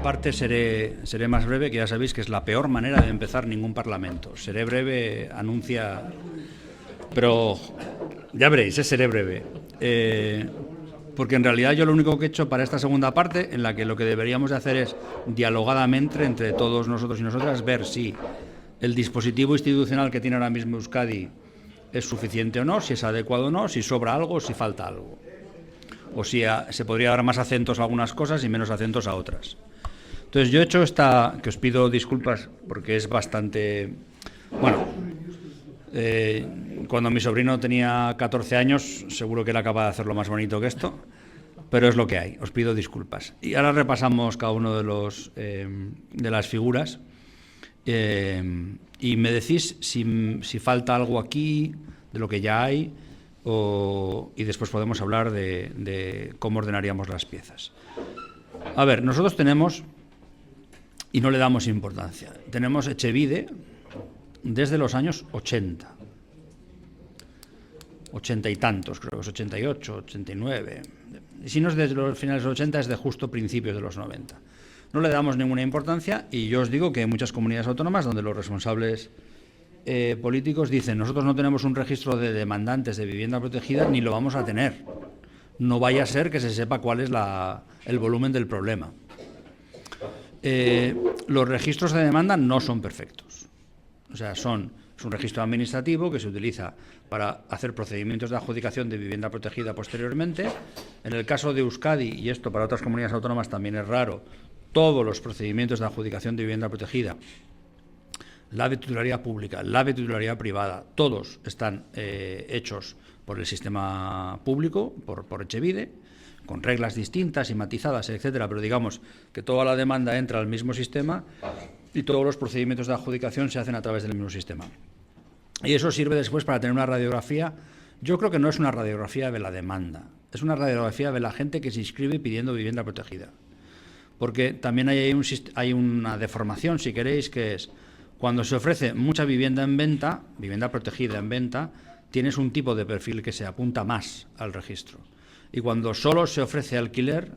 parte seré más breve, que ya sabéis que es la peor manera de empezar ningún parlamento. Seré breve, anuncia... Pero ya veréis, seré breve. Porque en realidad yo lo único que he hecho para esta segunda parte, en la que lo que deberíamos de hacer es dialogadamente entre todos nosotros y nosotras, ver si el dispositivo institucional que tiene ahora mismo Euskadi es suficiente o no, si es adecuado o no, si sobra algo o si falta algo. O si se podría dar más acentos a algunas cosas y menos acentos a otras. Entonces yo he hecho esta, que os pido disculpas porque es bastante... Bueno, cuando mi sobrino tenía 14 años, seguro que era capaz de hacerlo más bonito que esto, pero es lo que hay, os pido disculpas. Y ahora repasamos cada uno de las figuras y me decís si falta algo aquí de lo que ya hay y después podemos hablar de cómo ordenaríamos las piezas. A ver, nosotros tenemos, y no le damos importancia, tenemos Etxebide desde los años 80 y tantos, creo que es 88, 89. Y si no es desde los finales de los 80, es de justo principios de los 90. No le damos ninguna importancia y yo os digo que hay muchas comunidades autónomas donde los responsables políticos dicen: nosotros no tenemos un registro de demandantes de vivienda protegida ni lo vamos a tener. No vaya a ser que se sepa cuál es el volumen del problema. Los registros de demanda no son perfectos. O sea, es un registro administrativo que se utiliza para hacer procedimientos de adjudicación de vivienda protegida posteriormente. En el caso de Euskadi, y esto para otras comunidades autónomas también es raro, todos los procedimientos de adjudicación de vivienda protegida, la de titularidad pública, la de titularidad privada, todos están hechos por el sistema público, por Etxebide, con reglas distintas y matizadas, etcétera, pero digamos que toda la demanda entra al mismo sistema y todos los procedimientos de adjudicación se hacen a través del mismo sistema. Y eso sirve después para tener una radiografía. Yo creo que no es una radiografía de la demanda, es una radiografía de la gente que se inscribe pidiendo vivienda protegida. Porque también hay una deformación, si queréis, que es cuando se ofrece mucha vivienda en venta, vivienda protegida en venta, tienes un tipo de perfil que se apunta más al registro. Y cuando solo se ofrece alquiler,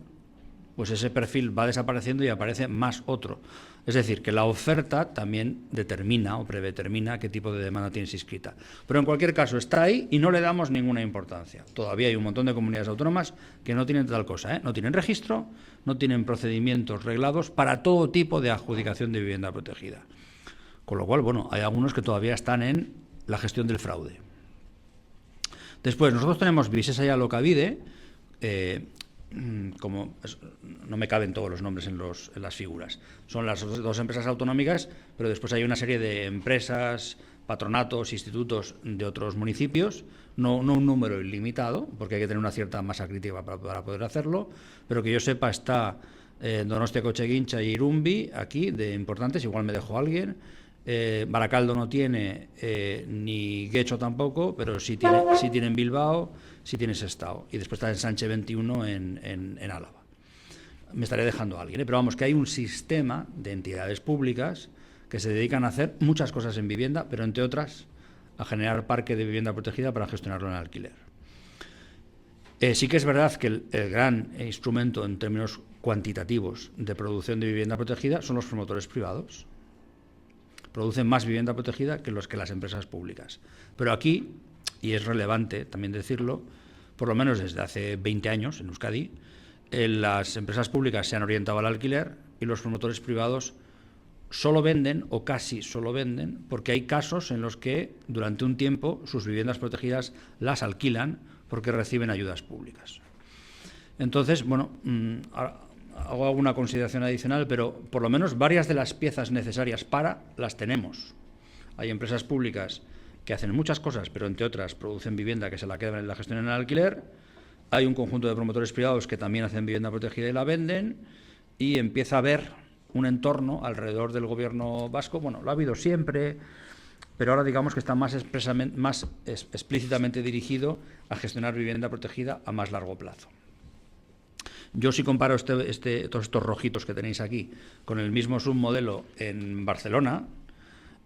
pues ese perfil va desapareciendo y aparece más otro. Es decir, que la oferta también determina o predetermina qué tipo de demanda tienes inscrita. Pero en cualquier caso está ahí y no le damos ninguna importancia. Todavía hay un montón de comunidades autónomas que no tienen tal cosa, no tienen registro, no tienen procedimientos reglados para todo tipo de adjudicación de vivienda protegida. Con lo cual, bueno, hay algunos que todavía están en la gestión del fraude. Después, nosotros tenemos Visesa y Alokabide, no me caben todos los nombres en las figuras. Son las dos empresas autonómicas, pero después hay una serie de empresas, patronatos, institutos de otros municipios, no un número ilimitado, porque hay que tener una cierta masa crítica para poder hacerlo, pero que yo sepa está Donostia Cocheguincha y Irumbi, aquí, de importantes, igual me dejo alguien. Baracaldo no tiene, ni Guecho tampoco, pero sí tiene en Bilbao, sí tiene Sestao. Y después está en Sánchez 21 en Álava. Me estaré dejando a alguien, pero vamos, que hay un sistema de entidades públicas que se dedican a hacer muchas cosas en vivienda, pero entre otras a generar parque de vivienda protegida para gestionarlo en alquiler. Sí que es verdad que el gran instrumento en términos cuantitativos de producción de vivienda protegida son los promotores privados. Producen más vivienda protegida que las empresas públicas. Pero aquí, y es relevante también decirlo, por lo menos desde hace 20 años en Euskadi, las empresas públicas se han orientado al alquiler y los promotores privados solo venden o casi solo venden porque hay casos en los que durante un tiempo sus viviendas protegidas las alquilan porque reciben ayudas públicas. Entonces, bueno, hago alguna consideración adicional, pero por lo menos varias de las piezas necesarias las tenemos. Hay empresas públicas que hacen muchas cosas, pero entre otras producen vivienda que se la quedan en la gestión en el alquiler. Hay un conjunto de promotores privados que también hacen vivienda protegida y la venden. Y empieza a haber un entorno alrededor del gobierno vasco. Bueno, lo ha habido siempre, pero ahora digamos que está más explícitamente dirigido a gestionar vivienda protegida a más largo plazo. Yo si comparo todos estos rojitos que tenéis aquí con el mismo submodelo en Barcelona,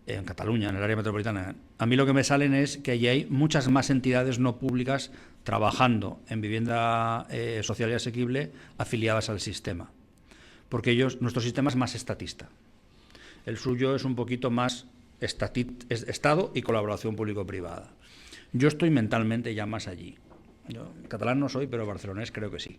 en Cataluña, en el área metropolitana, a mí lo que me salen es que allí hay muchas más entidades no públicas trabajando en vivienda social y asequible afiliadas al sistema. porque nuestro sistema es más estatista. El suyo es un poquito más Estado y colaboración público-privada. Yo estoy mentalmente ya más allí. Yo catalán no soy, pero barcelonés creo que sí.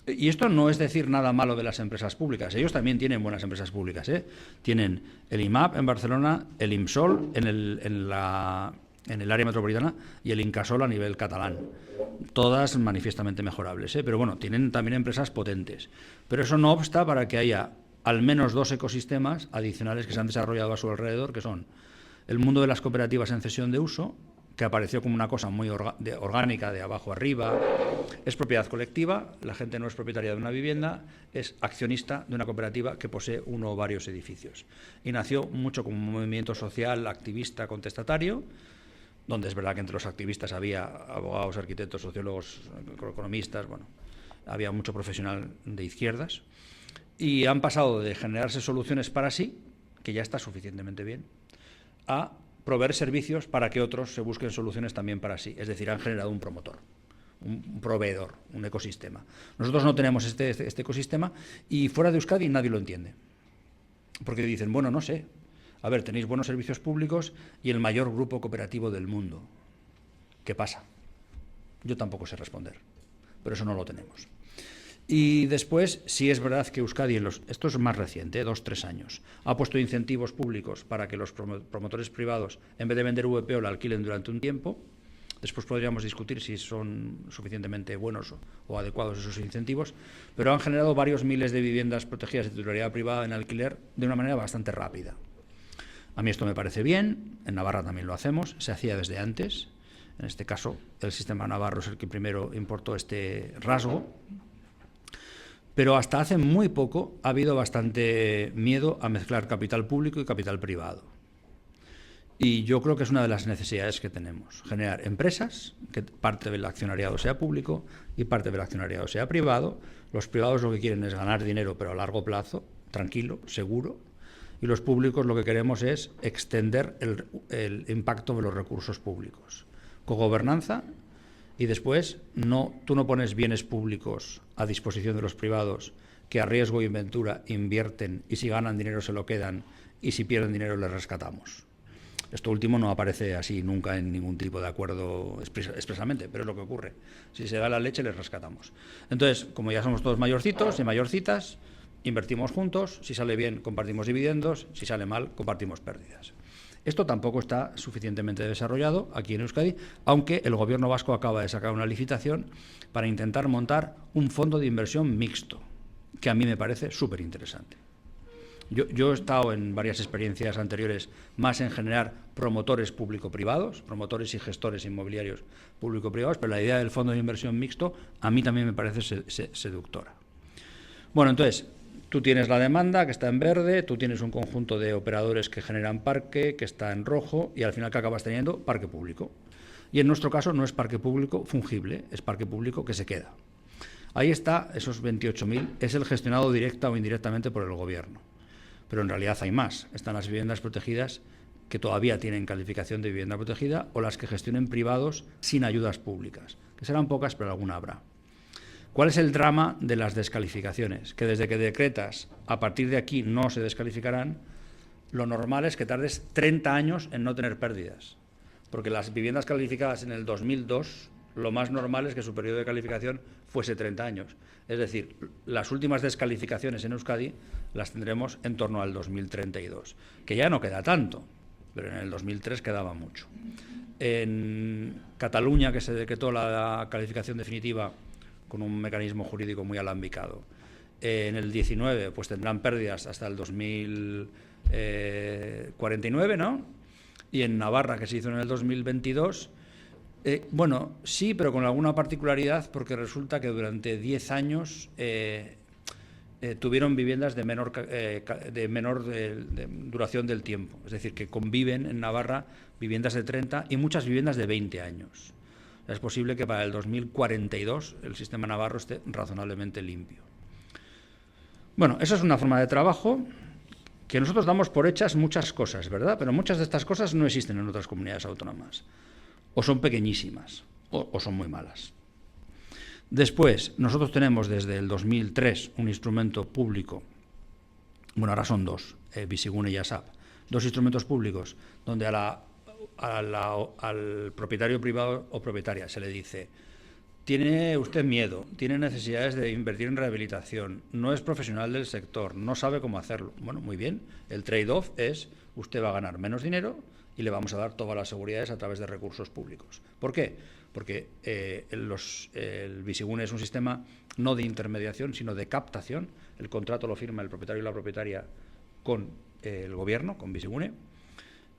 Y esto no es decir nada malo de las empresas públicas. Ellos también tienen buenas empresas públicas, ¿eh? Tienen el IMAP en Barcelona, el IMSOL en el área metropolitana y el Incasol a nivel catalán. Todas manifiestamente mejorables, ¿eh? Pero bueno, tienen también empresas potentes. Pero eso no obsta para que haya al menos 2 ecosistemas adicionales que se han desarrollado a su alrededor, que son el mundo de las cooperativas en cesión de uso, que apareció como una cosa muy orgánica, de abajo arriba. Es propiedad colectiva, la gente no es propietaria de una vivienda, es accionista de una cooperativa que posee uno o varios edificios. Y nació mucho como un movimiento social, activista, contestatario, donde es verdad que entre los activistas había abogados, arquitectos, sociólogos, economistas, bueno, había mucho profesional de izquierdas, y han pasado de generarse soluciones para sí, que ya está suficientemente bien, a proveer servicios para que otros se busquen soluciones también para sí. Es decir, han generado un promotor, un proveedor, un ecosistema. Nosotros no tenemos este ecosistema y fuera de Euskadi nadie lo entiende. Porque dicen, bueno, no sé, a ver, tenéis buenos servicios públicos y el mayor grupo cooperativo del mundo. ¿Qué pasa? Yo tampoco sé responder, pero eso no lo tenemos. Y después, sí es verdad que Euskadi, esto es más reciente, 2-3 años, ha puesto incentivos públicos para que los promotores privados, en vez de vender VPO, la alquilen durante un tiempo. Después podríamos discutir si son suficientemente buenos o adecuados esos incentivos, pero han generado varios miles de viviendas protegidas de titularidad privada en alquiler de una manera bastante rápida. A mí esto me parece bien, en Navarra también lo hacemos, se hacía desde antes. En este caso, el sistema navarro es el que primero importó este rasgo. Pero hasta hace muy poco ha habido bastante miedo a mezclar capital público y capital privado. Y yo creo que es una de las necesidades que tenemos. Generar empresas, que parte del accionariado sea público y parte del accionariado sea privado. Los privados lo que quieren es ganar dinero, pero a largo plazo, tranquilo, seguro. Y los públicos lo que queremos es extender el impacto de los recursos públicos. Cogobernanza. Y después, tú no pones bienes públicos a disposición de los privados que a riesgo y ventura invierten y si ganan dinero se lo quedan y si pierden dinero les rescatamos. Esto último no aparece así nunca en ningún tipo de acuerdo expresamente, pero es lo que ocurre. Si se da la leche les rescatamos. Entonces, como ya somos todos mayorcitos y mayorcitas, invertimos juntos, si sale bien compartimos dividendos, si sale mal compartimos pérdidas. Esto tampoco está suficientemente desarrollado aquí en Euskadi, aunque el gobierno vasco acaba de sacar una licitación para intentar montar un fondo de inversión mixto, que a mí me parece súper interesante. Yo he estado en varias experiencias anteriores más en generar promotores público-privados, promotores y gestores inmobiliarios público-privados, pero la idea del fondo de inversión mixto a mí también me parece seductora. Bueno, entonces, tú tienes la demanda, que está en verde, tú tienes un conjunto de operadores que generan parque, que está en rojo, y al final, ¿qué acabas teniendo? Parque público. Y en nuestro caso no es parque público fungible, es parque público que se queda. Ahí está, esos 28.000, es el gestionado directa o indirectamente por el gobierno. Pero en realidad hay más. Están las viviendas protegidas que todavía tienen calificación de vivienda protegida o las que gestionen privados sin ayudas públicas, que serán pocas, pero alguna habrá. ¿Cuál es el drama de las descalificaciones? Que desde que decretas, a partir de aquí no se descalificarán, lo normal es que tardes 30 años en no tener pérdidas. Porque las viviendas calificadas en el 2002, lo más normal es que su periodo de calificación fuese 30 años. Es decir, las últimas descalificaciones en Euskadi las tendremos en torno al 2032, que ya no queda tanto, pero en el 2003 quedaba mucho. En Cataluña, que se decretó la calificación definitiva con un mecanismo jurídico muy alambicado. En el 19 pues tendrán pérdidas hasta el 2049, ¿no? Y en Navarra, que se hizo en el 2022, bueno, sí, pero con alguna particularidad, porque resulta que durante 10 años tuvieron viviendas de menor duración del tiempo. Es decir, que conviven en Navarra viviendas de 30 y muchas viviendas de 20 años. Es posible que para el 2042 el sistema navarro esté razonablemente limpio. Bueno, eso es una forma de trabajo que nosotros damos por hechas muchas cosas, ¿verdad? Pero muchas de estas cosas no existen en otras comunidades autónomas. O son pequeñísimas, o son muy malas. Después, nosotros tenemos desde el 2003 un instrumento público, bueno, ahora son dos, Bizigune y ASAP, dos instrumentos públicos donde al propietario privado o propietaria se le dice: tiene usted miedo, tiene necesidades de invertir en rehabilitación, no es profesional del sector, no sabe cómo hacerlo. Bueno, muy bien, el trade-off es: usted va a ganar menos dinero y le vamos a dar todas las seguridades a través de recursos públicos. ¿Por qué? Porque el Bizigune es un sistema no de intermediación, sino de captación. El contrato lo firma el propietario y la propietaria con el gobierno, con Bizigune,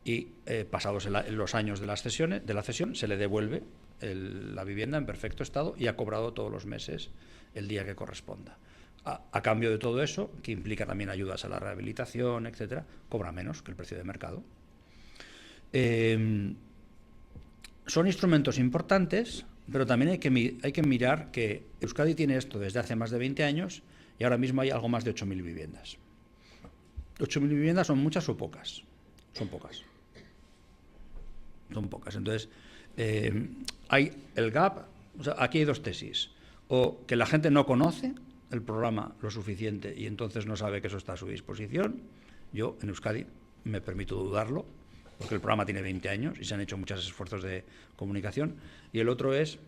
y pasados los años de la cesión, se le devuelve la vivienda en perfecto estado y ha cobrado todos los meses el día que corresponda. A cambio de todo eso, que implica también ayudas a la rehabilitación, etcétera, cobra menos que el precio de mercado. Son instrumentos importantes, pero también hay que mirar que Euskadi tiene esto desde hace más de 20 años y ahora mismo hay algo más de 8.000 viviendas. 8.000 viviendas son muchas o pocas. Son pocas. Son pocas. Entonces, hay el gap. O sea, aquí hay dos tesis: o que la gente no conoce el programa lo suficiente y entonces no sabe que eso está a su disposición. Yo, en Euskadi, me permito dudarlo, porque el programa tiene 20 años y se han hecho muchos esfuerzos de comunicación. Y el otro es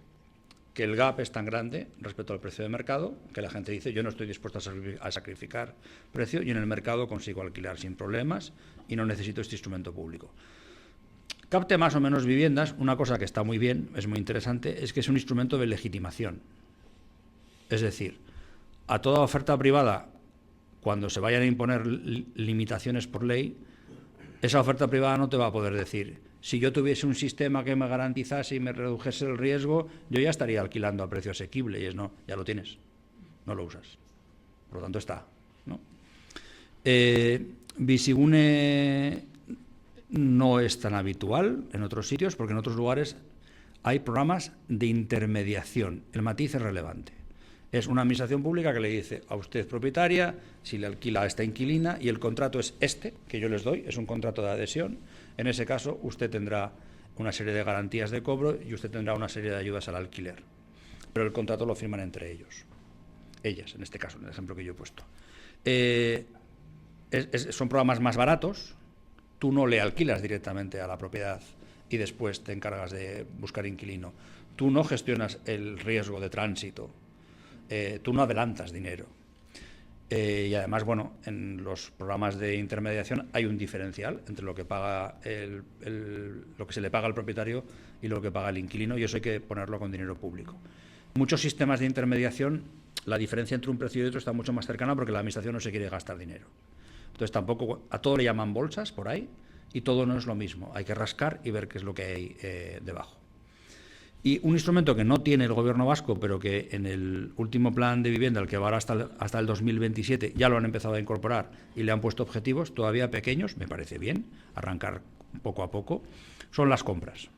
que el gap es tan grande respecto al precio de mercado que la gente dice: yo no estoy dispuesto a sacrificar precio y en el mercado consigo alquilar sin problemas y no necesito este instrumento público. Capte más o menos viviendas. Una cosa que está muy bien, es muy interesante, es que es un instrumento de legitimación. Es decir, a toda oferta privada, cuando se vayan a imponer limitaciones por ley, esa oferta privada no te va a poder decir: si yo tuviese un sistema que me garantizase y me redujese el riesgo, yo ya estaría alquilando a precio asequible. Y es: no, ya lo tienes, no lo usas. Por lo tanto está, ¿no? Bizigune no es tan habitual en otros sitios, porque en otros lugares hay programas de intermediación. El matiz es relevante. Es una administración pública que le dice a usted, propietaria, si le alquila a esta inquilina y el contrato es este, que yo les doy, es un contrato de adhesión. En ese caso, usted tendrá una serie de garantías de cobro y usted tendrá una serie de ayudas al alquiler. Pero el contrato lo firman entre ellos. Ellas, en este caso, en el ejemplo que yo he puesto. Son programas más baratos. Tú no le alquilas directamente a la propiedad y después te encargas de buscar inquilino. Tú no gestionas el riesgo de tránsito. Tú no adelantas dinero. Y además, bueno, en los programas de intermediación hay un diferencial entre lo que paga lo que se le paga al propietario y lo que paga el inquilino, y eso hay que ponerlo con dinero público. Muchos sistemas de intermediación, la diferencia entre un precio y otro está mucho más cercana porque la administración no se quiere gastar dinero. Entonces tampoco, a todo le llaman bolsas por ahí y todo no es lo mismo. Hay que rascar y ver qué es lo que hay debajo. Y un instrumento que no tiene el gobierno vasco, pero que en el último plan de vivienda, el que va hasta el 2027, ya lo han empezado a incorporar y le han puesto objetivos todavía pequeños, me parece bien, arrancar poco a poco, son las compras.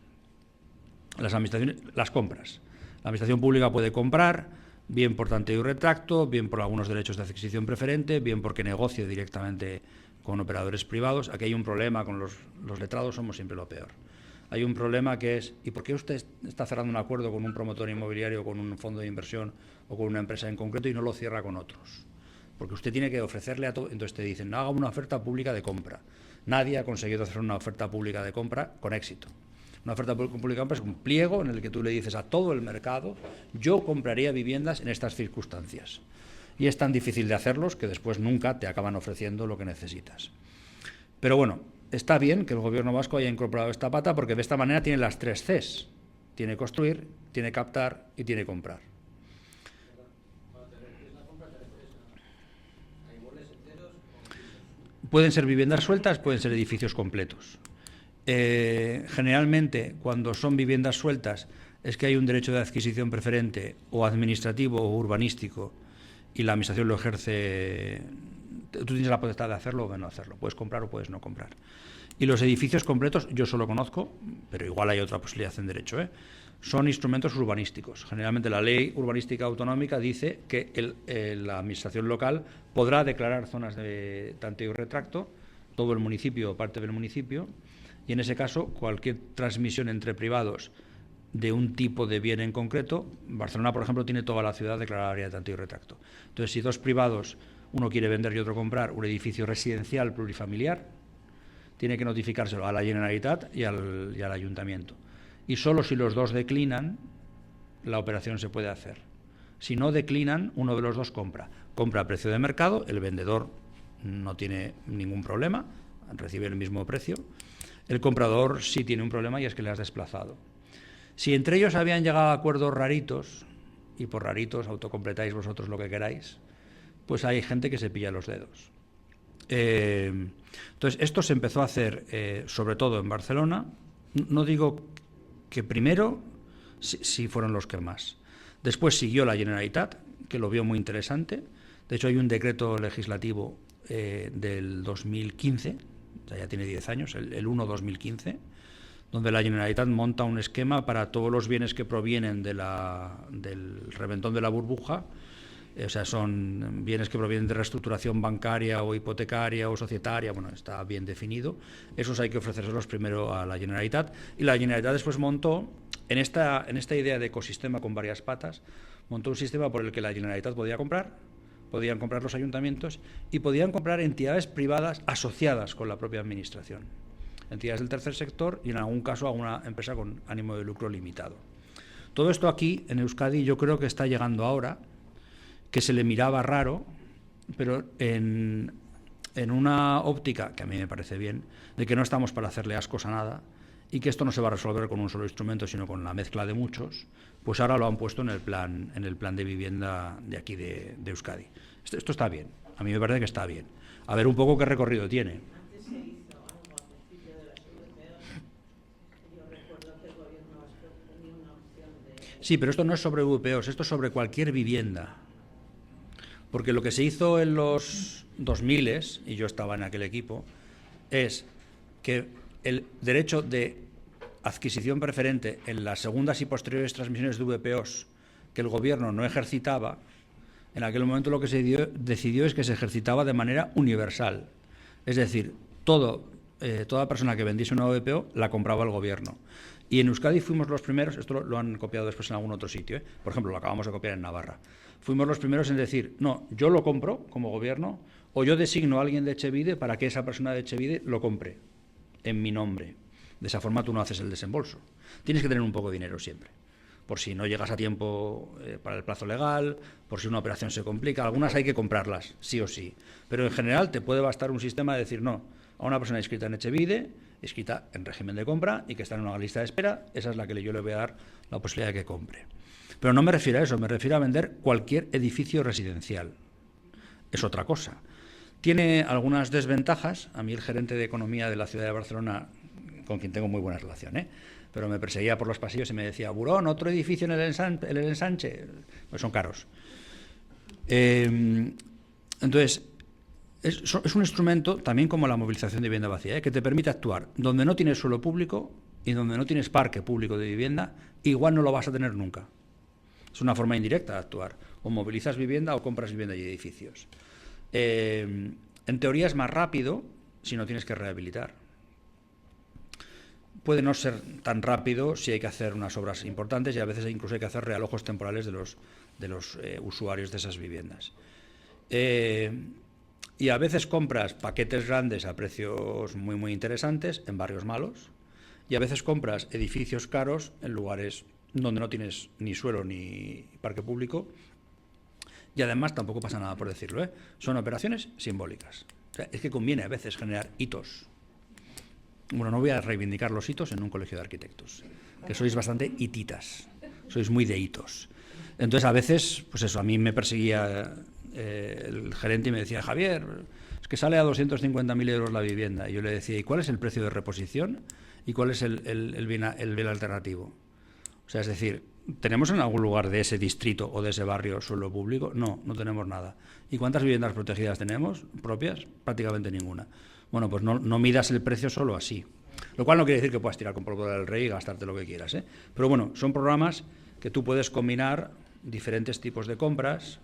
Las compras. La administración pública puede comprar, bien por tanteo y retracto, bien por algunos derechos de adquisición preferente, bien porque negocie directamente con operadores privados. Aquí hay un problema con los letrados, somos siempre lo peor. Hay un problema que es: ¿y por qué usted está cerrando un acuerdo con un promotor inmobiliario, con un fondo de inversión o con una empresa en concreto y no lo cierra con otros? Porque usted tiene que ofrecerle a todo. Entonces te dicen: no, haga una oferta pública de compra. Nadie ha conseguido hacer una oferta pública de compra con éxito. Una oferta pública de compra es un pliego en el que tú le dices a todo el mercado: yo compraría viviendas en estas circunstancias. Y es tan difícil de hacerlos que después nunca te acaban ofreciendo lo que necesitas. Pero bueno, está bien que el gobierno vasco haya incorporado esta pata, porque de esta manera tiene las 3 Cs. Tiene construir, tiene captar y tiene comprar. Pueden ser viviendas sueltas, pueden ser edificios completos. Generalmente, cuando son viviendas sueltas, es que hay un derecho de adquisición preferente o administrativo o urbanístico y la administración lo ejerce. Tú tienes la potestad de hacerlo o de no hacerlo. Puedes comprar o puedes no comprar. Y los edificios completos, yo solo conozco, pero igual hay otra posibilidad en derecho, son instrumentos urbanísticos. Generalmente la ley urbanística autonómica dice que la administración local podrá declarar zonas de tanteo y retracto, todo el municipio o parte del municipio, y en ese caso cualquier transmisión entre privados de un tipo de bien en concreto. Barcelona, por ejemplo, tiene toda la ciudad declarada área de tanteo y retracto. Entonces, si dos privados, uno quiere vender y otro comprar un edificio residencial plurifamiliar, tiene que notificárselo a la Generalitat y al Ayuntamiento. Y solo si los dos declinan, la operación se puede hacer. Si no declinan, uno de los dos compra. Compra a precio de mercado, el vendedor no tiene ningún problema, recibe el mismo precio. El comprador sí tiene un problema y es que le has desplazado. Si entre ellos habían llegado a acuerdos raritos, y por raritos autocompletáis vosotros lo que queráis, pues hay gente que se pilla los dedos. Entonces, esto se empezó a hacer sobre todo en Barcelona. No digo que primero sí fueron los que más. Después siguió la Generalitat, que lo vio muy interesante. De hecho, hay un decreto legislativo del 2015, o sea, ya tiene 10 años, el 1-2015, donde la Generalitat monta un esquema para todos los bienes que provienen del reventón de la burbuja. O sea, son bienes que provienen de reestructuración bancaria o hipotecaria o societaria, bueno, está bien definido. Esos hay que ofrecérselos primero a la Generalitat. Y la Generalitat después montó, en esta idea de ecosistema con varias patas, montó un sistema por el que la Generalitat podían comprar los ayuntamientos y podían comprar entidades privadas asociadas con la propia administración. Entidades del tercer sector y en algún caso alguna empresa con ánimo de lucro limitado. Todo esto aquí, en Euskadi, yo creo que está llegando ahora, que se le miraba raro, pero en una óptica, que a mí me parece bien, de que no estamos para hacerle ascos a nada y que esto no se va a resolver con un solo instrumento, sino con la mezcla de muchos, pues ahora lo han puesto en el plan de vivienda de aquí de Euskadi. Esto está bien, a mí me parece que está bien. A ver un poco qué recorrido tiene. Sí, pero esto no es sobre VPOs, esto es sobre cualquier vivienda. Porque lo que se hizo en los 2000, y yo estaba en aquel equipo, es que el derecho de adquisición preferente en las segundas y posteriores transmisiones de VPOs que el gobierno no ejercitaba, en aquel momento lo que se decidió es que se ejercitaba de manera universal. Es decir, toda persona que vendiese una VPO la compraba el gobierno. Y en Euskadi fuimos los primeros, esto lo han copiado después en algún otro sitio, por ejemplo, lo acabamos de copiar en Navarra. Fuimos los primeros en decir, no, yo lo compro como gobierno o yo designo a alguien de Etxebide para que esa persona de Etxebide lo compre en mi nombre. De esa forma tú no haces el desembolso. Tienes que tener un poco de dinero siempre, por si no llegas a tiempo para el plazo legal, por si una operación se complica. Algunas hay que comprarlas, sí o sí. Pero en general te puede bastar un sistema de decir, no, a una persona inscrita en Etxebide, inscrita en régimen de compra y que está en una lista de espera, esa es la que yo le voy a dar la posibilidad de que compre. Pero no me refiero a eso, me refiero a vender cualquier edificio residencial. Es otra cosa. Tiene algunas desventajas. A mí el gerente de economía de la ciudad de Barcelona, con quien tengo muy buena relación, pero me perseguía por los pasillos y me decía, Burón, otro edificio en el ensanche. Pues son caros. Entonces, es un instrumento, también como la movilización de vivienda vacía, que te permite actuar donde no tienes suelo público y donde no tienes parque público de vivienda, igual no lo vas a tener nunca. Es una forma indirecta de actuar. O movilizas vivienda o compras vivienda y edificios. En teoría es más rápido si no tienes que rehabilitar. Puede no ser tan rápido si hay que hacer unas obras importantes y a veces incluso hay que hacer realojos temporales de los usuarios de esas viviendas. Y a veces compras paquetes grandes a precios muy, muy interesantes en barrios malos y a veces compras edificios caros en lugares donde no tienes ni suelo ni parque público y además tampoco pasa nada por decirlo, son operaciones simbólicas. O sea, es que conviene a veces generar hitos. Bueno, no voy a reivindicar los hitos en un colegio de arquitectos, que sois bastante hititas, sois muy de hitos. Entonces a veces, pues eso, a mí me perseguía el gerente y me decía, Javier, es que sale a 250.000 euros la vivienda. Y yo le decía, ¿y cuál es el precio de reposición? ¿Y cuál es el bien alternativo? O sea, es decir, ¿tenemos en algún lugar de ese distrito o de ese barrio suelo público? No, no tenemos nada. ¿Y cuántas viviendas protegidas tenemos propias? Prácticamente ninguna. Bueno, pues no midas el precio solo así. Lo cual no quiere decir que puedas tirar con pólvora del rey y gastarte lo que quieras, Pero bueno, son programas que tú puedes combinar diferentes tipos de compras.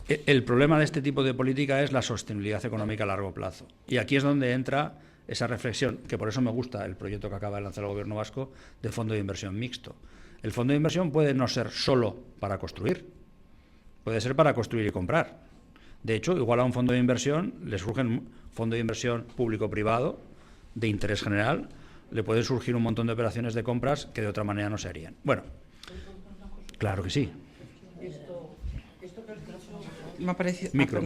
El problema de este tipo de política es la sostenibilidad económica a largo plazo. Y aquí es donde entra esa reflexión, que por eso me gusta el proyecto que acaba de lanzar el Gobierno vasco de fondo de inversión mixto. El fondo de inversión puede no ser solo para construir, puede ser para construir y comprar. De hecho, igual a un fondo de inversión le surge un fondo de inversión público-privado de interés general, le pueden surgir un montón de operaciones de compras que de otra manera no se harían. Bueno, claro que sí. Esto que has dicho me ha parecido... Micro.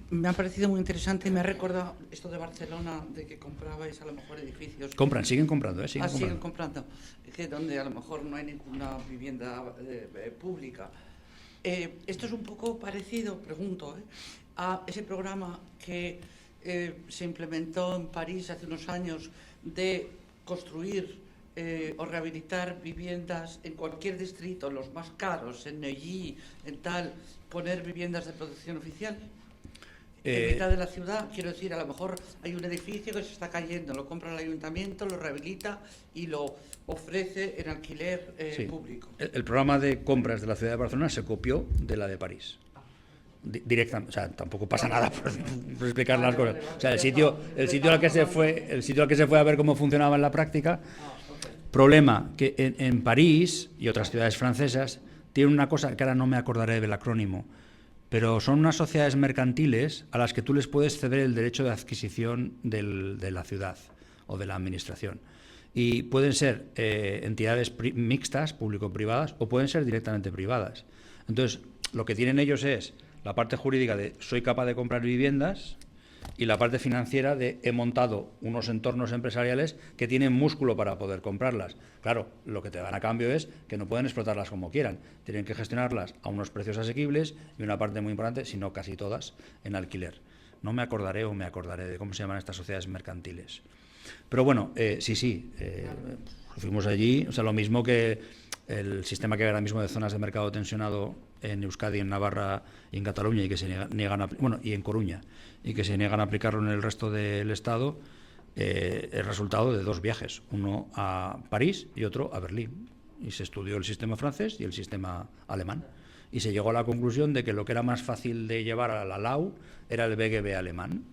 Me ha parecido muy interesante y me ha recordado esto de Barcelona, de que comprabais a lo mejor edificios... Siguen comprando, siguen comprando. Que donde a lo mejor no hay ninguna vivienda pública. Esto es un poco parecido, pregunto, a ese programa que se implementó en París hace unos años de construir o rehabilitar viviendas en cualquier distrito, los más caros, en Neuilly, en tal, poner viviendas de protección oficial. En mitad de la ciudad, quiero decir, a lo mejor hay un edificio que se está cayendo, lo compra el ayuntamiento, lo rehabilita y lo ofrece en alquiler público. El programa de compras de la ciudad de Barcelona se copió de la de París. Directamente, o sea, tampoco pasa nada por explicar las cosas. O sea, el sitio al que se fue a ver cómo funcionaba en la práctica. Problema que en París y otras ciudades francesas tienen una cosa que ahora no me acordaré del acrónimo, pero son unas sociedades mercantiles a las que tú les puedes ceder el derecho de adquisición de la ciudad o de la administración. Y pueden ser entidades mixtas, público-privadas, o pueden ser directamente privadas. Entonces, lo que tienen ellos es la parte jurídica de soy capaz de comprar viviendas y la parte financiera de he montado unos entornos empresariales que tienen músculo para poder comprarlas. Claro, lo que te dan a cambio es que no pueden explotarlas como quieran, tienen que gestionarlas a unos precios asequibles y una parte muy importante, si no casi todas, en alquiler. No me acordaré de cómo se llaman estas sociedades mercantiles. Pero bueno, fuimos allí, o sea, lo mismo que el sistema que hay ahora mismo de zonas de mercado tensionado en Euskadi, en Navarra y en Cataluña, y que se niegan y en Coruña, y que se niegan a aplicarlo en el resto del Estado, es resultado de dos viajes, uno a París y otro a Berlín. Y se estudió el sistema francés y el sistema alemán. Y se llegó a la conclusión de que lo que era más fácil de llevar a la LAU era el BGB alemán.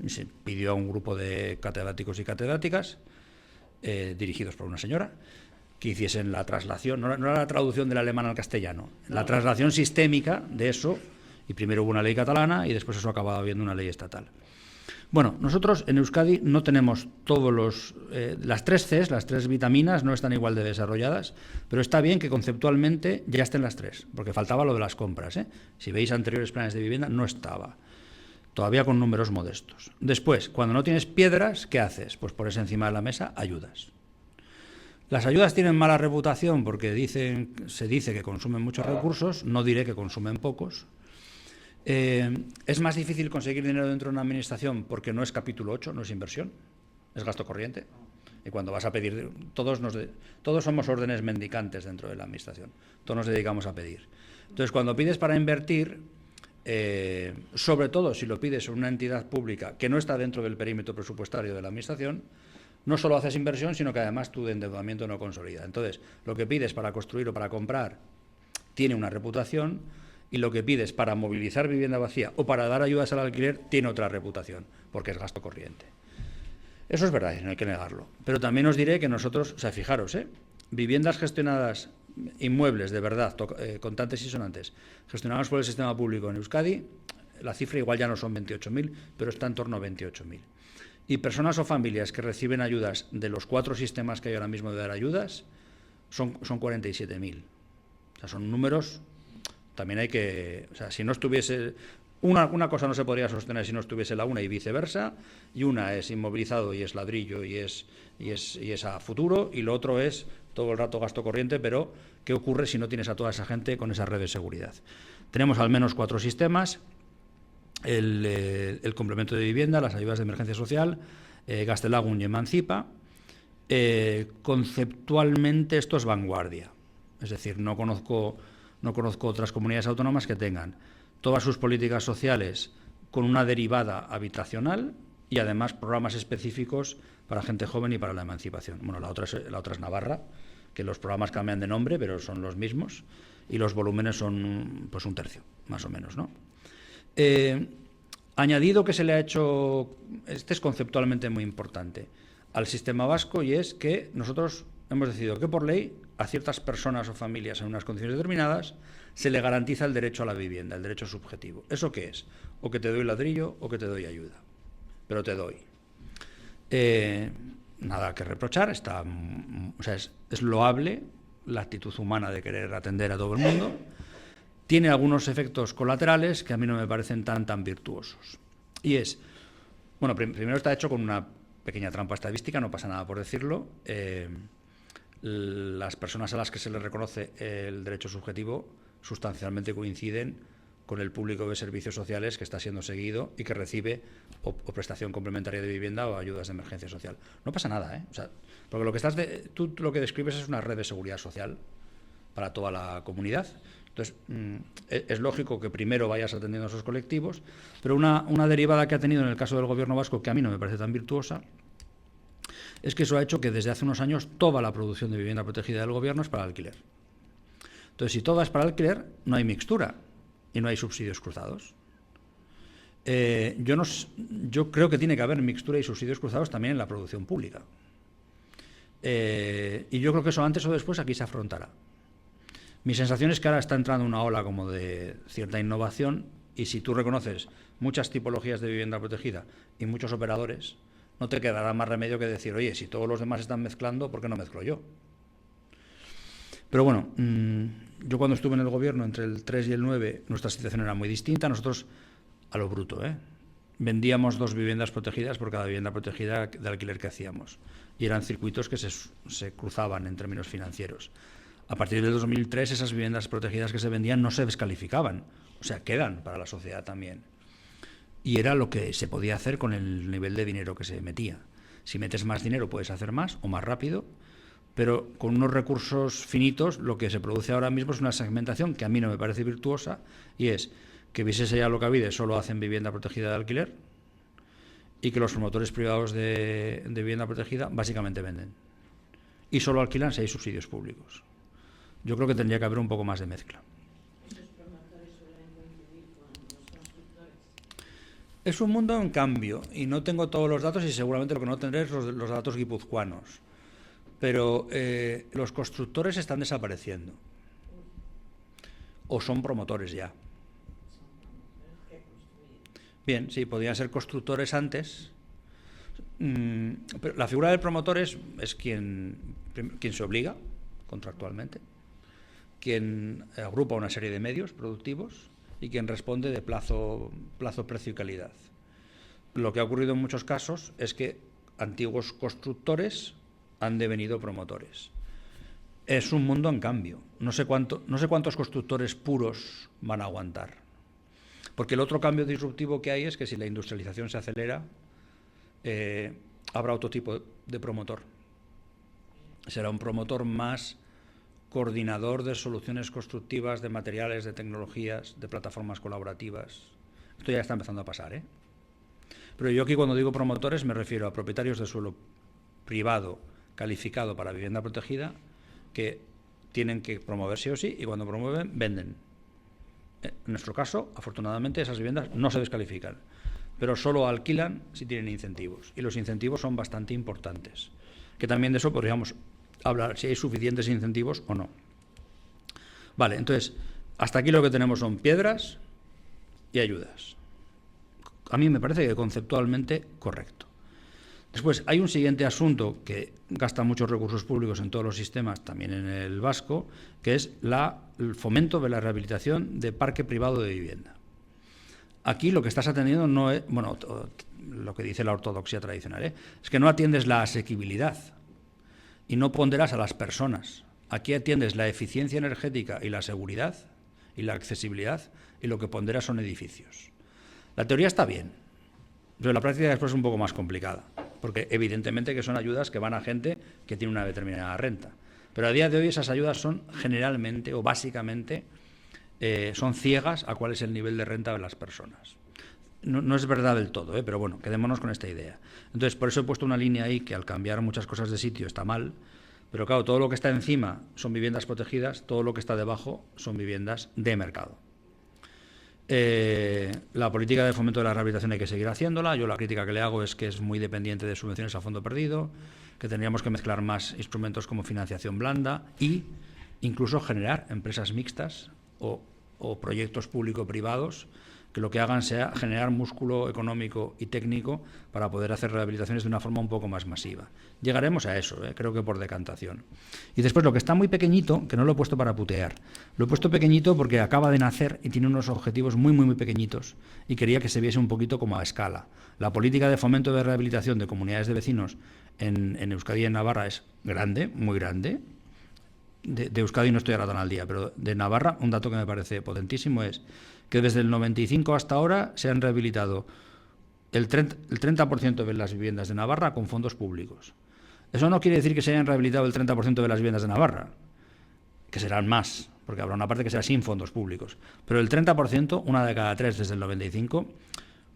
Y se pidió a un grupo de catedráticos y catedráticas, dirigidos por una señora, que hiciesen la traslación, no era la traducción del alemán al castellano, la traslación sistémica de eso, y primero hubo una ley catalana y después eso acababa habiendo una ley estatal. Bueno, nosotros en Euskadi no tenemos las tres Cs, las tres vitaminas no están igual de desarrolladas, pero está bien que conceptualmente ya estén las tres, porque faltaba lo de las compras, Si veis anteriores planes de vivienda, no estaba. Todavía con números modestos. Después, cuando no tienes piedras, ¿qué haces? Pues pones encima de la mesa ayudas. Las ayudas tienen mala reputación porque se dice que consumen muchos recursos, no diré que consumen pocos. Es más difícil conseguir dinero dentro de una administración porque no es capítulo 8, no es inversión, es gasto corriente. Y cuando vas a pedir, todos somos órdenes mendicantes dentro de la administración, todos nos dedicamos a pedir. Entonces, cuando pides para invertir, sobre todo si lo pides en una entidad pública que no está dentro del perímetro presupuestario de la administración, no solo haces inversión, sino que además tu endeudamiento no consolida. Entonces, lo que pides para construir o para comprar tiene una reputación, y lo que pides para movilizar vivienda vacía o para dar ayudas al alquiler tiene otra reputación, porque es gasto corriente. Eso es verdad, no hay que negarlo. Pero también os diré que nosotros, o sea, fijaros, viviendas gestionadas, inmuebles de verdad, contantes y sonantes, gestionados por el sistema público en Euskadi, la cifra igual ya no son 28.000, pero está en torno a 28.000. Y personas o familias que reciben ayudas de los 4 sistemas que hay ahora mismo de dar ayudas, son 47.000. O sea, son números, también hay que... O sea, si no estuviese... Una cosa no se podría sostener si no estuviese la una y viceversa, y una es inmovilizado y es ladrillo y es a futuro, y lo otro es todo el rato gasto corriente, pero ¿qué ocurre si no tienes a toda esa gente con esa red de seguridad? Tenemos al menos 4 sistemas, el complemento de vivienda, las ayudas de emergencia social, Gaztelagun y Emancipa. Conceptualmente esto es vanguardia, es decir, no conozco otras comunidades autónomas que tengan todas sus políticas sociales con una derivada habitacional y además programas específicos para gente joven y para la emancipación. Bueno, la otra es Navarra, que los programas cambian de nombre, pero son los mismos, y los volúmenes son pues 1/3, más o menos, ¿no? Añadido que se le ha hecho, este es conceptualmente muy importante, al sistema vasco, y es que nosotros hemos decidido que por ley a ciertas personas o familias en unas condiciones determinadas se le garantiza el derecho a la vivienda, el derecho subjetivo. ¿Eso qué es? O que te doy ladrillo o que te doy ayuda, pero te doy. Nada que reprochar, es loable la actitud humana de querer atender a todo el mundo. Tiene algunos efectos colaterales que a mí no me parecen tan virtuosos. Y es, bueno, primero está hecho con una pequeña trampa estadística, no pasa nada por decirlo. Las personas a las que se les reconoce el derecho subjetivo sustancialmente coinciden con el público de servicios sociales que está siendo seguido y que recibe o prestación complementaria de vivienda o ayudas de emergencia social. No pasa nada, ¿eh? O sea, porque tú lo que describes es una red de seguridad social para toda la comunidad. Entonces, es lógico que primero vayas atendiendo a esos colectivos, pero una derivada que ha tenido en el caso del Gobierno vasco, que a mí no me parece tan virtuosa, es que eso ha hecho que desde hace unos años toda la producción de vivienda protegida del Gobierno es para alquiler. Entonces, si toda es para alquiler, no hay mixtura y no hay subsidios cruzados. Yo creo que tiene que haber mixtura y subsidios cruzados también en la producción pública. Y yo creo que eso antes o después aquí se afrontará. Mi sensación es que ahora está entrando una ola como de cierta innovación y si tú reconoces muchas tipologías de vivienda protegida y muchos operadores, no te quedará más remedio que decir, oye, si todos los demás están mezclando, ¿por qué no mezclo yo? Pero bueno, yo cuando estuve en el Gobierno entre el 3 y el 9, nuestra situación era muy distinta. Nosotros, a lo bruto, vendíamos 2 viviendas protegidas por cada vivienda protegida de alquiler que hacíamos. Y eran circuitos que se cruzaban en términos financieros. A partir del 2003, esas viviendas protegidas que se vendían no se descalificaban, o sea, quedan para la sociedad también. Y era lo que se podía hacer con el nivel de dinero que se metía. Si metes más dinero puedes hacer más o más rápido, pero con unos recursos finitos lo que se produce ahora mismo es una segmentación que a mí no me parece virtuosa y es que Visesa y Alokabide solo hacen vivienda protegida de alquiler y que los promotores privados de vivienda protegida básicamente venden. Y solo alquilan si hay subsidios públicos. Yo creo que tendría que haber un poco más de mezcla. ¿Esos promotores suelen coincidir con los constructores? Es un mundo en cambio y no tengo todos los datos y seguramente lo que no tendré es los datos guipuzcoanos. Pero los constructores están desapareciendo. O son promotores ya. Bien, sí, podrían ser constructores antes. Pero la figura del promotor es quien se obliga contractualmente, quien agrupa una serie de medios productivos y quien responde de plazo, precio y calidad. Lo que ha ocurrido en muchos casos es que antiguos constructores han devenido promotores. Es un mundo en cambio. No sé cuántos constructores puros van a aguantar. Porque el otro cambio disruptivo que hay es que si la industrialización se acelera, habrá otro tipo de promotor. Será un promotor más coordinador de soluciones constructivas, de materiales, de tecnologías, de plataformas colaborativas. Esto ya está empezando a pasar, Pero yo aquí cuando digo promotores me refiero a propietarios de suelo privado calificado para vivienda protegida que tienen que promover sí o sí y cuando promueven, venden. En nuestro caso, afortunadamente, esas viviendas no se descalifican, pero solo alquilan si tienen incentivos. Y los incentivos son bastante importantes. Que también de eso podríamos hablar, si hay suficientes incentivos o no. Vale, entonces, hasta aquí lo que tenemos son piedras y ayudas. A mí me parece que conceptualmente correcto. Después, hay un siguiente asunto que gasta muchos recursos públicos en todos los sistemas, también en el vasco, que es el fomento de la rehabilitación de parque privado de vivienda. Aquí lo que estás atendiendo no es, bueno, lo que dice la ortodoxia tradicional, es que no atiendes la asequibilidad y no ponderas a las personas. Aquí atiendes la eficiencia energética y la seguridad y la accesibilidad y lo que ponderas son edificios. La teoría está bien, pero la práctica después es un poco más complicada, porque evidentemente que son ayudas que van a gente que tiene una determinada renta. Pero a día de hoy esas ayudas son generalmente o básicamente son ciegas a cuál es el nivel de renta de las personas. No es verdad del todo, pero bueno, quedémonos con esta idea. Entonces, por eso he puesto una línea ahí que al cambiar muchas cosas de sitio está mal, pero claro, todo lo que está encima son viviendas protegidas, todo lo que está debajo son viviendas de mercado. La política de fomento de la rehabilitación hay que seguir haciéndola. Yo la crítica que le hago es que es muy dependiente de subvenciones a fondo perdido, que tendríamos que mezclar más instrumentos como financiación blanda e incluso generar empresas mixtas o proyectos público-privados que lo que hagan sea generar músculo económico y técnico para poder hacer rehabilitaciones de una forma un poco más masiva. Llegaremos a eso, creo que por decantación. Y después lo que está muy pequeñito, que no lo he puesto para putear, lo he puesto pequeñito porque acaba de nacer y tiene unos objetivos muy, muy, muy pequeñitos y quería que se viese un poquito como a escala. La política de fomento de rehabilitación de comunidades de vecinos en Euskadi y en Navarra es grande, muy grande. De Euskadi no estoy ahora tan al día, pero de Navarra, un dato que me parece potentísimo es que desde el 95 hasta ahora se han rehabilitado el 30% de las viviendas de Navarra con fondos públicos. Eso no quiere decir que se hayan rehabilitado el 30% de las viviendas de Navarra, que serán más, porque habrá una parte que será sin fondos públicos. Pero el 30%, una de cada tres desde el 95,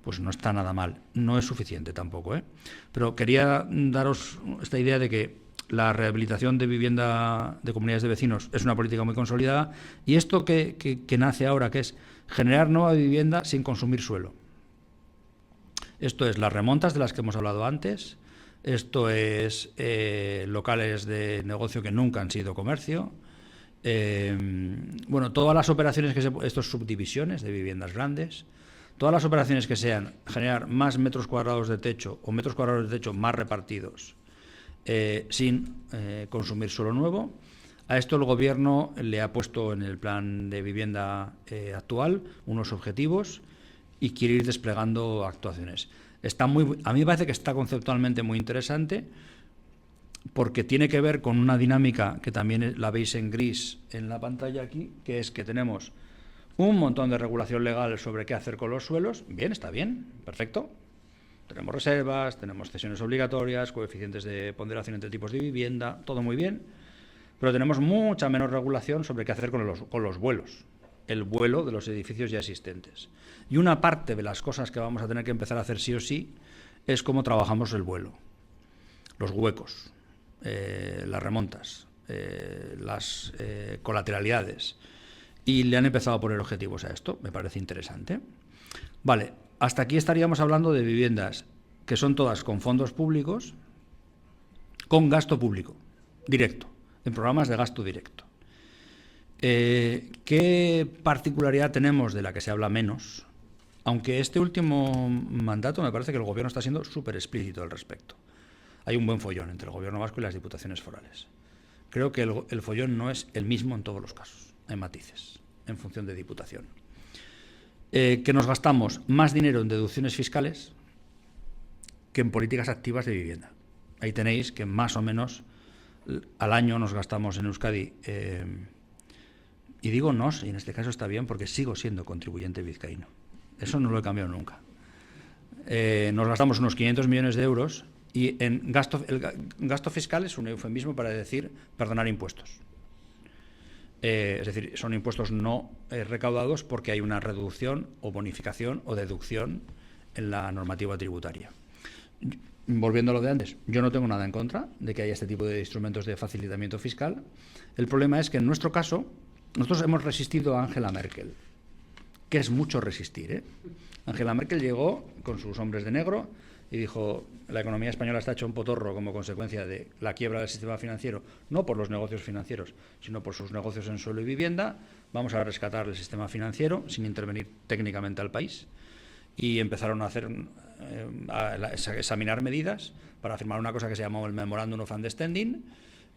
pues no está nada mal. No es suficiente tampoco, ¿eh? Pero quería daros esta idea de que la rehabilitación de vivienda de comunidades de vecinos es una política muy consolidada y esto que nace ahora, que es generar nueva vivienda sin consumir suelo. Esto es las remontas de las que hemos hablado antes, esto es locales de negocio que nunca han sido comercio, bueno, todas las operaciones estos subdivisiones de viviendas grandes, todas las operaciones que sean generar más metros cuadrados de techo o metros cuadrados de techo más repartidos, sin consumir suelo nuevo. A esto el Gobierno le ha puesto en el plan de vivienda actual unos objetivos y quiere ir desplegando actuaciones. A mí me parece que está conceptualmente muy interesante porque tiene que ver con una dinámica que también la veis en gris en la pantalla aquí, que es que tenemos un montón de regulación legal sobre qué hacer con los suelos. Bien, está bien, perfecto. Tenemos reservas, tenemos cesiones obligatorias, coeficientes de ponderación entre tipos de vivienda, todo muy bien, pero tenemos mucha menos regulación sobre qué hacer con los vuelos, el vuelo de los edificios ya existentes. Y una parte de las cosas que vamos a tener que empezar a hacer sí o sí es cómo trabajamos el vuelo, los huecos, las remontas, las colateralidades. Y le han empezado a poner objetivos a esto, me parece interesante. Vale, hasta aquí estaríamos hablando de viviendas que son todas con fondos públicos, con gasto público, directo, en programas de gasto directo. ¿Qué particularidad tenemos de la que se habla menos? Aunque este último mandato me parece que el Gobierno está siendo súper explícito al respecto. Hay un buen follón entre el Gobierno vasco y las diputaciones forales. Creo que el follón no es el mismo en todos los casos, hay matices, en función de diputación. Que nos gastamos más dinero en deducciones fiscales que en políticas activas de vivienda. Ahí tenéis que más o menos al año nos gastamos en Euskadi, y digo nos, y en este caso está bien porque sigo siendo contribuyente vizcaíno. Eso no lo he cambiado nunca. Nos gastamos unos 500 millones de euros y el gasto fiscal es un eufemismo para decir perdonar impuestos. Es decir, son impuestos no recaudados porque hay una reducción o bonificación o deducción en la normativa tributaria. Volviendo a lo de antes, yo no tengo nada en contra de que haya este tipo de instrumentos de facilitamiento fiscal. El problema es que en nuestro caso, nosotros hemos resistido a Angela Merkel, que es mucho resistir, ¿eh? Angela Merkel llegó con sus hombres de negro y dijo: la economía española está hecha un potorro como consecuencia de la quiebra del sistema financiero, no por los negocios financieros, sino por sus negocios en suelo y vivienda. Vamos a rescatar el sistema financiero sin intervenir técnicamente al país. Y empezaron a examinar medidas para firmar una cosa que se llamó el Memorandum of Understanding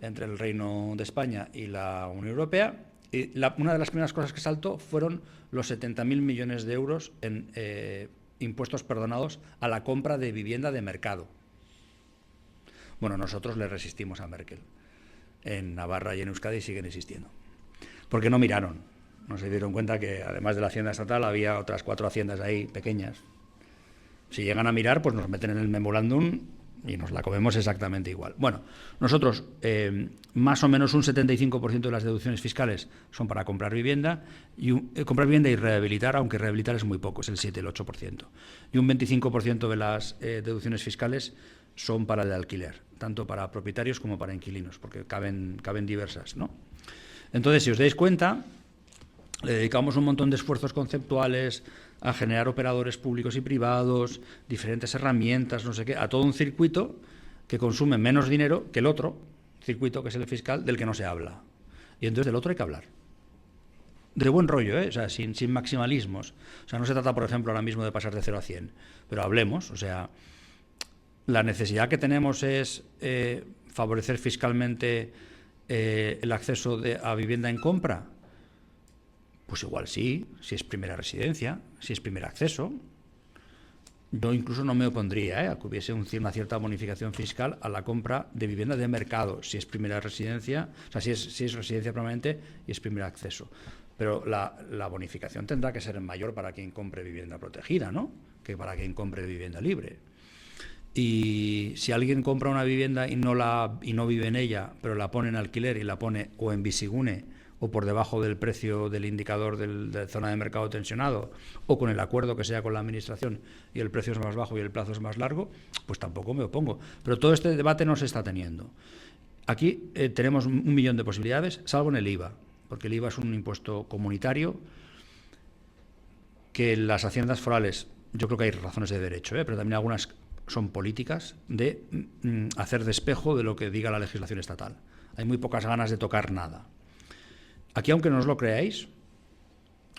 entre el Reino de España y la Unión Europea. Y una de las primeras cosas que saltó fueron los 70.000 millones de euros en impuestos perdonados a la compra de vivienda de mercado. Bueno, nosotros le resistimos a Merkel. En Navarra y en Euskadi siguen existiendo. Porque no miraron. No se dieron cuenta que, además de la hacienda estatal, había otras 4 haciendas ahí pequeñas. Si llegan a mirar, pues nos meten en el memorándum y nos la comemos exactamente igual. Bueno, nosotros, más o menos un 75% de las deducciones fiscales son para comprar vivienda y rehabilitar, aunque rehabilitar es muy poco, es el 7, el 8%. Y un 25% de las deducciones fiscales son para el alquiler, tanto para propietarios como para inquilinos, porque caben diversas, ¿no? Entonces, si os dais cuenta, le dedicamos un montón de esfuerzos conceptuales a generar operadores públicos y privados, diferentes herramientas, no sé qué, a todo un circuito que consume menos dinero que el otro circuito, que es el fiscal, del que no se habla. Y entonces del otro hay que hablar. De buen rollo, ¿eh? O sea, sin maximalismos. O sea, no se trata, por ejemplo, ahora mismo de pasar de 0 a 100, pero hablemos. O sea, la necesidad que tenemos es favorecer fiscalmente el acceso a vivienda en compra. Pues igual sí, si es primera residencia, si es primer acceso. Yo incluso no me opondría a que hubiese una cierta bonificación fiscal a la compra de vivienda de mercado, si es primera residencia, o sea, si es residencia permanente y es primer acceso. Pero la bonificación tendrá que ser mayor para quien compre vivienda protegida, ¿no?, que para quien compre vivienda libre. Y si alguien compra una vivienda y no vive en ella, pero la pone en alquiler y la pone o en Bisigune o por debajo del precio del indicador de zona de mercado tensionado, o con el acuerdo que sea con la Administración y el precio es más bajo y el plazo es más largo, pues tampoco me opongo. Pero todo este debate no se está teniendo. Aquí tenemos 1 millón de posibilidades, salvo en el IVA, porque el IVA es un impuesto comunitario que las haciendas forales, yo creo que hay razones de derecho, pero también algunas son políticas, de hacer despejo de lo que diga la legislación estatal. Hay muy pocas ganas de tocar nada. Aquí, aunque no os lo creáis,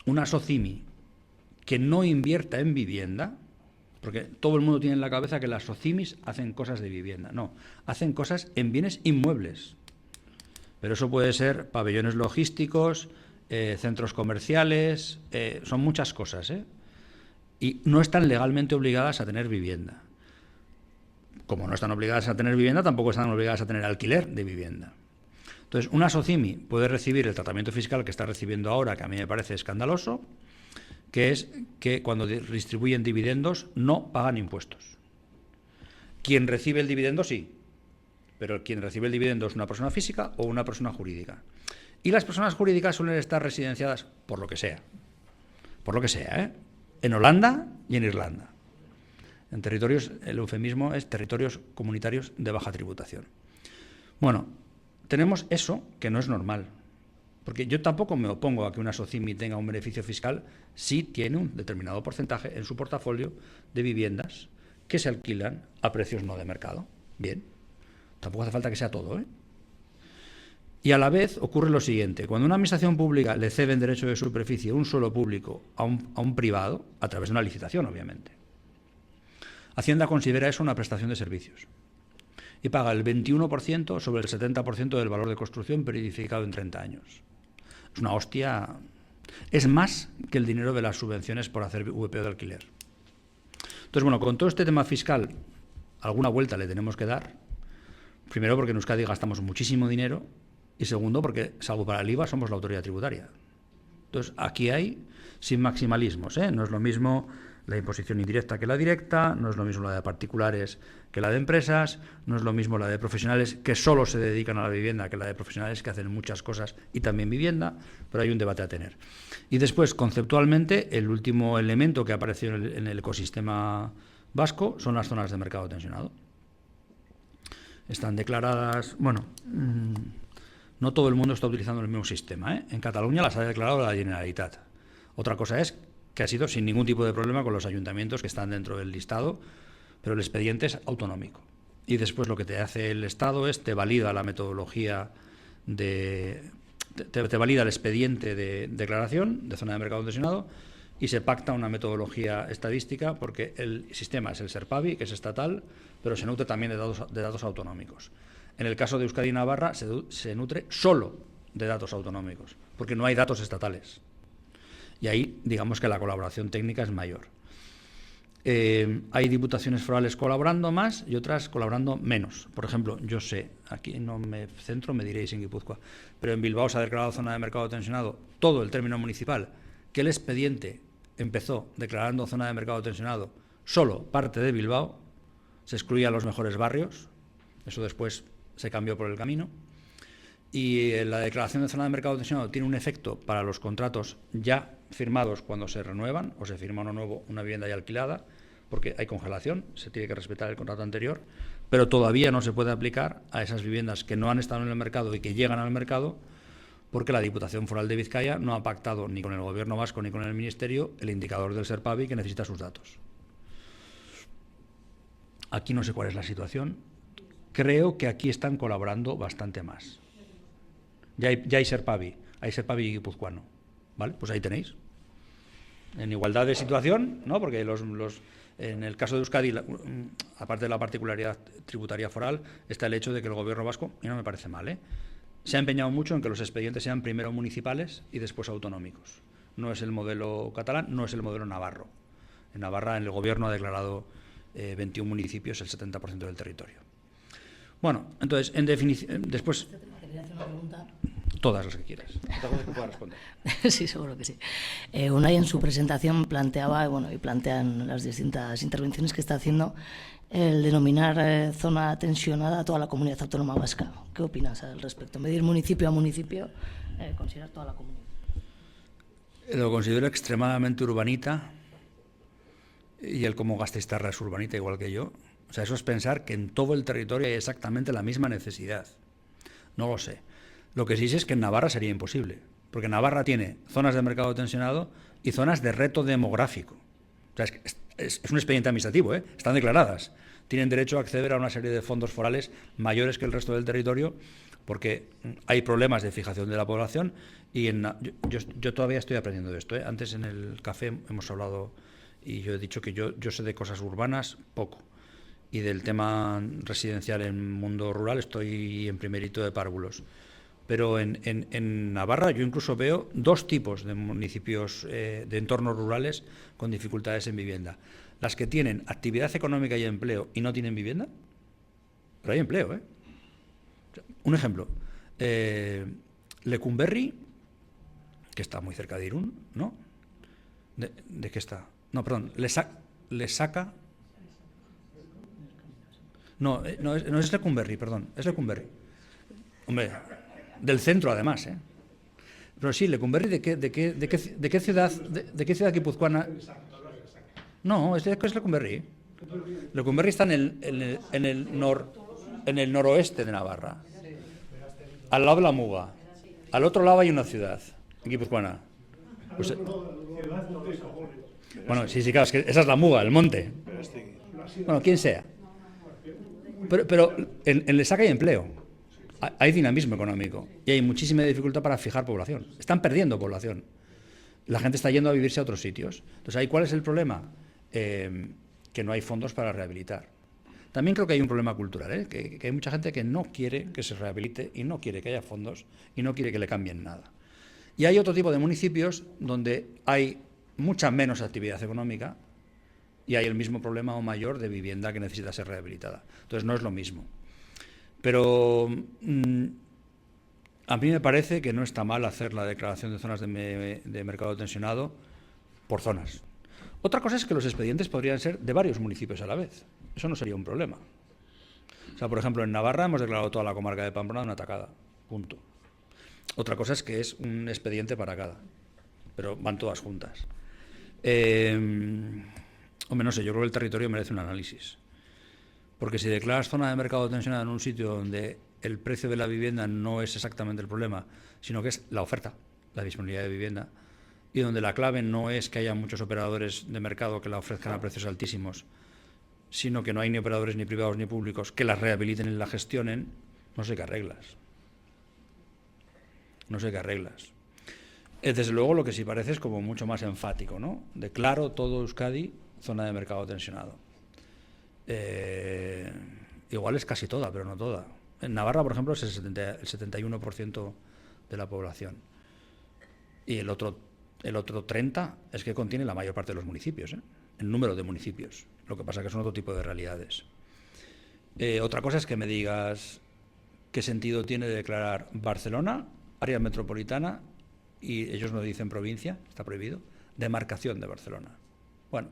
una SOCIMI que no invierta en vivienda, porque todo el mundo tiene en la cabeza que las SOCIMIs hacen cosas de vivienda. No, hacen cosas en bienes inmuebles. Pero eso puede ser pabellones logísticos, centros comerciales, son muchas cosas, y no están legalmente obligadas a tener vivienda. Como no están obligadas a tener vivienda, tampoco están obligadas a tener alquiler de vivienda. Entonces, una SOCIMI puede recibir el tratamiento fiscal que está recibiendo ahora, que a mí me parece escandaloso, que es que cuando distribuyen dividendos no pagan impuestos. Quien recibe el dividendo sí, pero quien recibe el dividendo es una persona física o una persona jurídica. Y las personas jurídicas suelen estar residenciadas por lo que sea, en Holanda y en Irlanda. En territorios, el eufemismo es territorios comunitarios de baja tributación. Bueno, tenemos eso que no es normal, porque yo tampoco me opongo a que una SOCIMI tenga un beneficio fiscal si tiene un determinado porcentaje en su portafolio de viviendas que se alquilan a precios no de mercado. Bien, tampoco hace falta que sea todo, Y a la vez ocurre lo siguiente: cuando una administración pública le cede en derecho de superficie un suelo público a un privado, a través de una licitación, obviamente, Hacienda considera eso una prestación de servicios y paga el 21% sobre el 70% del valor de construcción periodificado en 30 años. Es una hostia. Es más que el dinero de las subvenciones por hacer VPO de alquiler. Entonces, bueno, con todo este tema fiscal, alguna vuelta le tenemos que dar. Primero, porque en Euskadi gastamos muchísimo dinero, y segundo, porque, salvo para el IVA, somos la autoridad tributaria. Entonces, aquí hay, sin maximalismos, no es lo mismo la imposición indirecta que la directa, no es lo mismo la de particulares que la de empresas, no es lo mismo la de profesionales que solo se dedican a la vivienda que la de profesionales que hacen muchas cosas y también vivienda, pero hay un debate a tener. Y después, conceptualmente, el último elemento que apareció en el ecosistema vasco son las zonas de mercado tensionado. Están declaradas, bueno, no todo el mundo está utilizando el mismo sistema, En Cataluña las ha declarado la Generalitat. Otra cosa es que ha sido sin ningún tipo de problema con los ayuntamientos que están dentro del listado, pero el expediente es autonómico. Y después lo que te hace el Estado es te valida la metodología te valida el expediente de declaración de zona de mercado tensionado y se pacta una metodología estadística, porque el sistema es el SERPAVI, que es estatal, pero se nutre también de datos autonómicos. En el caso de Euskadi y Navarra se nutre solo de datos autonómicos, porque no hay datos estatales. Y ahí, digamos que la colaboración técnica es mayor. Hay diputaciones forales colaborando más y otras colaborando menos. Por ejemplo, yo sé, aquí no me centro, me diréis en Guipúzcoa, pero en Bilbao se ha declarado zona de mercado tensionado todo el término municipal, que el expediente empezó declarando zona de mercado tensionado solo parte de Bilbao, se excluían los mejores barrios, eso después se cambió por el camino. Y la declaración de zona de mercado tensionado tiene un efecto para los contratos ya firmados cuando se renuevan o se firma uno nuevo, una vivienda ya alquilada, porque hay congelación, se tiene que respetar el contrato anterior, pero todavía no se puede aplicar a esas viviendas que no han estado en el mercado y que llegan al mercado, porque la Diputación Foral de Vizcaya no ha pactado ni con el Gobierno vasco ni con el Ministerio el indicador del SERPAVI que necesita sus datos. Aquí no sé cuál es la situación. Creo que aquí están colaborando bastante más. Ya hay SERPAVI guipuzcoano, ¿vale? Pues ahí tenéis. En igualdad de situación, ¿no? Porque en el caso de Euskadi, aparte de la particularidad tributaria foral, está el hecho de que el Gobierno vasco, y no me parece mal, se ha empeñado mucho en que los expedientes sean primero municipales y después autonómicos. No es el modelo catalán, no es el modelo navarro. En Navarra, el Gobierno ha declarado 21 municipios, el 70% del territorio. Bueno, entonces, en definición, después... Quería hacer una pregunta. Todas las que quieras. Otra cosa que pueda responder. Sí, seguro que sí. Unai en su presentación planteaba, bueno, y plantean las distintas intervenciones que está haciendo, el denominar zona tensionada a toda la comunidad autónoma vasca. ¿Qué opinas al respecto? Medir municipio a municipio, considerar toda la comunidad. Lo considero extremadamente urbanita, y él como gasteiztarra es urbanita igual que yo. O sea, eso es pensar que en todo el territorio hay exactamente la misma necesidad. No lo sé. Lo que sí sé es que en Navarra sería imposible, porque Navarra tiene zonas de mercado tensionado y zonas de reto demográfico. O sea, es un expediente administrativo, están declaradas. Tienen derecho a acceder a una serie de fondos forales mayores que el resto del territorio, porque hay problemas de fijación de la población. Y yo todavía estoy aprendiendo de esto. Antes en el café hemos hablado y yo he dicho que yo sé de cosas urbanas poco. Y del tema residencial en mundo rural estoy en primerito de párvulos. Pero en Navarra yo incluso veo dos tipos de municipios de entornos rurales con dificultades en vivienda. Las que tienen actividad económica y empleo y no tienen vivienda, pero hay empleo. Un ejemplo, Lecumberri, que está muy cerca de Irún, ¿no? ¿De qué está? No, perdón, Lesaca. No es Lecumberri, perdón, es Lecumberri. Hombre, del centro además, Pero sí, Lecumberri, ¿de qué ciudad guipuzcoana? No, es Lecumberri. Lecumberri está en el noroeste de Navarra, al lado de la Muga. Al otro lado hay una ciudad guipuzcoana. Pues, bueno, sí, claro, es que esa es la Muga, el monte. Bueno, quien sea. Pero en Lesaca hay empleo. Hay dinamismo económico y hay muchísima dificultad para fijar población. Están perdiendo población. La gente está yendo a vivirse a otros sitios. Entonces, ¿ahí cuál es el problema? Que no hay fondos para rehabilitar. También creo que hay un problema cultural, que hay mucha gente que no quiere que se rehabilite y no quiere que haya fondos y no quiere que le cambien nada. Y hay otro tipo de municipios donde hay mucha menos actividad económica y hay el mismo problema o mayor de vivienda que necesita ser rehabilitada. Entonces, no es lo mismo. Pero a mí me parece que no está mal hacer la declaración de zonas de mercado tensionado por zonas. Otra cosa es que los expedientes podrían ser de varios municipios a la vez. Eso no sería un problema. O sea, por ejemplo, en Navarra hemos declarado toda la comarca de Pamplona una atacada. Punto. Otra cosa es que es un expediente para cada. Pero van todas juntas. Hombre, no sé, yo creo que el territorio merece un análisis. Porque si declaras zona de mercado tensionado en un sitio donde el precio de la vivienda no es exactamente el problema, sino que es la oferta, la disponibilidad de vivienda, y donde la clave no es que haya muchos operadores de mercado que la ofrezcan a precios altísimos, sino que no hay ni operadores ni privados ni públicos que las rehabiliten y la gestionen, no sé qué arreglas. No sé qué arreglas. Desde luego lo que sí parece es como mucho más enfático, ¿no? Declaro todo Euskadi zona de mercado tensionado. Igual es casi toda, pero no toda. En Navarra, por ejemplo, es el 71% de la población. Y el otro 30% es que contiene la mayor parte de los municipios, el número de municipios. Lo que pasa es que son otro tipo de realidades. Otra cosa es que me digas qué sentido tiene declarar Barcelona, área metropolitana, y ellos no dicen provincia, está prohibido, demarcación de Barcelona. Bueno,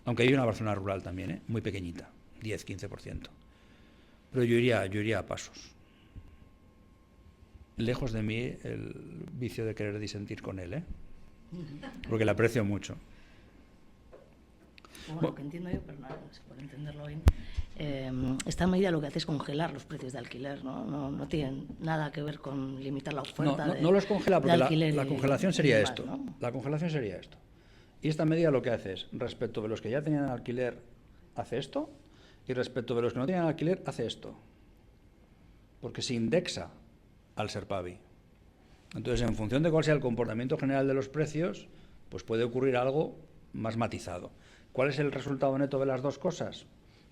aunque hay una Barcelona rural también, muy pequeñita, 10-15%. Pero yo iría a pasos. Lejos de mí el vicio de querer disentir con él, porque le aprecio mucho. Bueno, lo que entiendo yo, pero nada, por entenderlo bien, esta medida lo que hace es congelar los precios de alquiler, no tiene nada que ver con limitar la oferta. No los congela, porque la y congelación sería demás, esto. ¿no? La congelación sería esto. Y esta medida lo que hace es, respecto de los que ya tenían alquiler, hace esto, y respecto de los que no tenían alquiler, hace esto. Porque se indexa al SERPAVI. Entonces, en función de cuál sea el comportamiento general de los precios, pues puede ocurrir algo más matizado. ¿Cuál es el resultado neto de las dos cosas?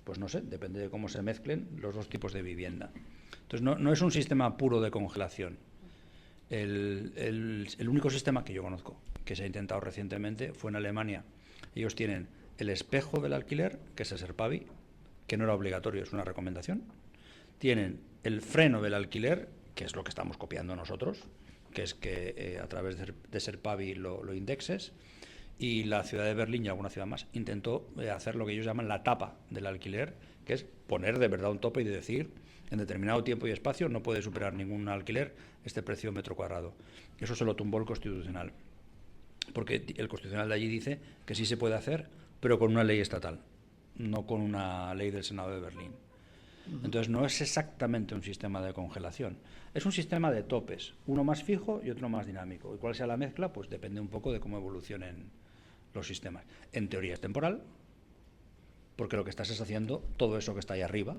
Pues no sé, depende de cómo se mezclen los dos tipos de vivienda. Entonces, no es un sistema puro de congelación. El único sistema que yo conozco, que se ha intentado recientemente, fue en Alemania. Ellos tienen el espejo del alquiler, que es el SERPAVI, que no era obligatorio, es una recomendación. Tienen el freno del alquiler, que es lo que estamos copiando nosotros, que es que a través de SERPAVI lo indexes. Y la ciudad de Berlín y alguna ciudad más intentó hacer lo que ellos llaman la tapa del alquiler, que es poner de verdad un tope y decir, en determinado tiempo y espacio no puede superar ningún alquiler este precio metro cuadrado. Eso se lo tumbó el Constitucional, porque el Constitucional de allí dice que sí se puede hacer, pero con una ley estatal, no con una ley del Senado de Berlín. Entonces no es exactamente un sistema de congelación, es un sistema de topes, uno más fijo y otro más dinámico. Y cuál sea la mezcla, pues depende un poco de cómo evolucionen los sistemas. En teoría es temporal, porque lo que estás es haciendo todo eso que está ahí arriba,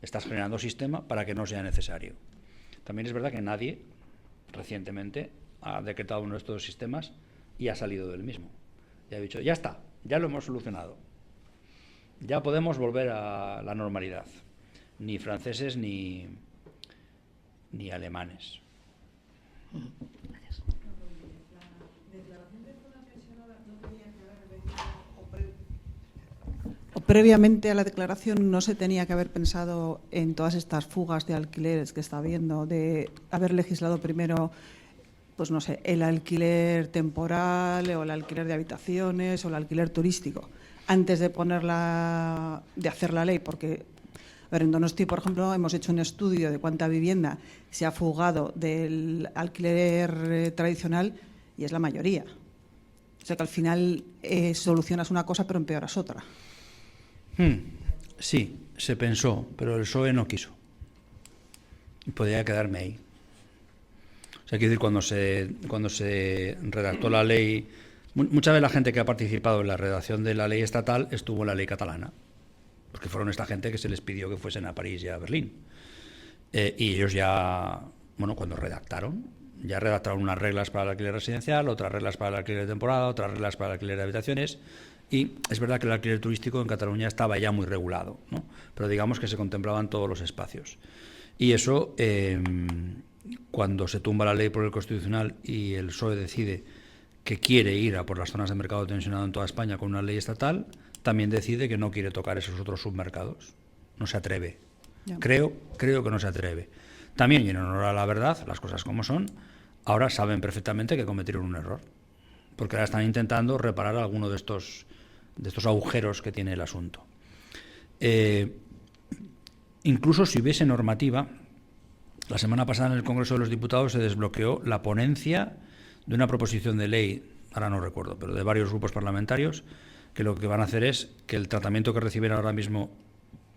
estás generando sistema para que no sea necesario. También es verdad que nadie recientemente ha decretado uno de estos sistemas y ha salido del mismo. Y ha dicho, ya está, ya lo hemos solucionado, ya podemos volver a la normalidad. Ni franceses ni alemanes. Gracias. La declaración de zona tensionada no tenía que haber venido o previamente a la declaración no se tenía que haber pensado en todas estas fugas de alquileres que está habiendo, de haber legislado primero, pues no sé, el alquiler temporal o el alquiler de habitaciones o el alquiler turístico, antes de hacer la ley, porque a ver, en Donosti, por ejemplo, hemos hecho un estudio de cuánta vivienda se ha fugado del alquiler tradicional y es la mayoría. O sea que al final solucionas una cosa pero empeoras otra. Sí, se pensó, pero el PSOE no quiso. Y podía quedarme ahí. O sea, quiero decir, cuando se redactó la ley, mucha de la gente que ha participado en la redacción de la ley estatal estuvo en la ley catalana, porque fueron esta gente que se les pidió que fuesen a París y a Berlín. Y ellos ya, cuando redactaron unas reglas para el alquiler residencial, otras reglas para el alquiler de temporada, otras reglas para el alquiler de habitaciones. Y es verdad que el alquiler turístico en Cataluña estaba ya muy regulado, ¿no? Pero digamos que se contemplaban todos los espacios. Y eso, cuando se tumba la ley por el Constitucional y el PSOE decide que quiere ir a por las zonas de mercado tensionado en toda España con una ley estatal, también decide que no quiere tocar esos otros submercados. No se atreve. Yeah. Creo que no se atreve. También, y en honor a la verdad, las cosas como son, ahora saben perfectamente que cometieron un error, porque ahora están intentando reparar alguno de estos agujeros que tiene el asunto. Incluso si hubiese normativa, la semana pasada en el Congreso de los Diputados se desbloqueó la ponencia de una proposición de ley, ahora no recuerdo, pero de varios grupos parlamentarios, que lo que van a hacer es que el tratamiento que reciben ahora mismo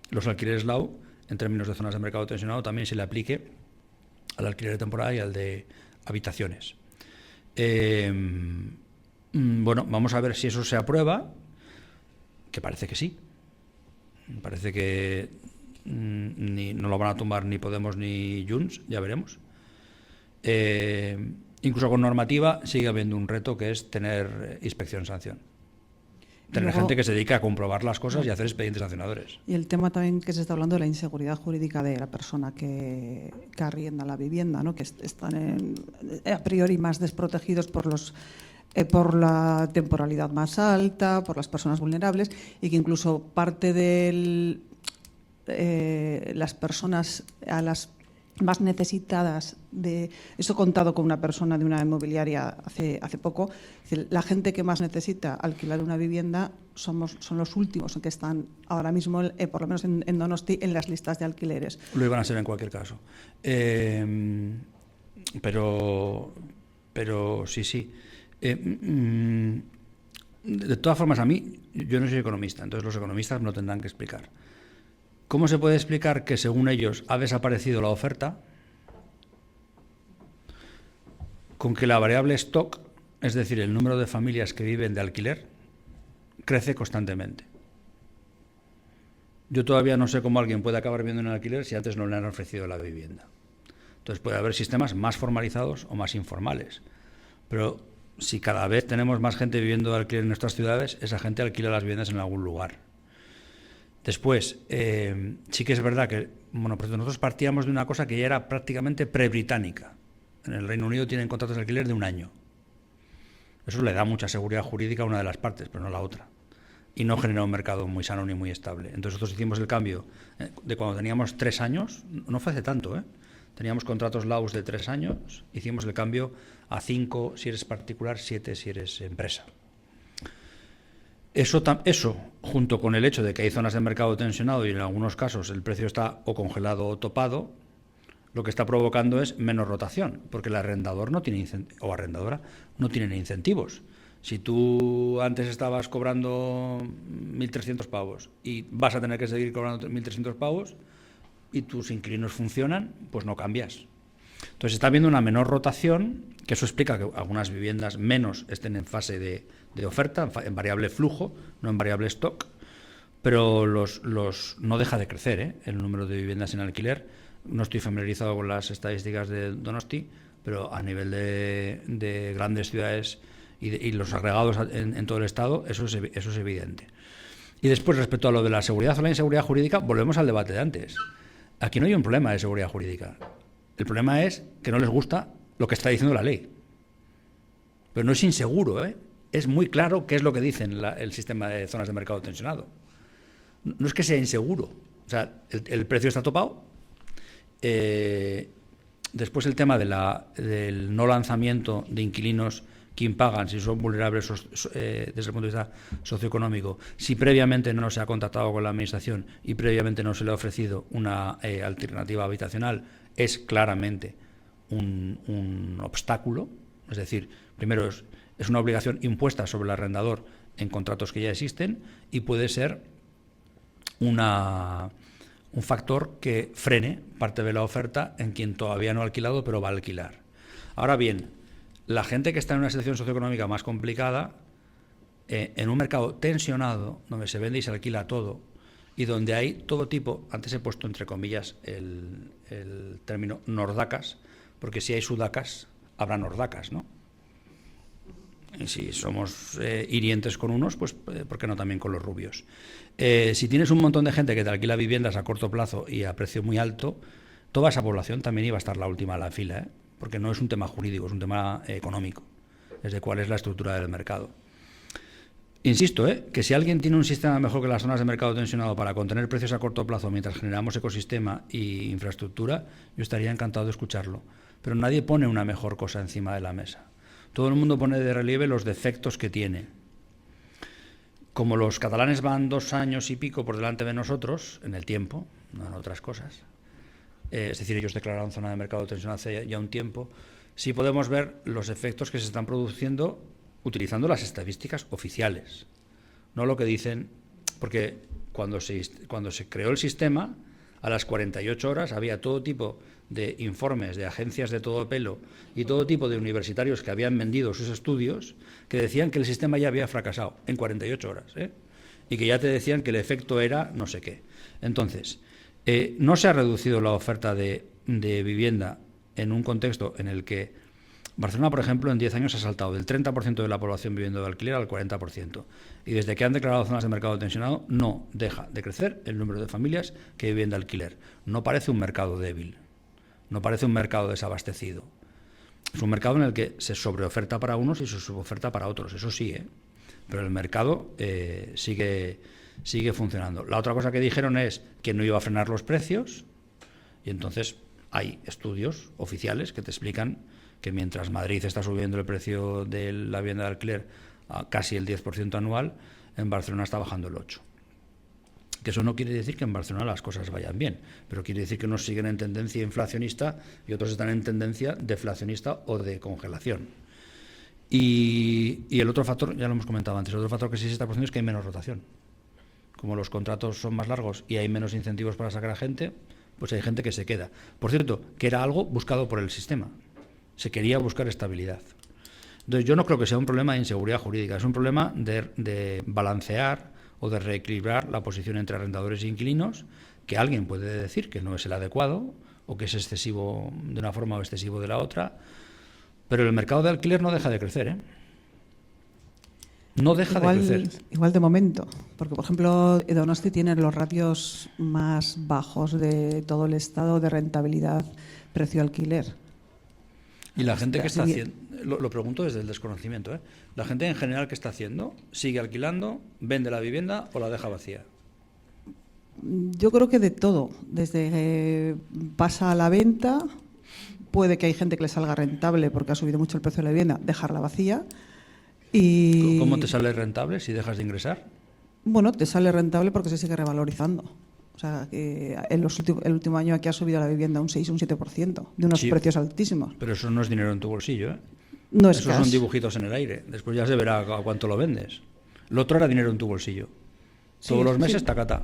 los alquileres LAU, en términos de zonas de mercado tensionado, también se le aplique al alquiler de temporada y al de habitaciones. Vamos a ver si eso se aprueba, que parece que sí. Parece que no lo van a tumbar ni Podemos ni Junts, ya veremos. Incluso con normativa sigue habiendo un reto, que es tener inspección-sanción. Tener gente que se dedica a comprobar las cosas y hacer expedientes sancionadores. Y el tema también que se está hablando de la inseguridad jurídica de la persona que arrienda la vivienda, ¿no? Que están a priori más desprotegidos por la temporalidad más alta, por las personas vulnerables, y que incluso parte de las personas a las más necesitadas de eso, contado con una persona de una inmobiliaria hace poco, es decir, la gente que más necesita alquilar una vivienda son los últimos que están ahora mismo, por lo menos en Donosti, en las listas de alquileres. Lo iban a ser en cualquier caso. Pero sí. De todas formas, yo no soy economista, entonces los economistas me lo tendrán que explicar. ¿Cómo se puede explicar que, según ellos, ha desaparecido la oferta? Con que la variable stock, es decir, el número de familias que viven de alquiler, crece constantemente. Yo todavía no sé cómo alguien puede acabar viviendo en alquiler si antes no le han ofrecido la vivienda. Entonces puede haber sistemas más formalizados o más informales. Pero si cada vez tenemos más gente viviendo de alquiler en nuestras ciudades, esa gente alquila las viviendas en algún lugar. Después, sí que es verdad que nosotros partíamos de una cosa que ya era prácticamente pre-británica. En el Reino Unido tienen contratos de alquiler de 1 año. Eso le da mucha seguridad jurídica a una de las partes, pero no a la otra. Y no genera un mercado muy sano ni muy estable. Entonces nosotros hicimos el cambio de cuando teníamos 3 años, no fue hace tanto, teníamos contratos LAUS de 3 años, hicimos el cambio a 5 si eres particular, 7 si eres empresa. Eso, junto con el hecho de que hay zonas de mercado tensionado y en algunos casos el precio está o congelado o topado, lo que está provocando es menos rotación, porque el arrendador no tiene o arrendadora no tienen incentivos. Si tú antes estabas cobrando 1.300 pavos y vas a tener que seguir cobrando 1.300 pavos y tus inquilinos funcionan, pues no cambias. Entonces está habiendo una menor rotación, que eso explica que algunas viviendas menos estén en fase de oferta, en variable flujo, no en variable stock, pero no deja de crecer el número de viviendas en alquiler. No estoy familiarizado con las estadísticas de Donosti, pero a nivel de grandes ciudades y los agregados en todo el Estado, eso es evidente. Y después, respecto a lo de la seguridad o la inseguridad jurídica, volvemos al debate de antes. Aquí no hay un problema de seguridad jurídica. El problema es que no les gusta lo que está diciendo la ley. Pero no es inseguro, es muy claro qué es lo que dice el sistema de zonas de mercado tensionado. No es que sea inseguro. O sea, el precio está topado. Después el tema del no lanzamiento de inquilinos que impagan si son vulnerables desde el punto de vista socioeconómico, si previamente no se ha contactado con la Administración y previamente no se le ha ofrecido una alternativa habitacional, es claramente un obstáculo. Es decir, primero es una obligación impuesta sobre el arrendador en contratos que ya existen y puede ser un factor que frene parte de la oferta en quien todavía no ha alquilado pero va a alquilar. Ahora bien, la gente que está en una situación socioeconómica más complicada, en un mercado tensionado, donde se vende y se alquila todo, y donde hay todo tipo, antes he puesto entre comillas el término nordacas, porque si hay sudacas, habrá nordacas, ¿no? Y si somos hirientes con unos, pues ¿por qué no también con los rubios? Si tienes un montón de gente que te alquila viviendas a corto plazo y a precio muy alto, toda esa población también iba a estar la última a la fila, porque no es un tema jurídico, es un tema económico, es de cuál es la estructura del mercado. Insisto, que si alguien tiene un sistema mejor que las zonas de mercado tensionado para contener precios a corto plazo mientras generamos ecosistema y infraestructura, yo estaría encantado de escucharlo. Pero nadie pone una mejor cosa encima de la mesa. Todo el mundo pone de relieve los defectos que tiene. Como los catalanes van 2 años y pico por delante de nosotros, en el tiempo, no en otras cosas, es decir, ellos declararon zona de mercado tensionado hace ya un tiempo, sí podemos ver los efectos que se están produciendo utilizando las estadísticas oficiales, no lo que dicen, porque cuando se creó el sistema, a las 48 horas había todo tipo de informes de agencias de todo pelo y todo tipo de universitarios que habían vendido sus estudios que decían que el sistema ya había fracasado en 48 horas, y que ya te decían que el efecto era no sé qué. Entonces, no se ha reducido la oferta de vivienda en un contexto en el que Barcelona, por ejemplo, en 10 años ha saltado del 30% de la población viviendo de alquiler al 40%. Y desde que han declarado zonas de mercado tensionado, no deja de crecer el número de familias que viven de alquiler. No parece un mercado débil, no parece un mercado desabastecido. Es un mercado en el que se sobreoferta para unos y se suboferta para otros, eso sí, pero el mercado sigue funcionando. La otra cosa que dijeron es que no iba a frenar los precios, y entonces hay estudios oficiales que te explican que mientras Madrid está subiendo el precio de la vivienda de alquiler a casi el 10% anual, en Barcelona está bajando el 8%. Que eso no quiere decir que en Barcelona las cosas vayan bien, pero quiere decir que unos siguen en tendencia inflacionista y otros están en tendencia deflacionista o de congelación. Y el otro factor, ya lo hemos comentado antes, el otro factor que sí se está produciendo es que hay menos rotación. como los contratos son más largos y hay menos incentivos para sacar a gente, pues hay gente que se queda. Por cierto, que era algo buscado por el sistema. Se quería buscar estabilidad. Entonces, yo no creo que sea un problema de inseguridad jurídica, es un problema de balancear o de reequilibrar la posición entre arrendadores e inquilinos, que alguien puede decir que no es el adecuado o que es excesivo de una forma o excesivo de la otra, pero el mercado de alquiler no deja de crecer, ¿eh? No deja de crecer. Igual de momento, porque por ejemplo Donosti tiene los ratios más bajos de todo el estado de rentabilidad precio-alquiler. Y la gente que está haciendo, lo pregunto desde el desconocimiento, ¿eh? La gente en general que está haciendo, ¿sigue alquilando, vende la vivienda o la deja vacía? Yo creo que de todo, desde que pasa a la venta, puede que hay gente que le salga rentable porque ha subido mucho el precio de la vivienda, dejarla vacía. Y ¿Cómo te sale rentable si dejas de ingresar? bueno, te sale rentable porque se sigue revalorizando. O sea, que el último año aquí ha subido la vivienda un 6 o un 7%, de unos Sí, precios altísimos. pero eso no es dinero en tu bolsillo, ¿eh? No es Esos cash. son dibujitos en el aire. Después ya se verá a cuánto lo vendes. Lo otro era dinero en tu bolsillo. Todos los meses, sí. tacata.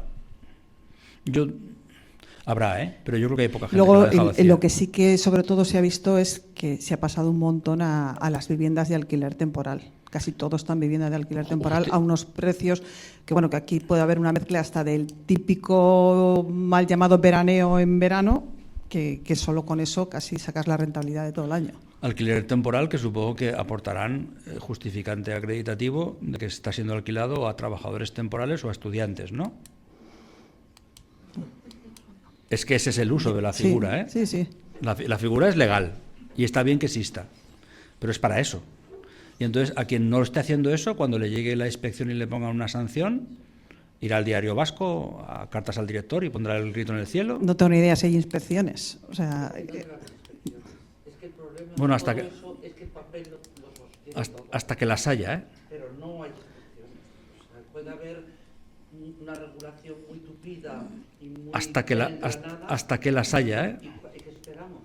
Habrá, ¿eh? Pero yo creo que hay poca gente Luego, que la deja vacía. lo que sí que sobre todo se ha visto es que se ha pasado un montón a las viviendas de alquiler temporal. Casi todos están viviendas de alquiler temporal a unos precios que, bueno, que aquí puede haber una mezcla hasta del típico mal llamado veraneo en verano, que solo con eso casi sacas la rentabilidad de todo el año. Alquiler temporal que supongo que aportarán justificante acreditativo de que está siendo alquilado a trabajadores temporales o a estudiantes, ¿no? Es que ese es el uso de la figura, ¿eh? Sí. La figura es legal y está bien que exista, pero es para eso. Y entonces, a quien no esté haciendo eso, cuando le llegue la inspección y le pongan una sanción, irá al Diario Vasco, a cartas al director y pondrá el grito en el cielo. No tengo ni idea si hay inspecciones. O sea, Es que el problema Bueno, de hasta todo que- eso es que el papel lo sostiene todo, Hasta que las haya, ¿eh? pero no hay inspecciones. O sea, puede haber una regulación muy tupida y muy Hasta que las haya, ¿eh? ¿Y qué esperamos?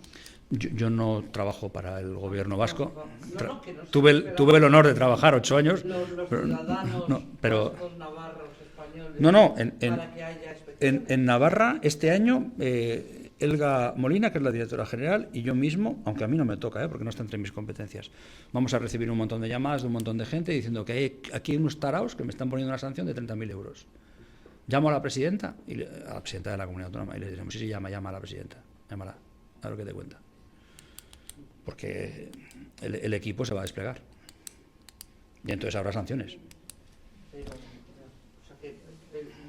Yo no trabajo para el gobierno vasco. No, que no se Tuve espera. el honor de trabajar 8 años. Los pero- ciudadanos pero vascos, navarros, españoles, No, para que haya inspecciones. en Navarra este año Elga Molina, que es la directora general, y yo mismo, aunque a mí no me toca, porque no está entre mis competencias, vamos a recibir un montón de llamadas de un montón de gente diciendo que hay aquí unos taraos que me están poniendo una sanción de 30.000 euros. Llamo a la presidenta, a la presidenta de la comunidad autónoma, y le diremos, sí, llama a la presidenta, llámala, a ver qué te cuenta. Porque el equipo se va a desplegar. Y entonces habrá sanciones. Pero, o sea, que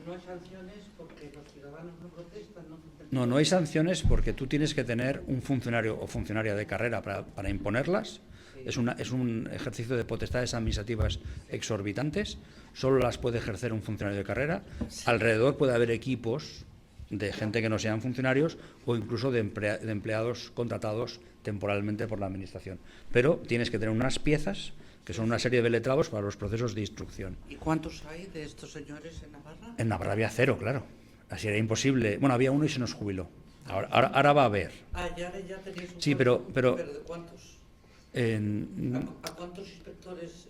no hay sanciones porque los ciudadanos no protestan. No hay sanciones porque tú tienes que tener un funcionario o funcionaria de carrera para imponerlas. Es un ejercicio de potestades administrativas exorbitantes. Solo las puede ejercer un funcionario de carrera. Alrededor puede haber equipos de gente que no sean funcionarios o incluso de empleados contratados temporalmente por la administración. Pero tienes que tener unas piezas que son una serie de letrados para los procesos de instrucción. ¿Y cuántos hay de estos señores en Navarra? En Navarra había 0, claro. Así era imposible. Bueno, había uno y se nos jubiló. Ahora va a haber. Ya tenéis un Sí, cuerpo, pero ¿de cuántos? en- ¿A cuántos inspectores?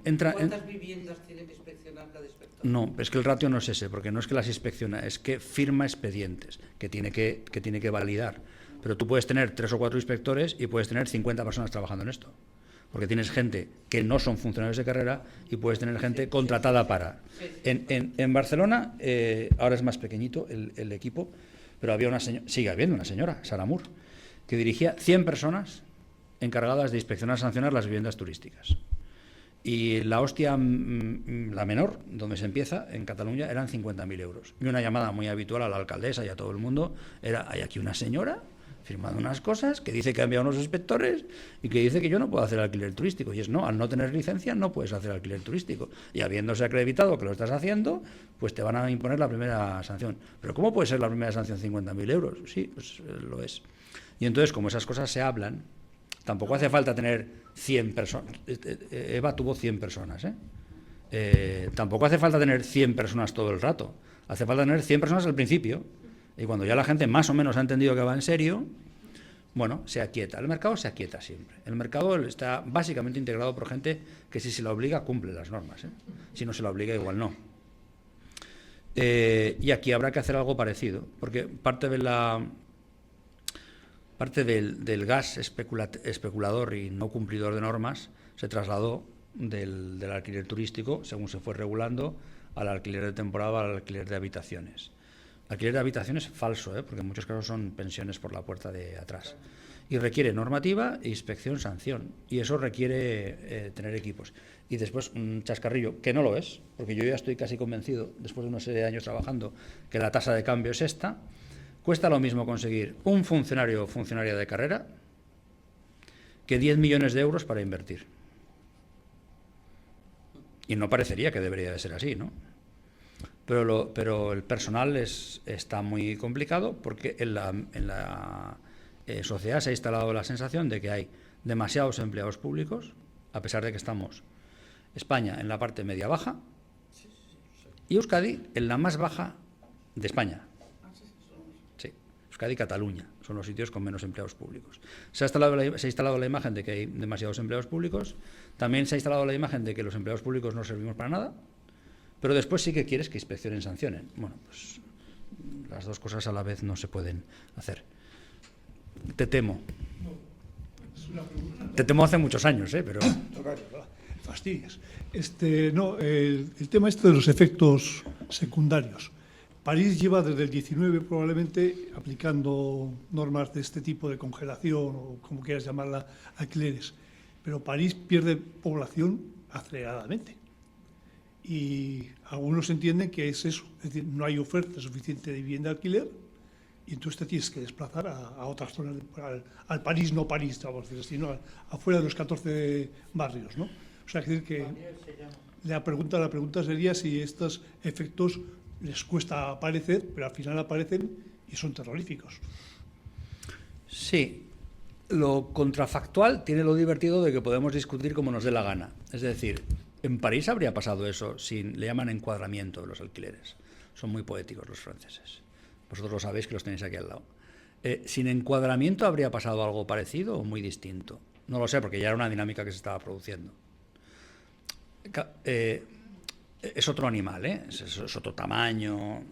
entra- ¿Cuántas viviendas tiene que inspeccionar cada inspector? No, es que el ratio no es ese, porque no es que las inspecciona, es que firma expedientes que tiene que validar. Pero tú puedes tener 3 o 4 inspectores y puedes tener 50 personas trabajando en esto. Porque tienes gente que no son funcionarios de carrera y puedes tener gente contratada para. En Barcelona, ahora es más pequeñito el equipo, pero había sigue habiendo una señora, Sara Moore, que dirigía 100 personas encargadas de inspeccionar y sancionar las viviendas turísticas. Y la hostia, la menor, donde se empieza, en Cataluña, eran 50.000 euros. Y una llamada muy habitual a la alcaldesa y a todo el mundo era, hay aquí una señora firmando unas cosas que dice que ha enviado unos inspectores y que dice que yo no puedo hacer alquiler turístico. Y es no, al no tener licencia no puedes hacer alquiler turístico. Y habiéndose acreditado que lo estás haciendo, pues te van a imponer la primera sanción. ¿Pero cómo puede ser la primera sanción 50.000 euros? Sí, pues lo es. Y entonces, como esas cosas se hablan, tampoco hace falta tener 100 personas. Eva tuvo 100 personas, tampoco hace falta tener 100 personas todo el rato. Hace falta tener 100 personas al principio. Y cuando ya la gente más o menos ha entendido que va en serio, bueno, se aquieta. El mercado se aquieta siempre. El mercado está básicamente integrado por gente que si se la obliga cumple las normas. Si no se la obliga, igual no. Y aquí habrá que hacer algo parecido, porque parte del gas especulador y no cumplidor de normas se trasladó del alquiler turístico, según se fue regulando, al alquiler de temporada, al alquiler de habitaciones. Alquiler de habitaciones falso, porque en muchos casos son pensiones por la puerta de atrás. Y requiere normativa, inspección, sanción. Y eso requiere tener equipos. Y después un chascarrillo, que no lo es, porque yo ya estoy casi convencido, después de una serie de años trabajando, que la tasa de cambio es esta. Cuesta lo mismo conseguir un funcionario o funcionaria de carrera que 10 millones de euros para invertir. Y no parecería que debería de ser así, ¿no? Pero el personal está muy complicado porque en la sociedad se ha instalado la sensación de que hay demasiados empleados públicos, a pesar de que estamos España en la parte media-baja y Euskadi en la más baja de España. Sí, Euskadi y Cataluña son los sitios con menos empleados públicos. Se ha instalado la imagen de que hay demasiados empleados públicos, también se ha instalado la imagen de que los empleados públicos no servimos para nada, pero después sí que quieres que inspeccionen, sancionen. Bueno, pues las dos cosas a la vez no se pueden hacer. Te temo. Te temo hace muchos años, pero... Fastidias. El tema de los efectos secundarios. París lleva desde el 19 probablemente aplicando normas de este tipo de congelación o como quieras llamarla, alquileres. Pero París pierde población aceleradamente. Y algunos entienden que es eso, es decir, no hay oferta suficiente de vivienda de alquiler y entonces te tienes que desplazar a otras zonas, al París, no París, vamos a decir, sino afuera de los 14 barrios, ¿no? O sea, es decir que la pregunta sería si estos efectos les cuesta aparecer, pero al final aparecen y son terroríficos. Sí, lo contrafactual tiene lo divertido de que podemos discutir como nos dé la gana. Es decir, en París habría pasado eso, le llaman encuadramiento de los alquileres. Son muy poéticos los franceses. Vosotros lo sabéis que los tenéis aquí al lado. ¿Sin encuadramiento habría pasado algo parecido o muy distinto? No lo sé, porque ya era una dinámica que se estaba produciendo. Es otro animal, es otro tamaño.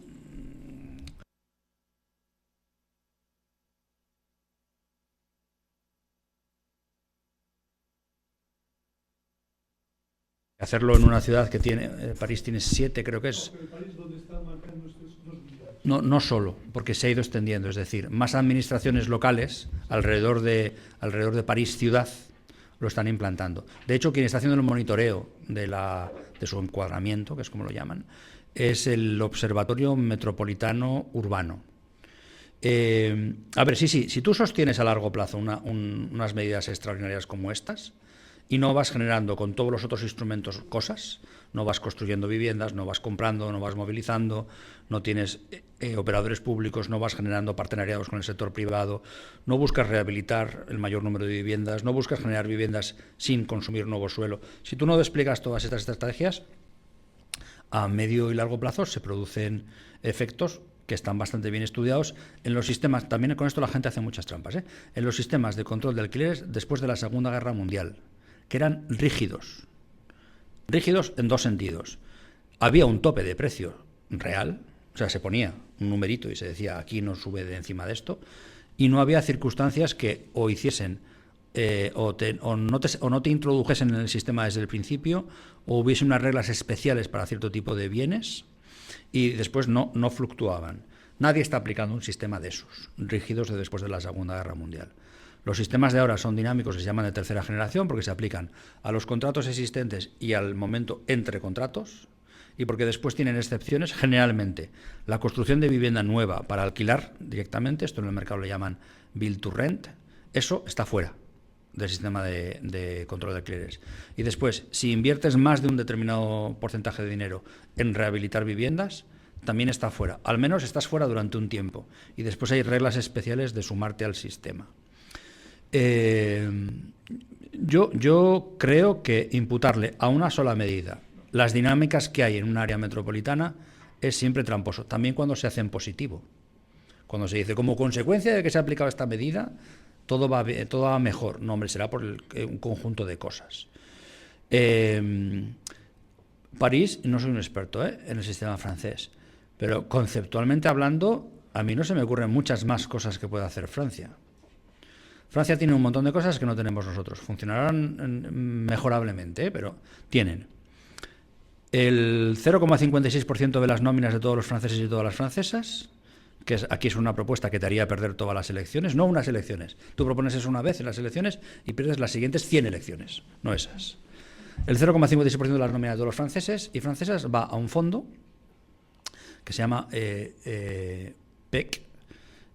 Hacerlo en una ciudad que tiene, París tiene 7, creo que es. No solo, porque se ha ido extendiendo, es decir, más administraciones locales alrededor de París ciudad lo están implantando. De hecho, quien está haciendo el monitoreo de su encuadramiento, que es como lo llaman, es el Observatorio Metropolitano Urbano. A ver, si tú sostienes a largo plazo unas medidas extraordinarias como estas y no vas generando con todos los otros instrumentos cosas, no vas construyendo viviendas, no vas comprando, no vas movilizando, no tienes operadores públicos, no vas generando partenariados con el sector privado, no buscas rehabilitar el mayor número de viviendas, no buscas generar viviendas sin consumir nuevo suelo. Si tú no despliegas todas estas estrategias, a medio y largo plazo se producen efectos que están bastante bien estudiados en los sistemas. También con esto la gente hace muchas trampas, en los sistemas de control de alquileres después de la Segunda Guerra Mundial, que eran rígidos en dos sentidos. Había un tope de precio real, o sea, se ponía un numerito y se decía aquí no sube de encima de esto, y no había circunstancias que o hiciesen o no te introdujesen en el sistema desde el principio, o hubiese unas reglas especiales para cierto tipo de bienes y después no fluctuaban. Nadie está aplicando un sistema de esos, rígidos de después de la Segunda Guerra Mundial. Los sistemas de ahora son dinámicos, se llaman de tercera generación, porque se aplican a los contratos existentes y al momento entre contratos, y porque después tienen excepciones. Generalmente, la construcción de vivienda nueva para alquilar directamente, esto en el mercado le llaman build to rent, eso está fuera del sistema de control de alquileres. Y después, si inviertes más de un determinado porcentaje de dinero en rehabilitar viviendas, también está fuera. Al menos estás fuera durante un tiempo. Y después hay reglas especiales de sumarte al sistema. Yo creo que imputarle a una sola medida las dinámicas que hay en un área metropolitana es siempre tramposo, también cuando se hace en positivo. Cuando se dice, como consecuencia de que se ha aplicado esta medida, todo va mejor. No, hombre, será por un conjunto de cosas. París, no soy un experto en el sistema francés, Pero conceptualmente hablando, a mí no se me ocurren muchas más cosas que pueda hacer Francia. Francia tiene un montón de cosas que no tenemos nosotros. Funcionarán mejorablemente, pero tienen el 0,56% de las nóminas de todos los franceses y todas las francesas, que aquí es una propuesta que te haría perder todas las elecciones, no unas elecciones. Tú propones eso una vez en las elecciones y pierdes las siguientes 100 elecciones, no esas. El 0,56% de las nóminas de todos los franceses y francesas va a un fondo que se llama PEC,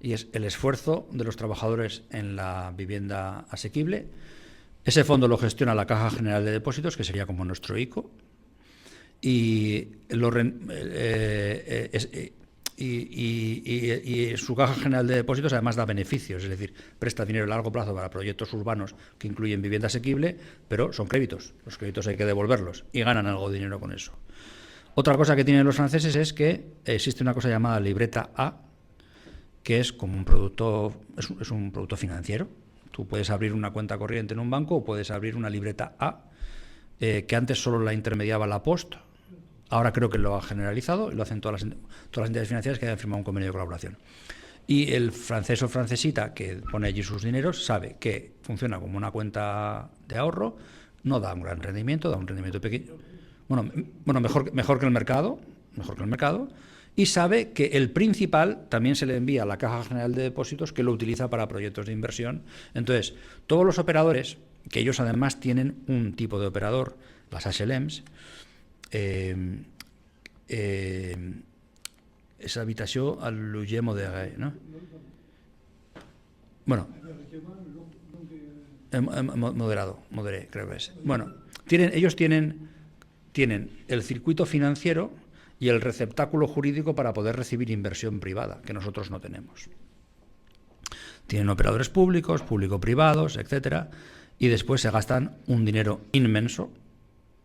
y es el esfuerzo de los trabajadores en la vivienda asequible. Ese fondo lo gestiona la Caja General de Depósitos, que sería como nuestro ICO, y su Caja General de Depósitos además da beneficios, es decir, presta dinero a largo plazo para proyectos urbanos que incluyen vivienda asequible, pero son créditos. Los créditos hay que devolverlos y ganan algo de dinero con eso. Otra cosa que tienen los franceses es que existe una cosa llamada libreta A, que es como un producto, es un producto financiero. Tú puedes abrir una cuenta corriente en un banco o puedes abrir una libreta A, que antes solo la intermediaba la Post. Ahora creo que lo ha generalizado y lo hacen todas las entidades financieras que hayan firmado un convenio de colaboración. Y el francés o francesita que pone allí sus dineros sabe que funciona como una cuenta de ahorro, no da un gran rendimiento, da un rendimiento pequeño. Bueno, mejor que el mercado, y sabe que el principal también se le envía a la Caja General de Depósitos, que lo utiliza para proyectos de inversión. Entonces, todos los operadores, que ellos además tienen un tipo de operador, las HLMs, esa habitación al Luye Modéré, ¿no? Bueno, moderé, creo que es. Bueno, ellos tienen el circuito financiero y el receptáculo jurídico para poder recibir inversión privada, que nosotros no tenemos. Tienen operadores públicos, público-privados, etcétera, y después se gastan un dinero inmenso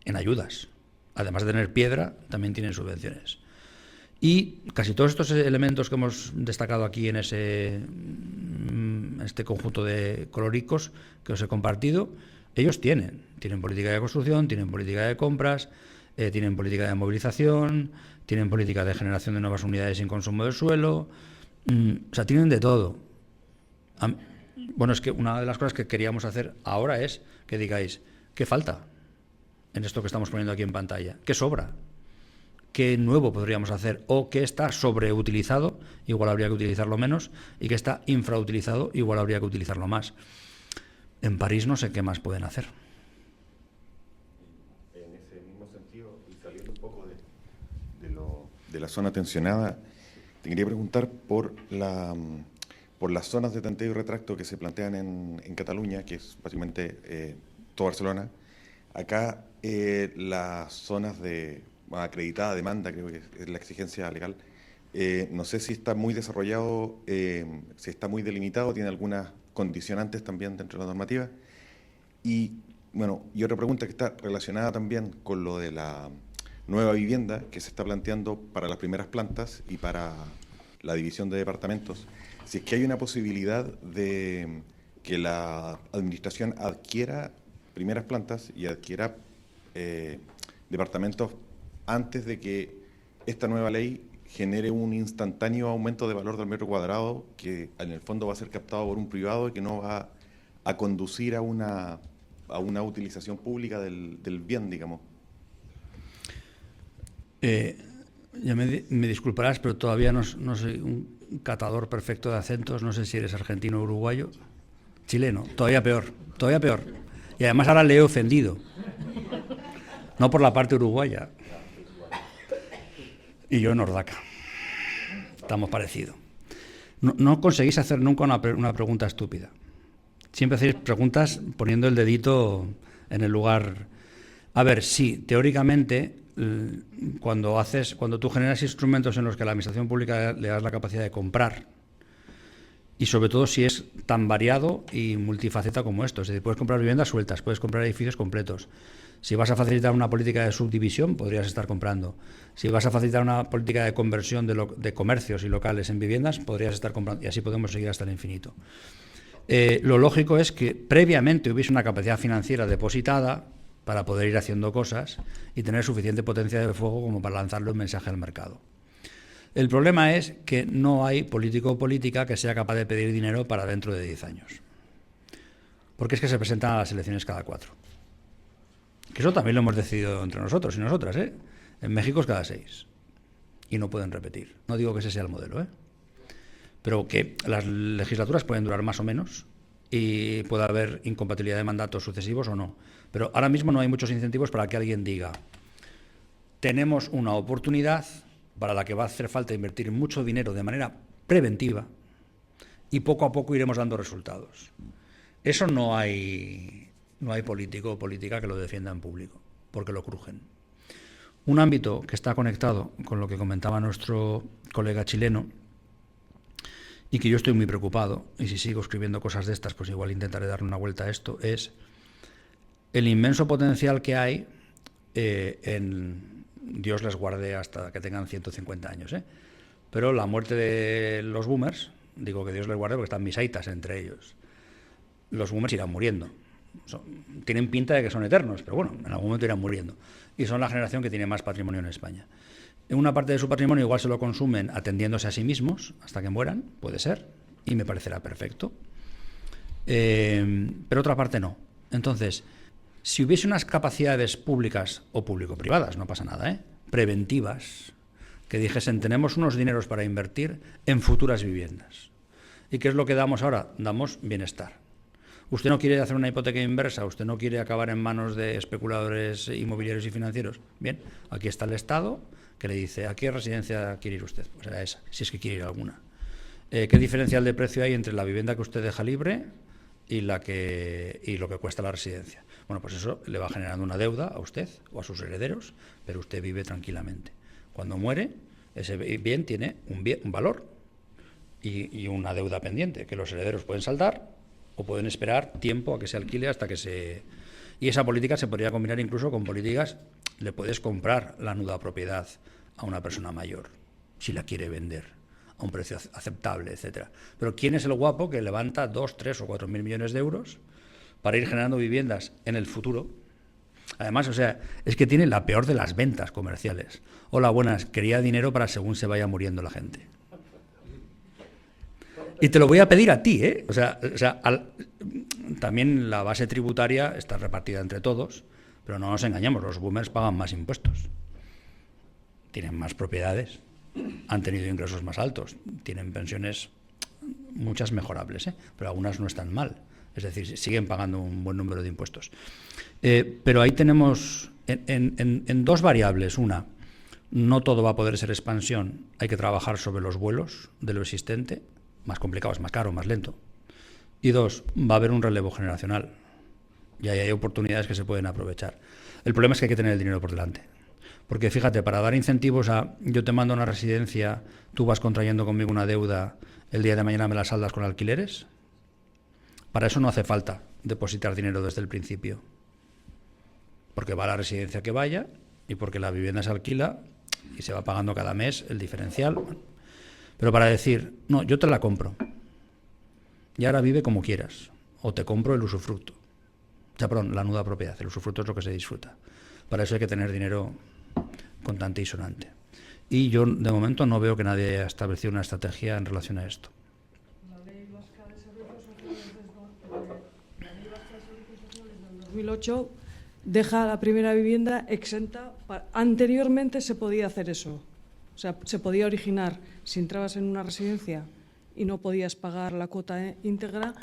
en ayudas. Además de tener piedra, también tienen subvenciones. Y casi todos estos elementos que hemos destacado aquí en este conjunto de coloricos que os he compartido, ellos tienen política de construcción, tienen política de compras, tienen política de movilización, tienen política de generación de nuevas unidades sin consumo de suelo, o sea, tienen de todo. Bueno, es que una de las cosas que queríamos hacer ahora es que digáis, ¿qué falta en esto que estamos poniendo aquí en pantalla? ¿Qué sobra? ¿Qué nuevo podríamos hacer? ¿O qué está sobreutilizado? Igual habría que utilizarlo menos. ¿Y qué está infrautilizado? Igual habría que utilizarlo más. En París no sé qué más pueden hacer. En ese mismo sentido, y saliendo un poco de la zona tensionada, te quería preguntar por las zonas de tanteo y retracto que se plantean en Cataluña, que es básicamente toda Barcelona. Acá las zonas de acreditada demanda, creo que es la exigencia legal, no sé si está muy desarrollado, si está muy delimitado, tiene algunas condicionantes también dentro de la normativa. Y bueno, y otra pregunta que está relacionada también con lo de la nueva vivienda que se está planteando para las primeras plantas y para la división de departamentos. Si es que hay una posibilidad de que la administración adquiera primeras plantas y adquiera departamentos antes de que esta nueva ley genere un instantáneo aumento de valor del metro cuadrado que en el fondo va a ser captado por un privado y que no va a conducir a una utilización pública del bien, digamos. Ya me disculparás, pero todavía no soy un catador perfecto de acentos. No sé si eres argentino o uruguayo. Chileno, todavía peor. Y además ahora le he ofendido. No por la parte uruguaya. Y yo en Ordaca. Estamos parecidos. No conseguís hacer nunca una pregunta estúpida. Siempre hacéis preguntas poniendo el dedito en el lugar. A ver, sí, teóricamente, cuando tú generas instrumentos en los que a la administración pública le das la capacidad de comprar, y sobre todo si es tan variado y multifaceta como esto, es decir, puedes comprar viviendas sueltas, puedes comprar edificios completos. Si vas a facilitar una política de subdivisión, podrías estar comprando. Si vas a facilitar una política de conversión de comercios y locales en viviendas, podrías estar comprando. Y así podemos seguir hasta el infinito. Lo lógico es que previamente hubiese una capacidad financiera depositada para poder ir haciendo cosas y tener suficiente potencia de fuego como para lanzarle un mensaje al mercado. El problema es que no hay político o política que sea capaz de pedir dinero para dentro de 10 años. Porque es que se presentan a las elecciones cada 4. Que eso también lo hemos decidido entre nosotros y nosotras, ¿eh? En México es cada 6. Y no pueden repetir. No digo que ese sea el modelo, ¿eh? Pero que las legislaturas pueden durar más o menos y puede haber incompatibilidad de mandatos sucesivos o no. Pero ahora mismo no hay muchos incentivos para que alguien diga: tenemos una oportunidad para la que va a hacer falta invertir mucho dinero de manera preventiva y poco a poco iremos dando resultados. Eso no hay político o política que lo defienda en público, porque lo crujen. Un ámbito que está conectado con lo que comentaba nuestro colega chileno y que yo estoy muy preocupado, y si sigo escribiendo cosas de estas, pues igual intentaré darle una vuelta a esto, es el inmenso potencial que hay en... Dios les guarde hasta que tengan 150 años, ¿eh? Pero la muerte de los boomers, digo que Dios les guarde porque están misaitas entre ellos. Los boomers irán muriendo. Tienen pinta de que son eternos, pero bueno, en algún momento irán muriendo. Y son la generación que tiene más patrimonio en España. En una parte de su patrimonio igual se lo consumen atendiéndose a sí mismos hasta que mueran, puede ser, y me parecerá perfecto. Pero otra parte no. Entonces, si hubiese unas capacidades públicas o público-privadas, no pasa nada, preventivas, que dijesen: tenemos unos dineros para invertir en futuras viviendas. ¿Y qué es lo que damos ahora? Damos bienestar. Usted no quiere hacer una hipoteca inversa, usted no quiere acabar en manos de especuladores inmobiliarios y financieros. Bien, aquí está el Estado que le dice: ¿a qué residencia quiere ir usted? Pues a esa, si es que quiere ir a alguna. ¿Qué diferencial de precio hay entre la vivienda que usted deja libre y lo que cuesta la residencia? Bueno, pues eso le va generando una deuda a usted o a sus herederos, pero usted vive tranquilamente. Cuando muere, ese bien tiene un valor y una deuda pendiente que los herederos pueden saldar o pueden esperar tiempo a que se alquile hasta que se... Y esa política se podría combinar incluso con políticas: le puedes comprar la nuda propiedad a una persona mayor, si la quiere vender, a un precio aceptable, etcétera. Pero ¿quién es el guapo que levanta 2, 3 o 4 mil millones de euros para ir generando viviendas en el futuro? Además, o sea, es que tiene la peor de las ventas comerciales. Hola, buenas, quería dinero para según se vaya muriendo la gente. Y te lo voy a pedir a ti, ¿eh? También la base tributaria está repartida entre todos, pero no nos engañemos, los boomers pagan más impuestos, tienen más propiedades, han tenido ingresos más altos, tienen pensiones, muchas mejorables, pero algunas no están mal, es decir, siguen pagando un buen número de impuestos. Pero ahí tenemos en dos variables: una, no todo va a poder ser expansión, hay que trabajar sobre los vuelos de lo existente, más complicado, es más caro, más lento. Y dos, va a haber un relevo generacional y ahí hay oportunidades que se pueden aprovechar. El problema es que hay que tener el dinero por delante. Porque fíjate, para dar incentivos a yo te mando a una residencia, tú vas contrayendo conmigo una deuda, el día de mañana me la saldas con alquileres, para eso no hace falta depositar dinero desde el principio. Porque va a la residencia que vaya y porque la vivienda se alquila y se va pagando cada mes el diferencial. Pero para decir: no, yo te la compro y ahora vive como quieras, o te compro el usufructo. O sea, perdón, la nuda propiedad, el usufructo es lo que se disfruta. Para eso hay que tener dinero contante y sonante. Y yo, de momento, no veo que nadie haya establecido una estrategia en relación a esto. La Ley Vasca de Servicios Sociales del 2008 deja la primera vivienda exenta. Anteriormente se podía hacer eso. O sea, se podía originar, si entrabas en una residencia y no podías pagar la cuota íntegra,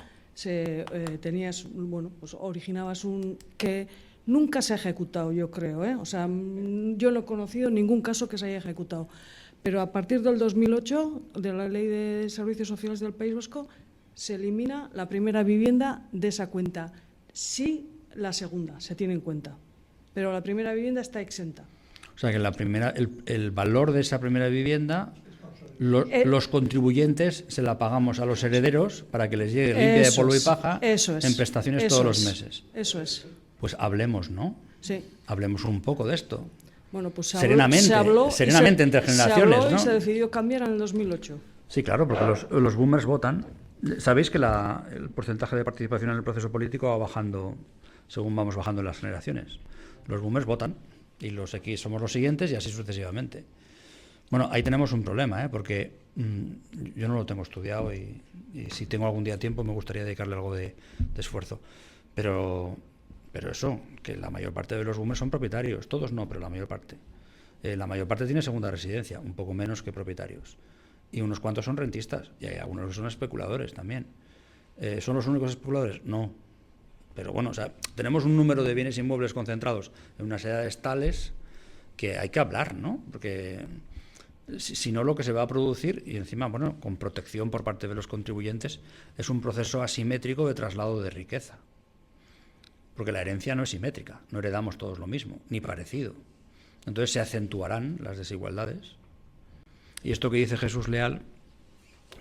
originabas un que nunca se ha ejecutado, yo creo, O sea, yo no he conocido ningún caso que se haya ejecutado. Pero a partir del 2008, de la Ley de Servicios Sociales del País Vasco, se elimina la primera vivienda de esa cuenta. Sí, la segunda se tiene en cuenta, pero la primera vivienda está exenta. O sea, que el valor de esa primera vivienda, los contribuyentes se la pagamos a los herederos para que les llegue limpia de polvo y paja en prestaciones todos los meses. Eso es. Pues hablemos, ¿no? Sí. Hablemos un poco de esto. Bueno, pues serenamente entre generaciones, ¿no? Y se decidió cambiar en el 2008. Sí, claro, porque los boomers votan. Sabéis que el porcentaje de participación en el proceso político va bajando según vamos bajando en las generaciones. Los boomers votan y los X somos los siguientes y así sucesivamente. Bueno, ahí tenemos un problema, porque yo no lo tengo estudiado y si tengo algún día tiempo me gustaría dedicarle algo de esfuerzo. Pero eso, que la mayor parte de los boomers son propietarios, todos no, pero la mayor parte. La mayor parte tiene segunda residencia, un poco menos que propietarios. Y unos cuantos son rentistas, y hay algunos que son especuladores también. ¿Son los únicos especuladores? No. Pero bueno, o sea, tenemos un número de bienes inmuebles concentrados en unas edades tales que hay que hablar, ¿no? Porque si no, lo que se va a producir, y encima, bueno, con protección por parte de los contribuyentes, es un proceso asimétrico de traslado de riqueza. Porque la herencia no es simétrica, no heredamos todos lo mismo, ni parecido. Entonces se acentuarán las desigualdades. Y esto que dice Jesús Leal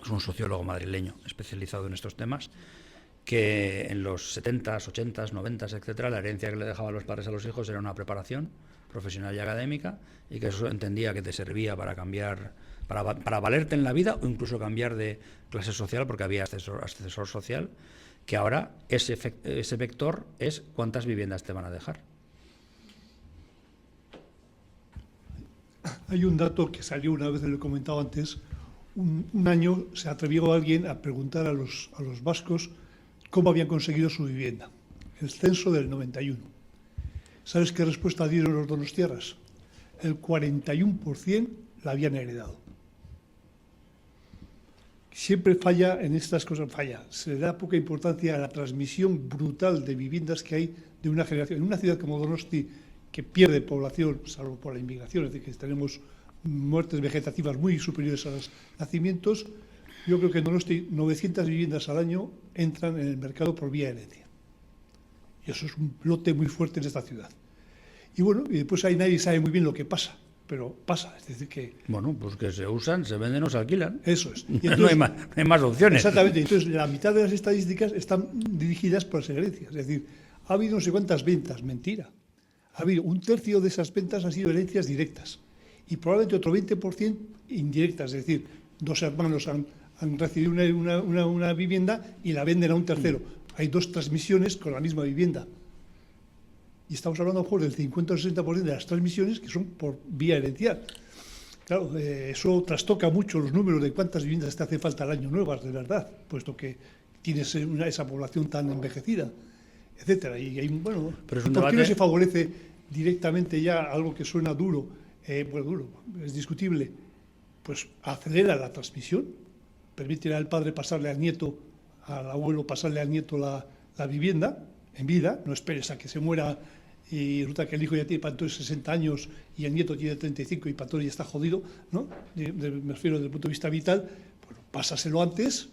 es un sociólogo madrileño especializado en estos temas, que en los 70s, 80s, 90s, etcétera, la herencia que le dejaban los padres a los hijos era una preparación profesional y académica, y que eso entendía que te servía para cambiar, para valerte en la vida, o incluso cambiar de clase social porque había ascensor social, que ahora ese vector es cuántas viviendas te van a dejar. Hay un dato que salió una vez, lo he comentado antes. Un año se atrevió alguien a preguntar a los vascos cómo habían conseguido su vivienda. El censo del 91. ¿Sabes qué respuesta dieron los donostiarras? El 41% la habían heredado. Siempre falla en estas cosas, se le da poca importancia a la transmisión brutal de viviendas que hay de una generación. En una ciudad como Donosti, que pierde población, salvo por la inmigración, es decir, que tenemos muertes vegetativas muy superiores a los nacimientos, yo creo que en Donosti 900 viviendas al año entran en el mercado por vía de herencia. Y eso es un lote muy fuerte en esta ciudad. Y bueno, y después ahí nadie sabe muy bien lo que pasa, pero pasa, es decir que... Bueno, pues que se usan, se venden o se alquilan. Eso es. Y entonces, no hay más opciones. Exactamente, entonces la mitad de las estadísticas están dirigidas por las herencias, es decir, ha habido no sé cuántas ventas, mentira. Ha habido un tercio de esas ventas han sido herencias directas y probablemente otro 20% indirectas, es decir, dos hermanos han recibido una vivienda y la venden a un tercero. Hay dos transmisiones con la misma vivienda. Y estamos hablando a lo mejor del 50 o 60% de las transmisiones que son por vía herencial. Claro, eso trastoca mucho los números de cuántas viviendas te hace falta al año nuevas, de verdad, puesto que tienes esa población tan envejecida, etcétera. Y hay, bueno, pero es un ¿por qué no se favorece directamente ya algo que suena duro? Pues duro, es discutible. Pues acelera la transmisión, permite al padre pasarle al nieto, al abuelo pasarle al nieto la vivienda en vida, no esperes a que se muera y resulta que el hijo ya tiene para entonces 60 años y el nieto tiene 35 y para entonces ya está jodido, ¿no? Me refiero desde el punto de vista vital, bueno, pásaselo antes,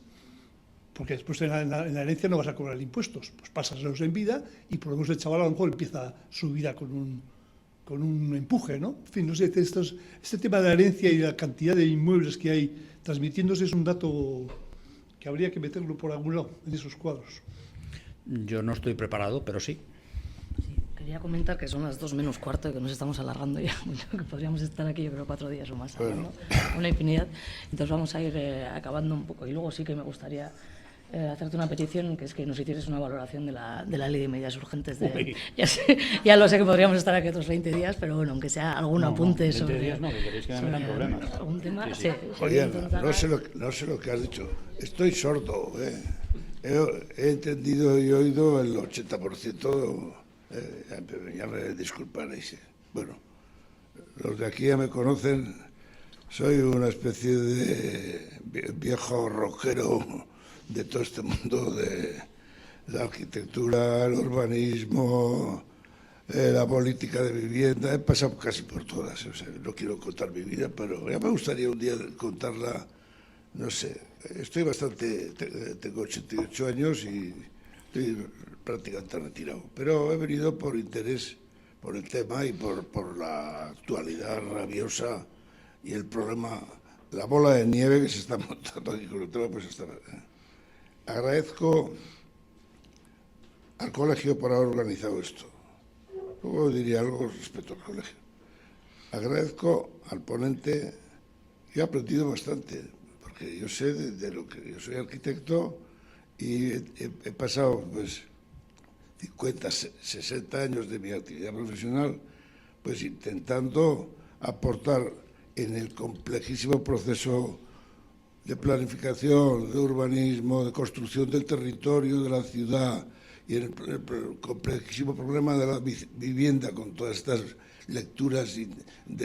porque después en la herencia no vas a cobrar impuestos, pues pásaselos en vida y por lo menos el chaval a lo mejor empieza su vida con un empuje, ¿no? En fin, no sé, este tema de la herencia y la cantidad de inmuebles que hay transmitiéndose es un dato que habría que meterlo por algún lado en esos cuadros. Yo no estoy preparado, pero sí. Sí, quería comentar que son las 2 menos cuarto y que nos estamos alargando ya mucho, que podríamos estar aquí yo creo 4 días o más hablando, una infinidad. Entonces vamos a ir acabando un poco y luego sí que me gustaría hacerte una petición, que es que nos hicieras una valoración de la ley de medidas urgentes. Ya lo sé que podríamos estar aquí otros 20 días, pero bueno, aunque sea algún apunte sobre... 20 días no, que queréis que me metan problemas. ¿Algún tema? Sí. Oye, no sé lo que has dicho. Estoy sordo, He entendido y oído el 80%, ya me disculparéis. Bueno, los de aquí ya me conocen, soy una especie de viejo rockero de todo este mundo de la arquitectura, el urbanismo, la política de vivienda. He pasado casi por todas, o sea, no quiero contar mi vida, pero ya me gustaría un día contarla, no sé. Tengo 88 años y estoy prácticamente retirado, pero he venido por interés por el tema y por la actualidad rabiosa y el problema, la bola de nieve que se está montando aquí con el tema, pues está. Agradezco al colegio por haber organizado esto. Luego diría algo respecto al colegio. Agradezco al ponente, yo he aprendido bastante, porque yo sé de lo que yo soy arquitecto y he pasado pues 50, 60 años de mi actividad profesional pues intentando aportar en el complejísimo proceso de planificación, de urbanismo, de construcción del territorio, de la ciudad, y en el complejísimo problema de la vivienda, con todas estas lecturas,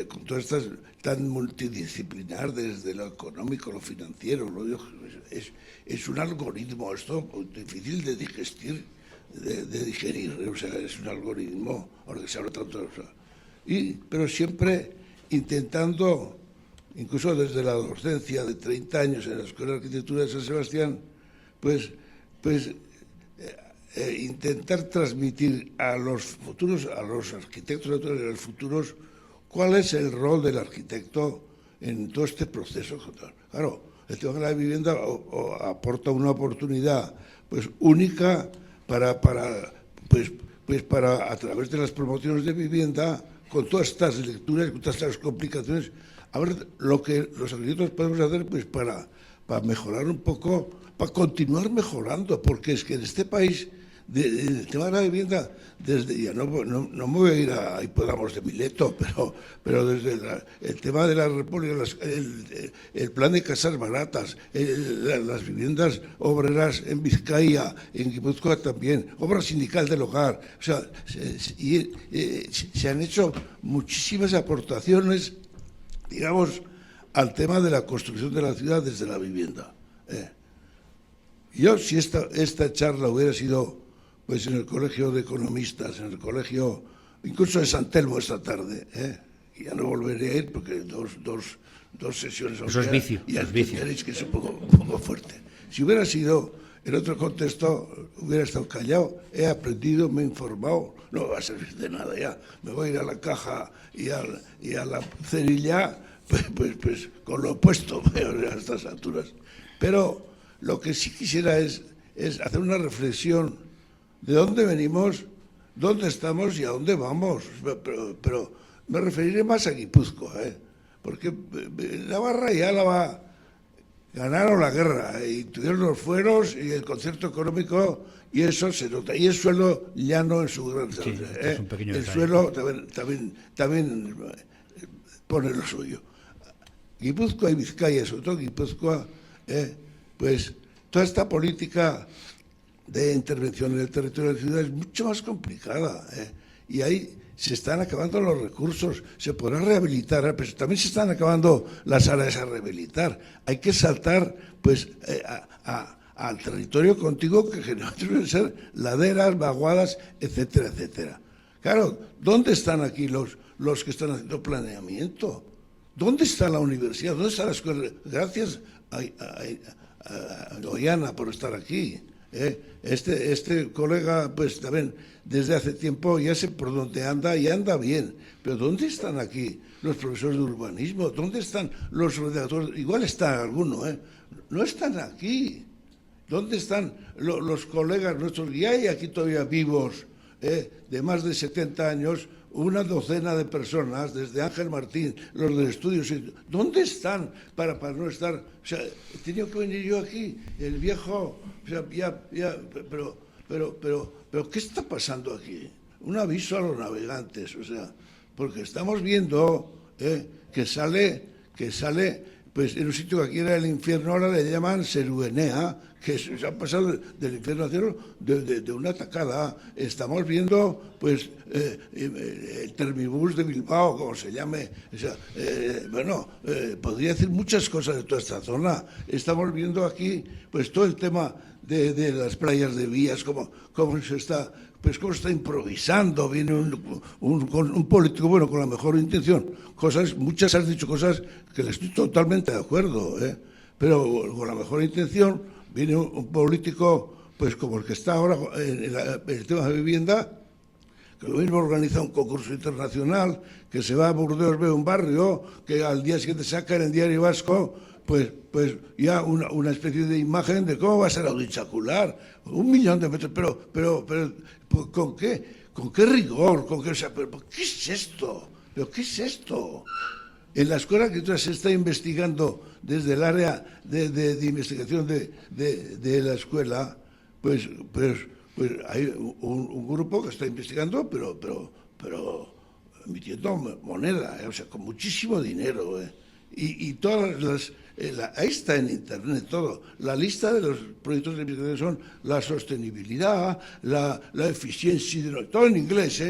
con todas estas tan multidisciplinar, desde lo económico, lo financiero, es un algoritmo, esto difícil de digerir, o sea, es un algoritmo, ahora que se habla tanto, o sea, pero siempre intentando, incluso desde la docencia de 30 años en la Escuela de Arquitectura de San Sebastián, pues intentar transmitir a los futuros, a los arquitectos naturales, a los futuros, cuál es el rol del arquitecto en todo este proceso. Claro, el tema de la vivienda aporta una oportunidad pues única para a través de las promociones de vivienda, con todas estas lecturas, con todas estas complicaciones, a ver lo que los arquitectos podemos hacer pues para mejorar un poco, para continuar mejorando, porque es que en este país el tema de la vivienda, desde ya no me voy a ir a Hipódamos de Mileto, pero desde el tema de la República, el plan de casas baratas, las viviendas obreras en Vizcaya, en Guipúzcoa también, obra sindical del hogar, o sea, se han hecho muchísimas aportaciones, digamos, al tema de la construcción de la ciudad desde la vivienda. Yo, si esta charla hubiera sido pues en el Colegio de Economistas, en el Colegio, incluso de San Telmo esta tarde, y ya no volveré a ir porque dos sesiones... Eso es vicio, y es vicio. veréis que es un poco fuerte. Si hubiera sido en otro contexto, hubiera estado callado, he aprendido, me he informado, no me va a servir de nada ya. Me voy a ir a la caja y a la cerilla, pues con lo opuesto a estas alturas. Pero lo que sí quisiera es hacer una reflexión de dónde venimos, dónde estamos y a dónde vamos. Pero me referiré más a Guipúzcoa, porque Navarra y Álava ganaron la guerra y tuvieron los fueros y el concierto económico, y eso se nota. Y el suelo llano en su gran sí, es un pequeño el detalle. suelo también pone lo suyo. Guipúzcoa y Vizcaya, sobre todo Guipúzcoa, pues toda esta política de intervención en el territorio de la ciudad es mucho más complicada, y ahí se están acabando los recursos, se podrá rehabilitar, pero también se están acabando las áreas a rehabilitar. Hay que saltar pues al territorio contiguo, que generalmente suelen ser laderas, vaguadas, etcétera, etcétera. Claro, ¿dónde están aquí los que están haciendo planeamiento? ¿Dónde está la universidad? ¿Dónde está la escuela? Gracias a Goiana por estar aquí. Este colega, pues también desde hace tiempo ya sé por dónde anda y anda bien, pero ¿dónde están aquí los profesores de urbanismo? ¿Dónde están los redactores? Igual está alguno, no están aquí. ¿Dónde están los colegas nuestros? Y hay aquí todavía vivos, de más de 70 años, una docena de personas, desde Ángel Martín, los del estudio. ¿Dónde están para no estar? O sea, he tenido que venir yo aquí, el viejo, o sea, pero ¿qué está pasando aquí? Un aviso a los navegantes, o sea, porque estamos viendo que sale, pues en un sitio que aquí era el infierno, ahora le llaman Seruenea, que se ha pasado del infierno al cielo de una tacada. Estamos viendo pues el Termibús de Bilbao, como se llame. O sea, podría decir muchas cosas de toda esta zona. Estamos viendo aquí pues todo el tema de las playas de Vías, cómo se está, pues cómo se está improvisando. Viene un político, bueno, con la mejor intención. Muchas has dicho cosas que le estoy totalmente de acuerdo, pero con la mejor intención viene un político, pues como el que está ahora en el tema de vivienda, que lo mismo organiza un concurso internacional, que se va a Burdeos, ve un barrio, que al día siguiente saca en el Diario Vasco, pues ya una especie de imagen de cómo va a ser audinchacular, 1 millón de metros, pero ¿con qué rigor? ¿Qué es esto? ¿Pero qué es esto? En la escuela que se está investigando desde el área de investigación de la escuela, pues hay un grupo que está investigando, pero emitiendo moneda, o sea, con muchísimo dinero. Y todas las... ahí está en Internet todo. La lista de los proyectos de investigación son la sostenibilidad, la eficiencia, todo en inglés,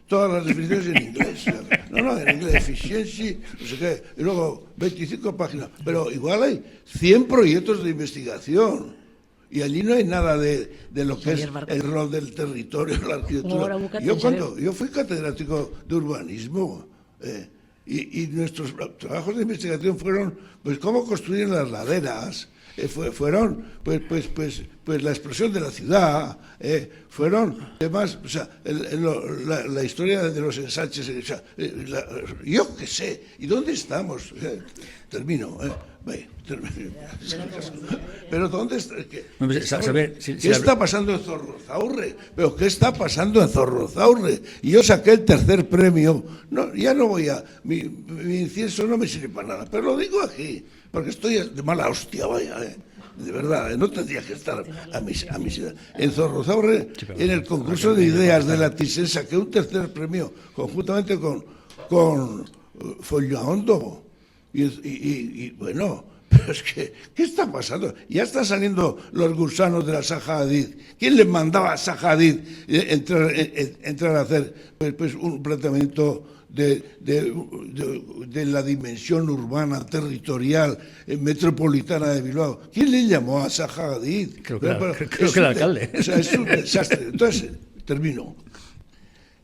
todas las definiciones en inglés. No, en inglés, efficiency, no sé qué, y luego 25 páginas. Pero igual hay 100 proyectos de investigación. Y allí no hay nada de lo que es el rol del territorio, la arquitectura. Yo fui catedrático de urbanismo, y nuestros trabajos de investigación fueron, pues, cómo construir las laderas, fueron, pues la explosión de la ciudad, fueron temas, o sea, la historia de los ensanches, o sea, yo qué sé, ¿y dónde estamos? Termino, pero ¿dónde está? ¿Qué está pasando en Zorrozaurre? ¿Pero qué está pasando en Zorrozaurre? Y yo saqué el tercer premio. No, ya no voy a... Mi incienso no me sirve para nada, pero lo digo aquí, porque estoy de mala hostia, vaya, de verdad, no tendría que estar a mis edades. En Zorrozaurre, en el concurso de ideas de la Thyssen, saqué un tercer premio, conjuntamente con Follahondo. Y bueno, pero es que, ¿qué está pasando? Ya están saliendo los gusanos de la Zaha Hadid. ¿Quién les mandaba a Zaha Hadid entrar a hacer pues un planteamiento de la dimensión urbana, territorial, metropolitana de Bilbao? ¿Quién le llamó a Zaha Hadid? Creo que el alcalde. O sea, es un desastre. Entonces, termino.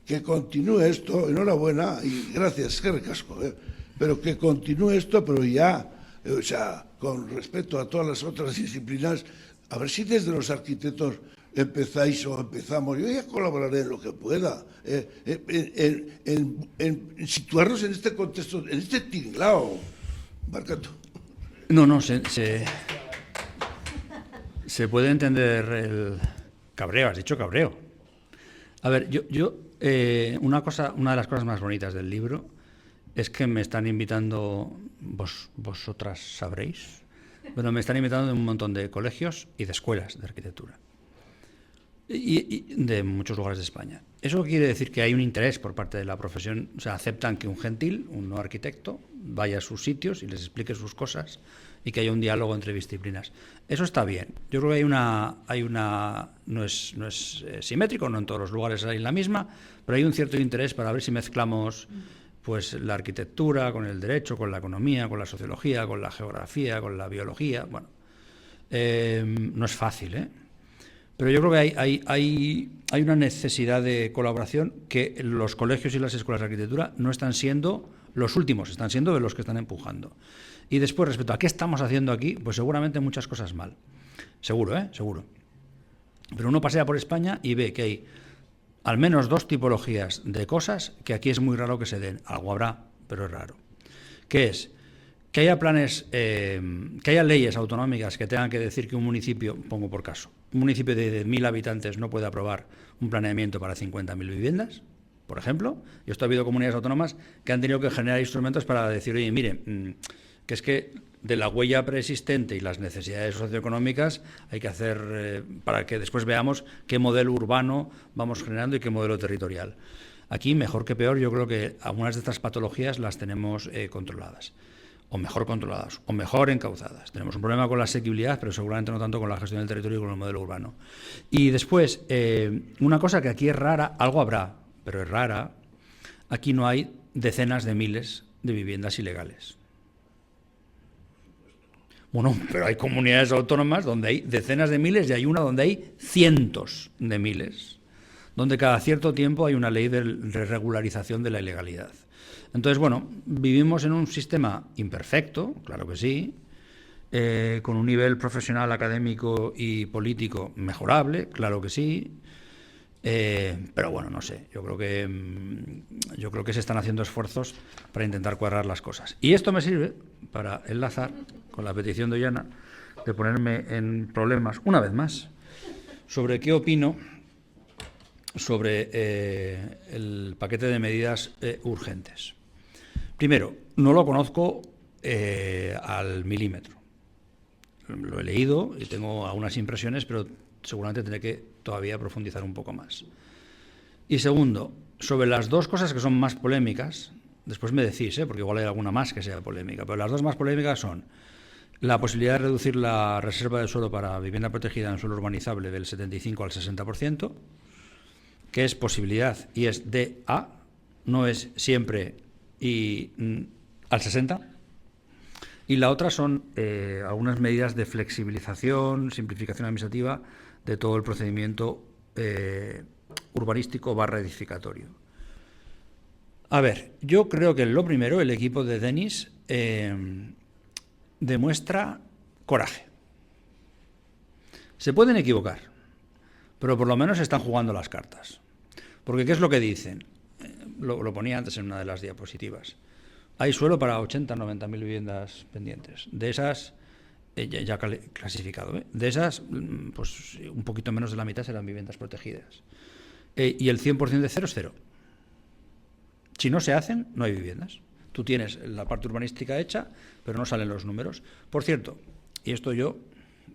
Que continúe esto, enhorabuena y gracias, qué recasco, pero que continúe esto, pero ya, o sea, con respecto a todas las otras disciplinas, a ver si desde los arquitectos empezáis o empezamos. Yo ya colaboraré en lo que pueda, en situarnos en este contexto, en este tinglao. Marcato. No, se puede entender el cabreo, has dicho cabreo. A ver, una de las cosas más bonitas del libro es que me están invitando, vosotras sabréis, pero me están invitando de un montón de colegios y de escuelas de arquitectura y de muchos lugares de España. Eso quiere decir que hay un interés por parte de la profesión, o sea, aceptan que un gentil, un no arquitecto, vaya a sus sitios y les explique sus cosas y que haya un diálogo entre disciplinas. Eso está bien. Yo creo que hay una no es simétrico, no en todos los lugares hay la misma, pero hay un cierto interés para ver si mezclamos pues la arquitectura con el derecho, con la economía, con la sociología, con la geografía, con la biología. Bueno, no es fácil, pero yo creo que hay una necesidad de colaboración que los colegios y las escuelas de arquitectura no están siendo los últimos, están siendo de los que están empujando. Y después, respecto a qué estamos haciendo aquí, pues seguramente muchas cosas mal. Seguro, seguro. Pero uno pasea por España y ve que hay al menos dos tipologías de cosas que aquí es muy raro que se den. Algo habrá, pero es raro. ¿Qué es? Que haya planes, que haya leyes autonómicas que tengan que decir que un municipio, pongo por caso, un municipio de 10.000 habitantes no puede aprobar un planeamiento para 50.000 viviendas, por ejemplo. Y esto ha habido comunidades autónomas que han tenido que generar instrumentos para decir, oye, mire, que es que de la huella preexistente y las necesidades socioeconómicas hay que hacer para que después veamos qué modelo urbano vamos generando y qué modelo territorial. Aquí, mejor que peor, yo creo que algunas de estas patologías las tenemos controladas, o mejor controladas, o mejor encauzadas. Tenemos un problema con la asequibilidad, pero seguramente no tanto con la gestión del territorio y con el modelo urbano. Y después, una cosa que aquí es rara, algo habrá, pero es rara, aquí no hay decenas de miles de viviendas ilegales. Bueno, pero hay comunidades autónomas donde hay decenas de miles y hay una donde hay cientos de miles, donde cada cierto tiempo hay una ley de regularización de la ilegalidad. Entonces, bueno, vivimos en un sistema imperfecto, claro que sí, con un nivel profesional, académico y político mejorable, claro que sí, pero bueno, no sé, yo creo que se están haciendo esfuerzos para intentar cuadrar las cosas. Y esto me sirve para enlazar con la petición de Ollana de ponerme en problemas, una vez más, sobre qué opino sobre el paquete de medidas urgentes. Primero, no lo conozco al milímetro. Lo he leído y tengo algunas impresiones, pero seguramente tendré que todavía profundizar un poco más. Y segundo, sobre las dos cosas que son más polémicas, después me decís, porque igual hay alguna más que sea polémica, pero las dos más polémicas son la posibilidad de reducir la reserva de suelo para vivienda protegida en suelo urbanizable del 75 al 60%, que es posibilidad y es de a, no es siempre y al 60%. Y la otra son algunas medidas de flexibilización, simplificación administrativa de todo el procedimiento urbanístico / edificatorio. A ver, yo creo que en lo primero el equipo de Denis demuestra coraje. Se pueden equivocar, pero por lo menos están jugando las cartas. Porque ¿qué es lo que dicen? Lo ponía antes en una de las diapositivas. Hay suelo para 80 o 90.000 viviendas pendientes. De esas, ya clasificado, de esas, pues un poquito menos de la mitad serán viviendas protegidas. Y el 100% de cero es cero. Si no se hacen, no hay viviendas. Tú tienes la parte urbanística hecha, pero no salen los números. Por cierto, y esto yo,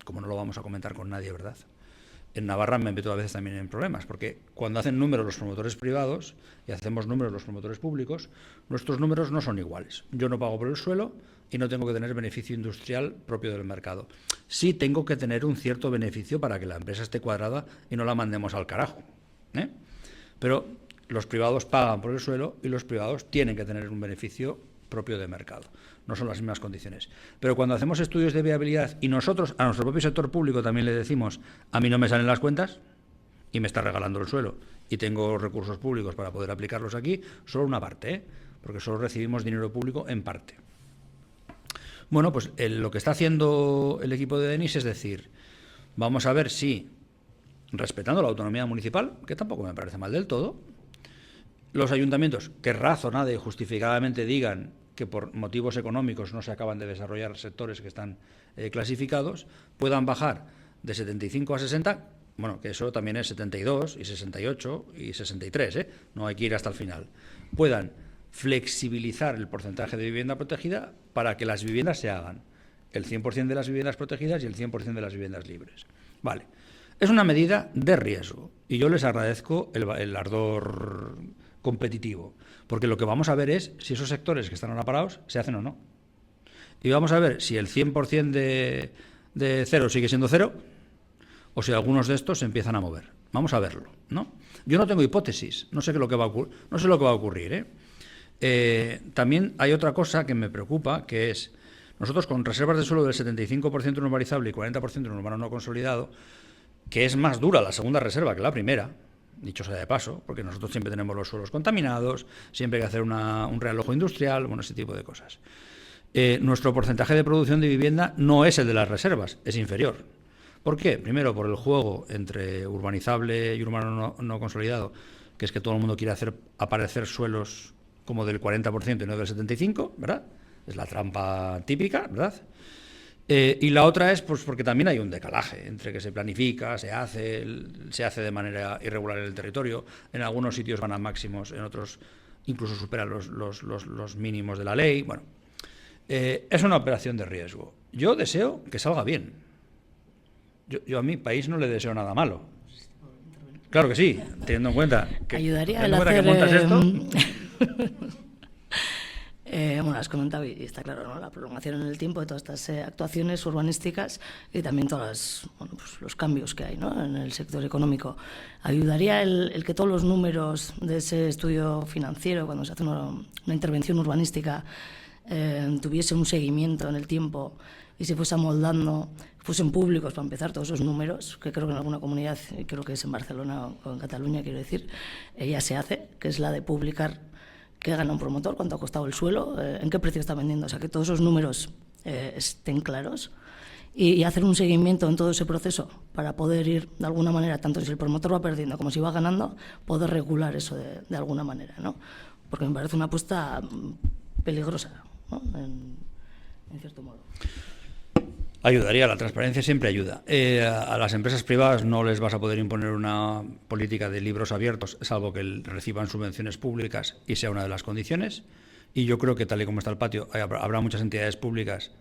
como no lo vamos a comentar con nadie, ¿verdad? En Navarra me meto a veces también en problemas, porque cuando hacen números los promotores privados y hacemos números los promotores públicos, nuestros números no son iguales. Yo no pago por el suelo y no tengo que tener beneficio industrial propio del mercado. Sí tengo que tener un cierto beneficio para que la empresa esté cuadrada y no la mandemos al carajo, Pero los privados pagan por el suelo y los privados tienen que tener un beneficio propio de mercado. No son las mismas condiciones. Pero cuando hacemos estudios de viabilidad y nosotros a nuestro propio sector público también le decimos, a mí no me salen las cuentas y me está regalando el suelo y tengo recursos públicos para poder aplicarlos aquí, solo una parte, porque solo recibimos dinero público en parte. Bueno, pues lo que está haciendo el equipo de Denis es decir, vamos a ver si, respetando la autonomía municipal, que tampoco me parece mal del todo, los ayuntamientos que razonada y justificadamente digan que por motivos económicos no se acaban de desarrollar sectores que están clasificados, puedan bajar de 75 a 60, bueno, que eso también es 72 y 68 y 63, no hay que ir hasta el final, puedan flexibilizar el porcentaje de vivienda protegida para que las viviendas se hagan, el 100% de las viviendas protegidas y el 100% de las viviendas libres. Vale, es una medida de riesgo y yo les agradezco el ardor competitivo, porque lo que vamos a ver es si esos sectores que están ahora parados se hacen o no. Y vamos a ver si el 100% de cero sigue siendo cero o si algunos de estos se empiezan a mover. Vamos a verlo, ¿no? Yo no tengo hipótesis, no sé lo que va a ocurrir, También hay otra cosa que me preocupa, que es nosotros con reservas de suelo del 75% en urbanizable y 40% en urbano no consolidado, que es más dura la segunda reserva que la primera, dicho sea de paso, porque nosotros siempre tenemos los suelos contaminados, siempre hay que hacer un realojo industrial, bueno, ese tipo de cosas. Nuestro porcentaje de producción de vivienda no es el de las reservas, es inferior. ¿Por qué? Primero, por el juego entre urbanizable y urbano no consolidado, que es que todo el mundo quiere hacer aparecer suelos como del 40% y no del 75%, ¿verdad? Es la trampa típica, ¿verdad? Y la otra es pues porque también hay un decalaje entre que se planifica, se hace de manera irregular en el territorio, en algunos sitios van a máximos, en otros incluso superan los mínimos de la ley. Bueno, es una operación de riesgo. Yo deseo que salga bien. Yo a mi país no le deseo nada malo. Claro que sí, teniendo en cuenta que, ayudaría que montas esto. Bueno, has comentado, y está claro, ¿no?, la prolongación en el tiempo de todas estas actuaciones urbanísticas y también todos los cambios que hay, ¿no?, en el sector económico. ¿Ayudaría el que todos los números de ese estudio financiero, cuando se hace una intervención urbanística, tuviese un seguimiento en el tiempo y se fuese amoldando, fuesen públicos para empezar todos esos números, que creo que en alguna comunidad, creo que es en Barcelona o en Cataluña, quiero decir, ya se hace, que es la de publicar qué gana un promotor, cuánto ha costado el suelo, en qué precio está vendiendo, o sea, que todos esos números estén claros y hacer un seguimiento en todo ese proceso para poder ir de alguna manera, tanto si el promotor va perdiendo como si va ganando, poder regular eso de alguna manera, ¿no? Porque me parece una apuesta peligrosa, ¿no?, en cierto modo. Ayudaría, la transparencia siempre ayuda. A las empresas privadas no les vas a poder imponer una política de libros abiertos, salvo que reciban subvenciones públicas y sea una de las condiciones. Y yo creo que, tal y como está el patio, habrá muchas entidades públicas,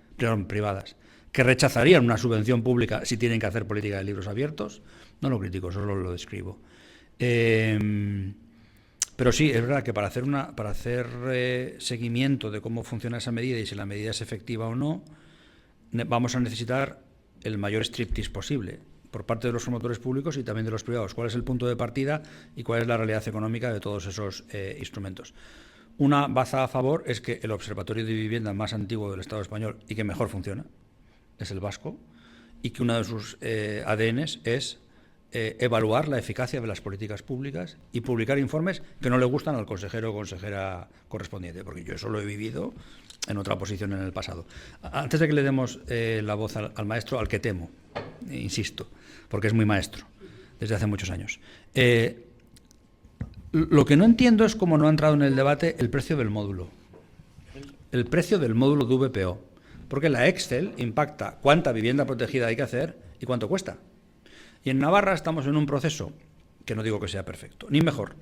privadas, que rechazarían una subvención pública si tienen que hacer política de libros abiertos. No lo critico, solo lo describo. Pero sí, es verdad que para hacer seguimiento de cómo funciona esa medida y si la medida es efectiva o no, vamos a necesitar el mayor striptease posible por parte de los promotores públicos y también de los privados. ¿Cuál es el punto de partida y cuál es la realidad económica de todos esos instrumentos? Una baza a favor es que el observatorio de vivienda más antiguo del Estado español y que mejor funciona es el vasco, y que uno de sus ADNs es evaluar la eficacia de las políticas públicas y publicar informes que no le gustan al consejero o consejera correspondiente, porque yo eso lo he vivido en otra posición en el pasado. Antes de que le demos la voz al maestro, al que temo, insisto, porque es muy maestro desde hace muchos años. Lo que no entiendo es cómo no ha entrado en el debate el precio del módulo. El precio del módulo de VPO. Porque la Excel impacta cuánta vivienda protegida hay que hacer y cuánto cuesta. Y en Navarra estamos en un proceso, que no digo que sea perfecto, ni mejor,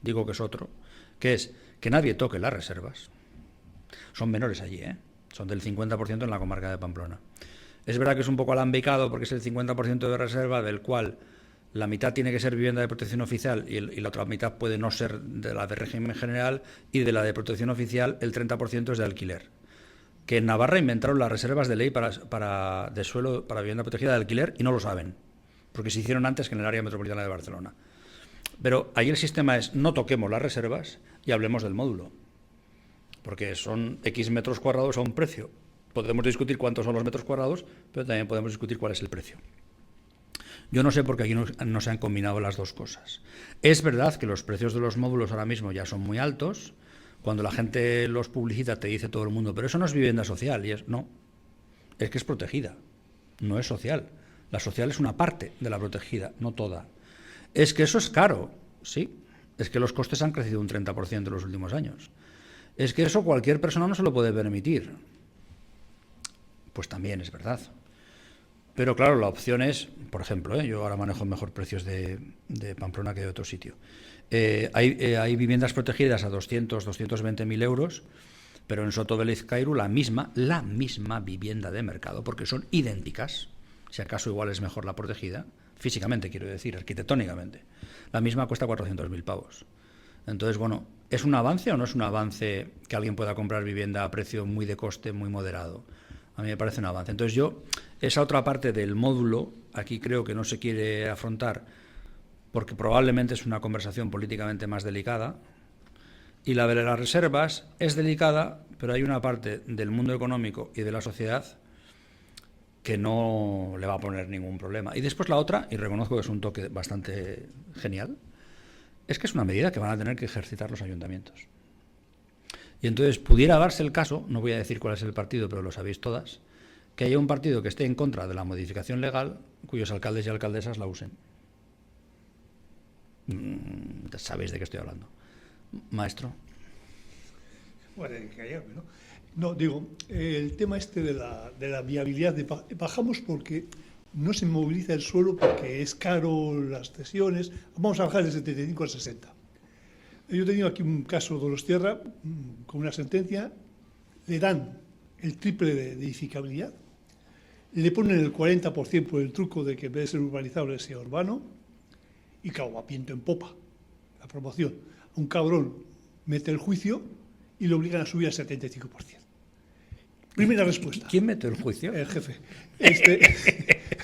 digo que es otro, que es que nadie toque las reservas. Son menores allí, son del 50% en la comarca de Pamplona. Es verdad que es un poco alambicado porque es el 50% de reserva, del cual la mitad tiene que ser vivienda de protección oficial y la otra mitad puede no ser de la de régimen general, y de la de protección oficial el 30% es de alquiler. Que en Navarra inventaron las reservas de ley de suelo para vivienda protegida de alquiler y no lo saben, porque se hicieron antes que en el área metropolitana de Barcelona. Pero ahí el sistema es: no toquemos las reservas y hablemos del módulo, porque son X metros cuadrados a un precio. Podemos discutir cuántos son los metros cuadrados, pero también podemos discutir cuál es el precio. Yo no sé por qué aquí no se han combinado las dos cosas. Es verdad que los precios de los módulos ahora mismo ya son muy altos. Cuando la gente los publicita te dice todo el mundo, pero eso no es vivienda social. Y no, es que es protegida, no es social. La social es una parte de la protegida, no toda. Es que eso es caro, sí. Es que los costes han crecido un 30% en los últimos años. Es que eso cualquier persona no se lo puede permitir. Pues también es verdad. Pero claro, la opción es, por ejemplo, yo ahora manejo mejor precios de Pamplona que de otro sitio. Hay viviendas protegidas a 220.000 euros, pero en Soto Vélez Cairu la misma vivienda de mercado, porque son idénticas, si acaso igual es mejor la protegida, físicamente quiero decir, arquitectónicamente, la misma cuesta 400.000 pavos. Entonces, bueno, ¿es un avance o no es un avance que alguien pueda comprar vivienda a precio muy de coste, muy moderado? A mí me parece un avance. Entonces yo, esa otra parte del módulo, aquí creo que no se quiere afrontar, porque probablemente es una conversación políticamente más delicada, y la de las reservas es delicada, pero hay una parte del mundo económico y de la sociedad que no le va a poner ningún problema. Y después la otra, y reconozco que es un toque bastante genial, es que es una medida que van a tener que ejercitar los ayuntamientos. Y entonces pudiera darse el caso, no voy a decir cuál es el partido, pero lo sabéis todas, que haya un partido que esté en contra de la modificación legal cuyos alcaldes y alcaldesas la usen. Sabéis de qué estoy hablando. Maestro. Bueno, hay que callarme, ¿no? No, digo, el tema este de la viabilidad, bajamos porque no se moviliza el suelo porque es caro las cesiones. Vamos a bajar de 75 a 60. Yo he tenido aquí un caso de Donostierra con una sentencia, le dan el triple de edificabilidad, le ponen el 40% por el truco de que en vez de ser urbanizable sea urbano, y claro, va viento en popa la promoción. Un cabrón mete el juicio y le obligan a subir al 75%. Primera respuesta. ¿Quién mete el juicio? El jefe.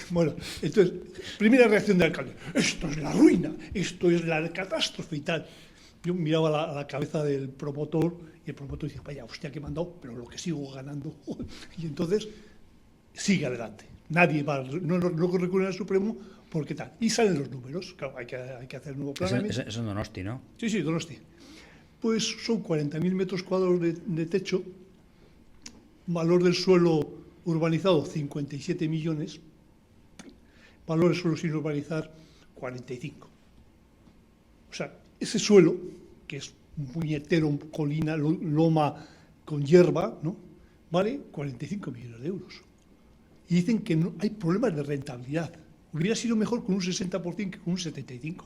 Bueno, entonces, primera reacción del alcalde. Esto es la ruina, esto es la catástrofe y tal. Yo miraba a la cabeza del promotor y el promotor dice, vaya, hostia, que he mandado, pero lo que sigo ganando. Y entonces sigue adelante. Nadie va, no recurre al Supremo porque tal. Y salen los números. Claro, hay que hacer un nuevo plan. Es en Donosti, ¿no? Sí, Donosti. Pues son 40.000 metros cuadrados de techo, valor del suelo urbanizado 57 millones, valor del suelo sin urbanizar 45. O sea, ese suelo, que es un puñetero, colina, loma con hierba, ¿no?, vale 45 millones de euros. Y dicen que no hay problemas de rentabilidad. Hubiera sido mejor con un 60% que con un 75%.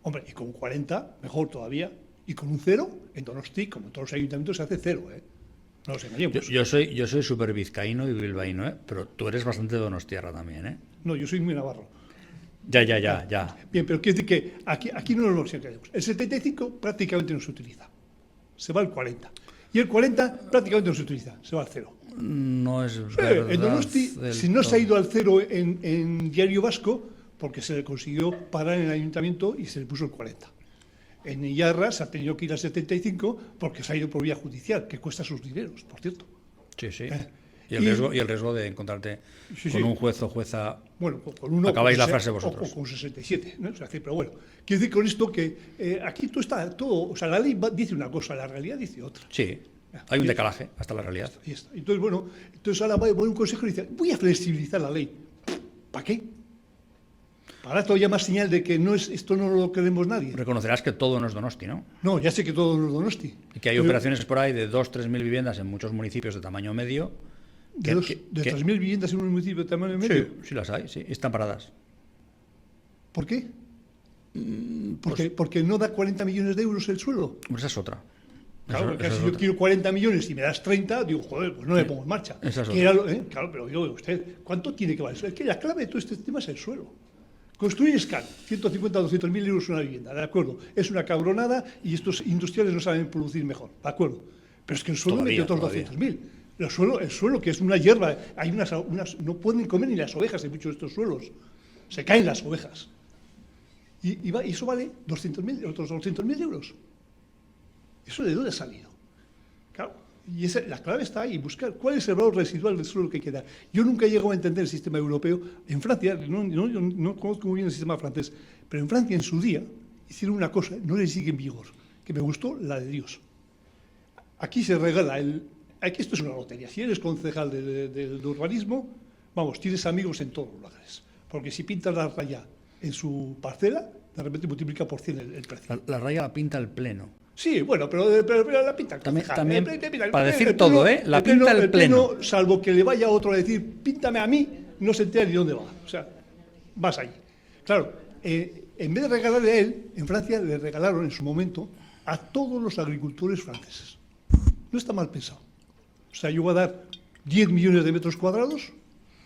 Hombre, y con 40, mejor todavía. Y con un 0, en Donosti, como en todos los ayuntamientos, se hace 0, ¿eh? No nos engañemos. Yo soy súper vizcaíno y bilbaíno, ¿eh? Pero tú eres bastante donostiarra también, ¿eh? No, yo soy muy navarro. Ya. Bien, pero quiere decir que aquí no nos engañemos. El 75 prácticamente no se utiliza. Se va al 40. Y el 40 prácticamente no se utiliza. Se va al 0. No es verdad. En Donosti, si no se ha ido al 0 en Diario Vasco, porque se le consiguió parar en el ayuntamiento y se le puso el 40. En Iyarra se ha tenido que ir al 75 porque se ha ido por vía judicial, que cuesta sus dineros, por cierto. Sí. Y el riesgo de encontrarte con un juez o jueza. Bueno, con uno. Acabáis la frase vosotros. O con 67, ¿no? O sea, pero bueno, quiero decir con esto que aquí todo. O sea, la ley dice una cosa, la realidad dice otra. Sí. Hay un decalaje hasta la realidad. Ahí está. Entonces ahora va un consejero y dice, voy a flexibilizar la ley. ¿Para qué? Para todavía más señal de que esto no lo queremos nadie. Reconocerás que todo no es Donosti, ¿no? No, ya sé que todo no es Donosti. Y que hay operaciones por ahí de 2.000 o 3.000 viviendas en muchos municipios de tamaño medio. ¿De 3.000 viviendas en un municipio de tamaño medio? Sí las hay, sí. Están paradas. ¿Por qué? Porque no da 40 millones de euros el suelo. Esa es otra. Claro, porque si yo quiero 40 millones y me das 30, digo, joder, pues no me pongo en marcha. Esa es otra. Claro, pero yo, usted, ¿cuánto tiene que valer? Es que la clave de todo este tema es el suelo. Construir escala, 150 o 200.000 euros una vivienda, de acuerdo. Es una cabronada y estos industriales no saben producir mejor, de acuerdo. Pero es que el suelo mete otros 200.000. El suelo, que es una hierba, hay no pueden comer ni las ovejas en muchos de estos suelos. Se caen las ovejas. Y eso vale 200.000, otros 200.000 euros. ¿Eso de dónde ha salido? Claro. Y la clave está ahí, buscar cuál es el valor residual del suelo que queda. Yo nunca llego a entender el sistema europeo. En Francia, no conozco muy bien el sistema francés, pero en Francia en su día hicieron una cosa, no le sigue en vigor, que me gustó, la de Dios. Aquí se regala aquí esto es una lotería. Si eres concejal de urbanismo, vamos, tienes amigos en todos los lugares. Porque si pintas la raya en su parcela, de repente multiplica por 100 el precio. La raya la pinta el pleno. Sí, bueno, pero la pinta el concejal. También para decir todo, ¿eh? La pinta el pleno. Salvo que le vaya otro a decir, píntame a mí, no se entera ni dónde va. O sea, vas allí. Claro, en vez de regalarle a él, en Francia le regalaron en su momento a todos los agricultores franceses. No está mal pensado. O sea, yo voy a dar 10 millones de metros cuadrados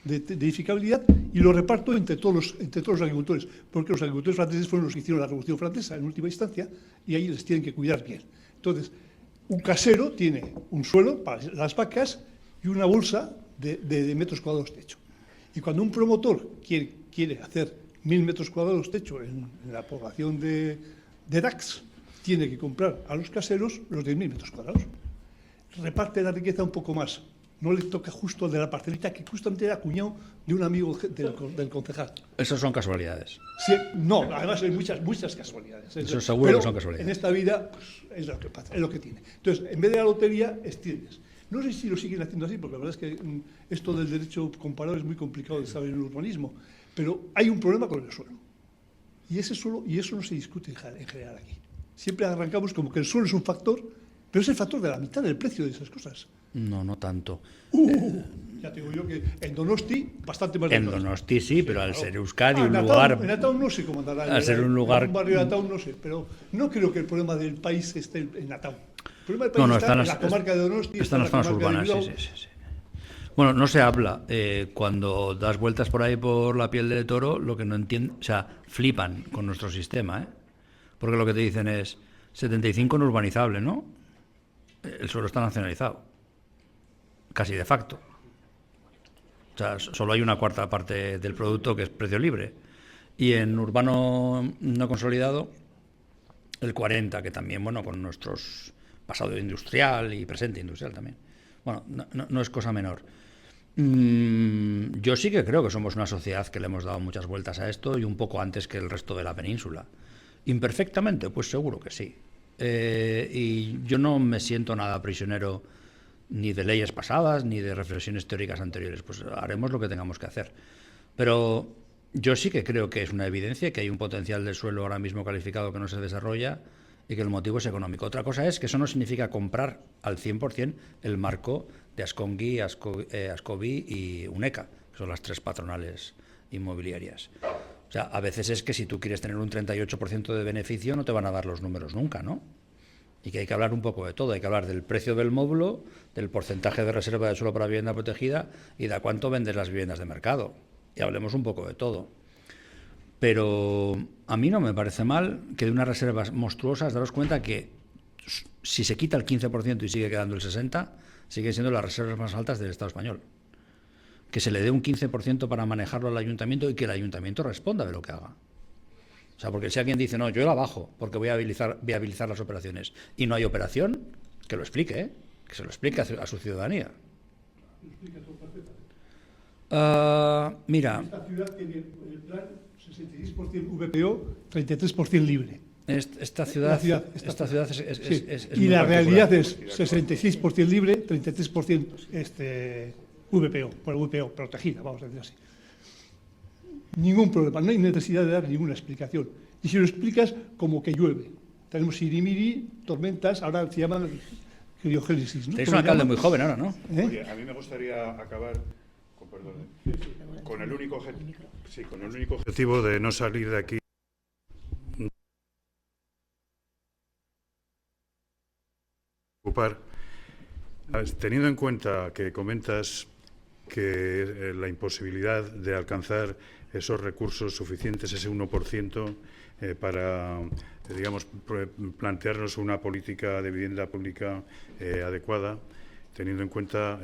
de edificabilidad y lo reparto entre todos los agricultores, porque los agricultores franceses fueron los que hicieron la Revolución Francesa en última instancia y ahí les tienen que cuidar bien. Entonces, un casero tiene un suelo para las vacas y una bolsa de metros cuadrados techo. Y cuando un promotor quiere hacer 1.000 metros cuadrados techo en la población de Dax, tiene que comprar a los caseros los 10.000 metros cuadrados. Reparte la riqueza un poco más. No le toca justo de la parcelita que justamente era cuñado de un amigo del concejal. Esas son casualidades. Sí, no, además hay muchas casualidades. Eso seguro que son casualidades. En esta vida pues, es lo que pasa, es lo que tiene. Entonces, en vez de la lotería, extiendes. No sé si lo siguen haciendo así, porque la verdad es que esto del derecho comparado es muy complicado de saber en el urbanismo, pero hay un problema con el suelo. Y ese suelo, y eso no se discute en general aquí. Siempre arrancamos como que el suelo es un factor, pero es el factor de la mitad del precio de esas cosas. No tanto. Ya te digo yo que en Donosti, bastante más. En Donosti sí, pero al ser Euskadi un lugar. lugar. En Ataun no sé cómo andará. Al ser un lugar. En un barrio de Ataun no sé, pero no creo que el problema del país esté en Ataun. El problema del país está en la comarca de Donosti. Están las zonas urbanas, sí. Bueno, no se habla. Cuando das vueltas por ahí por la piel de toro, lo que no entienden, o sea, flipan con nuestro sistema, ¿eh? Porque lo que te dicen es 75 no urbanizable, ¿no? El suelo está nacionalizado. Casi de facto. O sea, solo hay una cuarta parte del producto que es precio libre. Y en urbano no consolidado, el 40, que también, bueno, con nuestros pasado industrial y presente industrial también. Bueno, no es cosa menor. Yo sí que creo que somos una sociedad que le hemos dado muchas vueltas a esto y un poco antes que el resto de la península. ¿Imperfectamente? Pues seguro que sí. Y yo no me siento nada prisionero ni de leyes pasadas, ni de reflexiones teóricas anteriores. Pues haremos lo que tengamos que hacer. Pero yo sí que creo que es una evidencia que hay un potencial del suelo ahora mismo calificado que no se desarrolla y que el motivo es económico. Otra cosa es que eso no significa comprar al 100% el marco de Ascongi, Ascobi y UNECA, que son las tres patronales inmobiliarias. O sea, a veces es que si tú quieres tener un 38% de beneficio no te van a dar los números nunca, ¿no? Y que hay que hablar un poco de todo. Hay que hablar del precio del módulo, del porcentaje de reserva de suelo para vivienda protegida y de a cuánto vendes las viviendas de mercado. Y hablemos un poco de todo. Pero a mí no me parece mal que de unas reservas monstruosas, daros cuenta que si se quita el 15% y sigue quedando el 60%, siguen siendo las reservas más altas del Estado español. Que se le dé un 15% para manejarlo al ayuntamiento y que el ayuntamiento responda de lo que haga. O sea, porque si alguien dice, no, yo la bajo porque voy a viabilizar las operaciones y no hay operación, que lo explique, ¿eh? Que se lo explique a su ciudadanía. Mira. Esta ciudad tiene el plan 66% VPO, 33% libre. Esta ciudad es y muy la realidad particular. es 66% libre, 33% VPO, por VPO, protegida, vamos a decir así. Ningún problema, no hay necesidad de dar ninguna explicación. Y si lo explicas, como que llueve. Tenemos sirimiri, tormentas, ahora se llaman criogénesis, ¿no? Tenéis un alcalde muy joven ahora, ¿no? Oye, a mí me gustaría acabar con el único objetivo de no salir de aquí teniendo en cuenta que comentas que la imposibilidad de alcanzar esos recursos suficientes, ese 1%, para, digamos, plantearnos una política de vivienda pública adecuada, teniendo en cuenta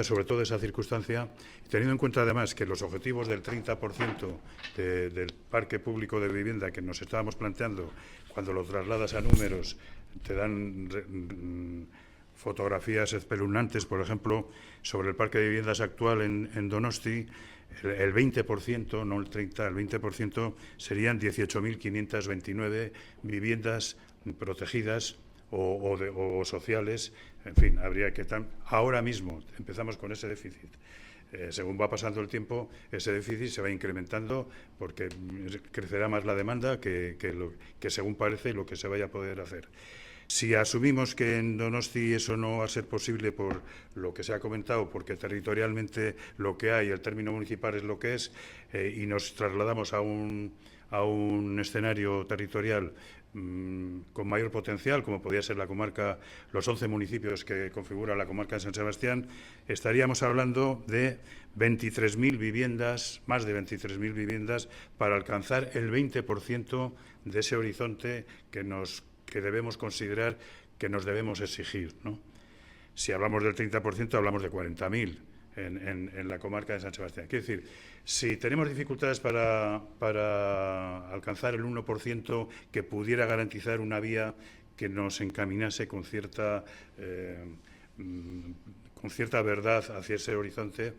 sobre todo esa circunstancia, y teniendo en cuenta además que los objetivos del 30% del parque público de vivienda que nos estábamos planteando, cuando lo trasladas a números, te dan fotografías espeluznantes, por ejemplo, sobre el parque de viviendas actual en Donosti, el 20%, no el 30%, el 20% serían 18.529 viviendas protegidas o sociales. En fin, habría que... Ahora mismo empezamos con ese déficit. Según va pasando el tiempo, ese déficit se va incrementando porque crecerá más la demanda que según parece lo que se vaya a poder hacer. Si asumimos que en Donosti eso no va a ser posible por lo que se ha comentado, porque territorialmente lo que hay, el término municipal es lo que es, y nos trasladamos a un escenario territorial con mayor potencial, como podría ser la comarca, los 11 municipios que configuran la comarca de San Sebastián, estaríamos hablando de 23.000 viviendas, más de 23.000 viviendas, para alcanzar el 20% de ese horizonte que debemos considerar, que nos debemos exigir, ¿no? Si hablamos del 30%, hablamos de 40.000 en la comarca de San Sebastián. Quiero decir, si tenemos dificultades para alcanzar el 1% que pudiera garantizar una vía que nos encaminase con cierta verdad hacia ese horizonte,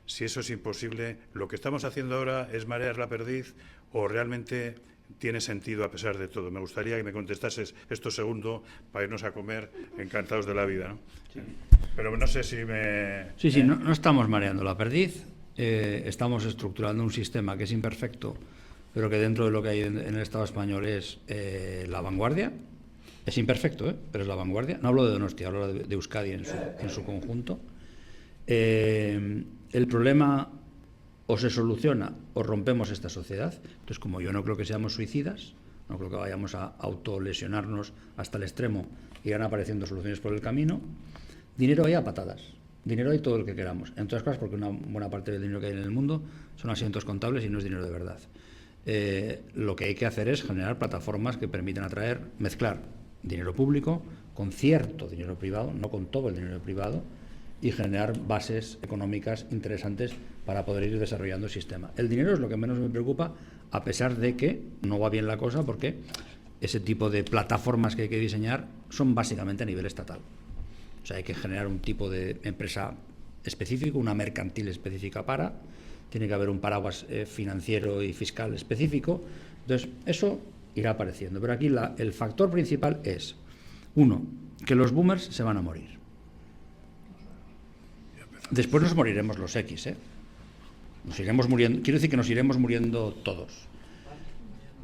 si eso es imposible, lo que estamos haciendo ahora es marear la perdiz o realmente tiene sentido a pesar de todo. Me gustaría que me contestases esto segundo para irnos a comer encantados de la vida, ¿no? Sí. Pero no sé si me... Sí, no estamos mareando la perdiz, estamos estructurando un sistema que es imperfecto, pero que dentro de lo que hay en el Estado español es la vanguardia. Es imperfecto, pero es la vanguardia. No hablo de Donostia, hablo de Euskadi en su conjunto. El problema o se soluciona o rompemos esta sociedad. Entonces, como yo no creo que seamos suicidas, no creo que vayamos a autolesionarnos hasta el extremo y irán apareciendo soluciones por el camino, dinero hay a patadas. Dinero hay todo el que queramos. En todas cosas, porque una buena parte del dinero que hay en el mundo son asientos contables y no es dinero de verdad. Lo que hay que hacer es generar plataformas que permitan mezclar dinero público con cierto dinero privado, no con todo el dinero privado, y generar bases económicas interesantes para poder ir desarrollando el sistema. El dinero es lo que menos me preocupa, a pesar de que no va bien la cosa, porque ese tipo de plataformas que hay que diseñar son básicamente a nivel estatal. O sea, hay que generar un tipo de empresa específico, una mercantil específica tiene que haber un paraguas financiero y fiscal específico. Entonces, eso irá apareciendo. Pero aquí el factor principal es, uno, que los boomers se van a morir. Después nos moriremos los X, Nos iremos muriendo, quiero decir que nos iremos muriendo todos.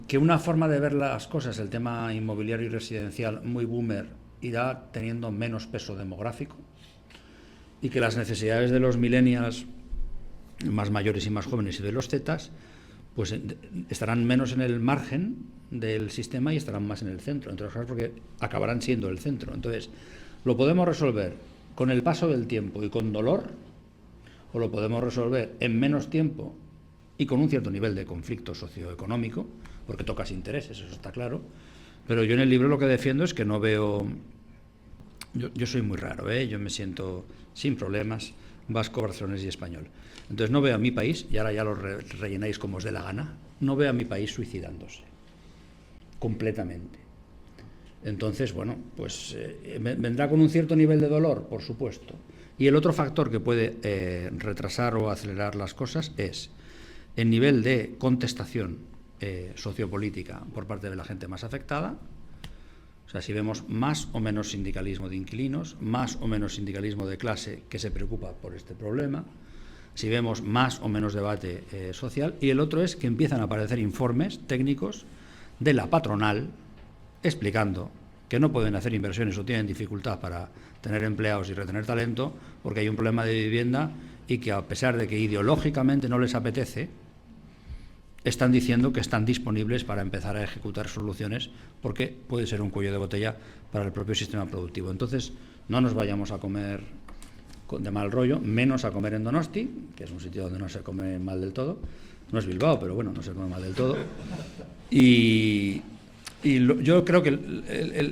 Que una forma de ver las cosas, el tema inmobiliario y residencial muy boomer, irá teniendo menos peso demográfico y que las necesidades de los millennials más mayores y más jóvenes y de los zetas pues estarán menos en el margen del sistema y estarán más en el centro, entre otras cosas porque acabarán siendo el centro. Entonces, lo podemos resolver con el paso del tiempo y con dolor, o lo podemos resolver en menos tiempo y con un cierto nivel de conflicto socioeconómico, porque tocas intereses, eso está claro. Pero yo en el libro lo que defiendo es que no veo... Yo soy muy raro, yo me siento sin problemas vasco, barcelonés y español. Entonces no veo a mi país, y ahora ya lo rellenáis como os dé la gana, no veo a mi país suicidándose completamente. Entonces, bueno, pues vendrá con un cierto nivel de dolor, por supuesto. Y el otro factor que puede retrasar o acelerar las cosas es el nivel de contestación sociopolítica por parte de la gente más afectada. O sea, si vemos más o menos sindicalismo de inquilinos, más o menos sindicalismo de clase que se preocupa por este problema, si vemos más o menos debate social, y el otro es que empiezan a aparecer informes técnicos de la patronal explicando que no pueden hacer inversiones o tienen dificultad para tener empleados y retener talento porque hay un problema de vivienda y que a pesar de que ideológicamente no les apetece, están diciendo que están disponibles para empezar a ejecutar soluciones porque puede ser un cuello de botella para el propio sistema productivo. Entonces, no nos vayamos a comer de mal rollo, menos a comer en Donosti, que es un sitio donde no se come mal del todo. No es Bilbao, pero bueno, no se come mal del todo. Yo creo que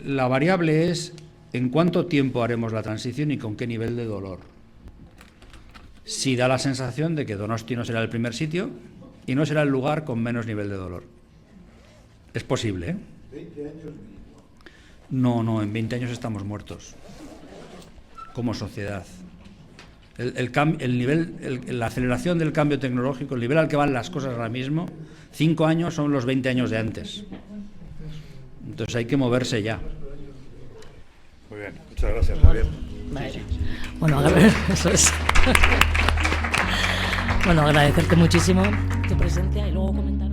la variable es en cuánto tiempo haremos la transición y con qué nivel de dolor. Si da la sensación de que Donosti no será el primer sitio y no será el lugar con menos nivel de dolor. Es posible, ¿eh? 20 años. No, en 20 años estamos muertos como sociedad. La aceleración del cambio tecnológico, el nivel al que van las cosas ahora mismo, 5 años son los 20 años de antes. Entonces hay que moverse ya. Muy bien, muchas gracias, Javier. Vale. Bueno, eso es. Bueno, agradecerte muchísimo tu presencia y luego comentar.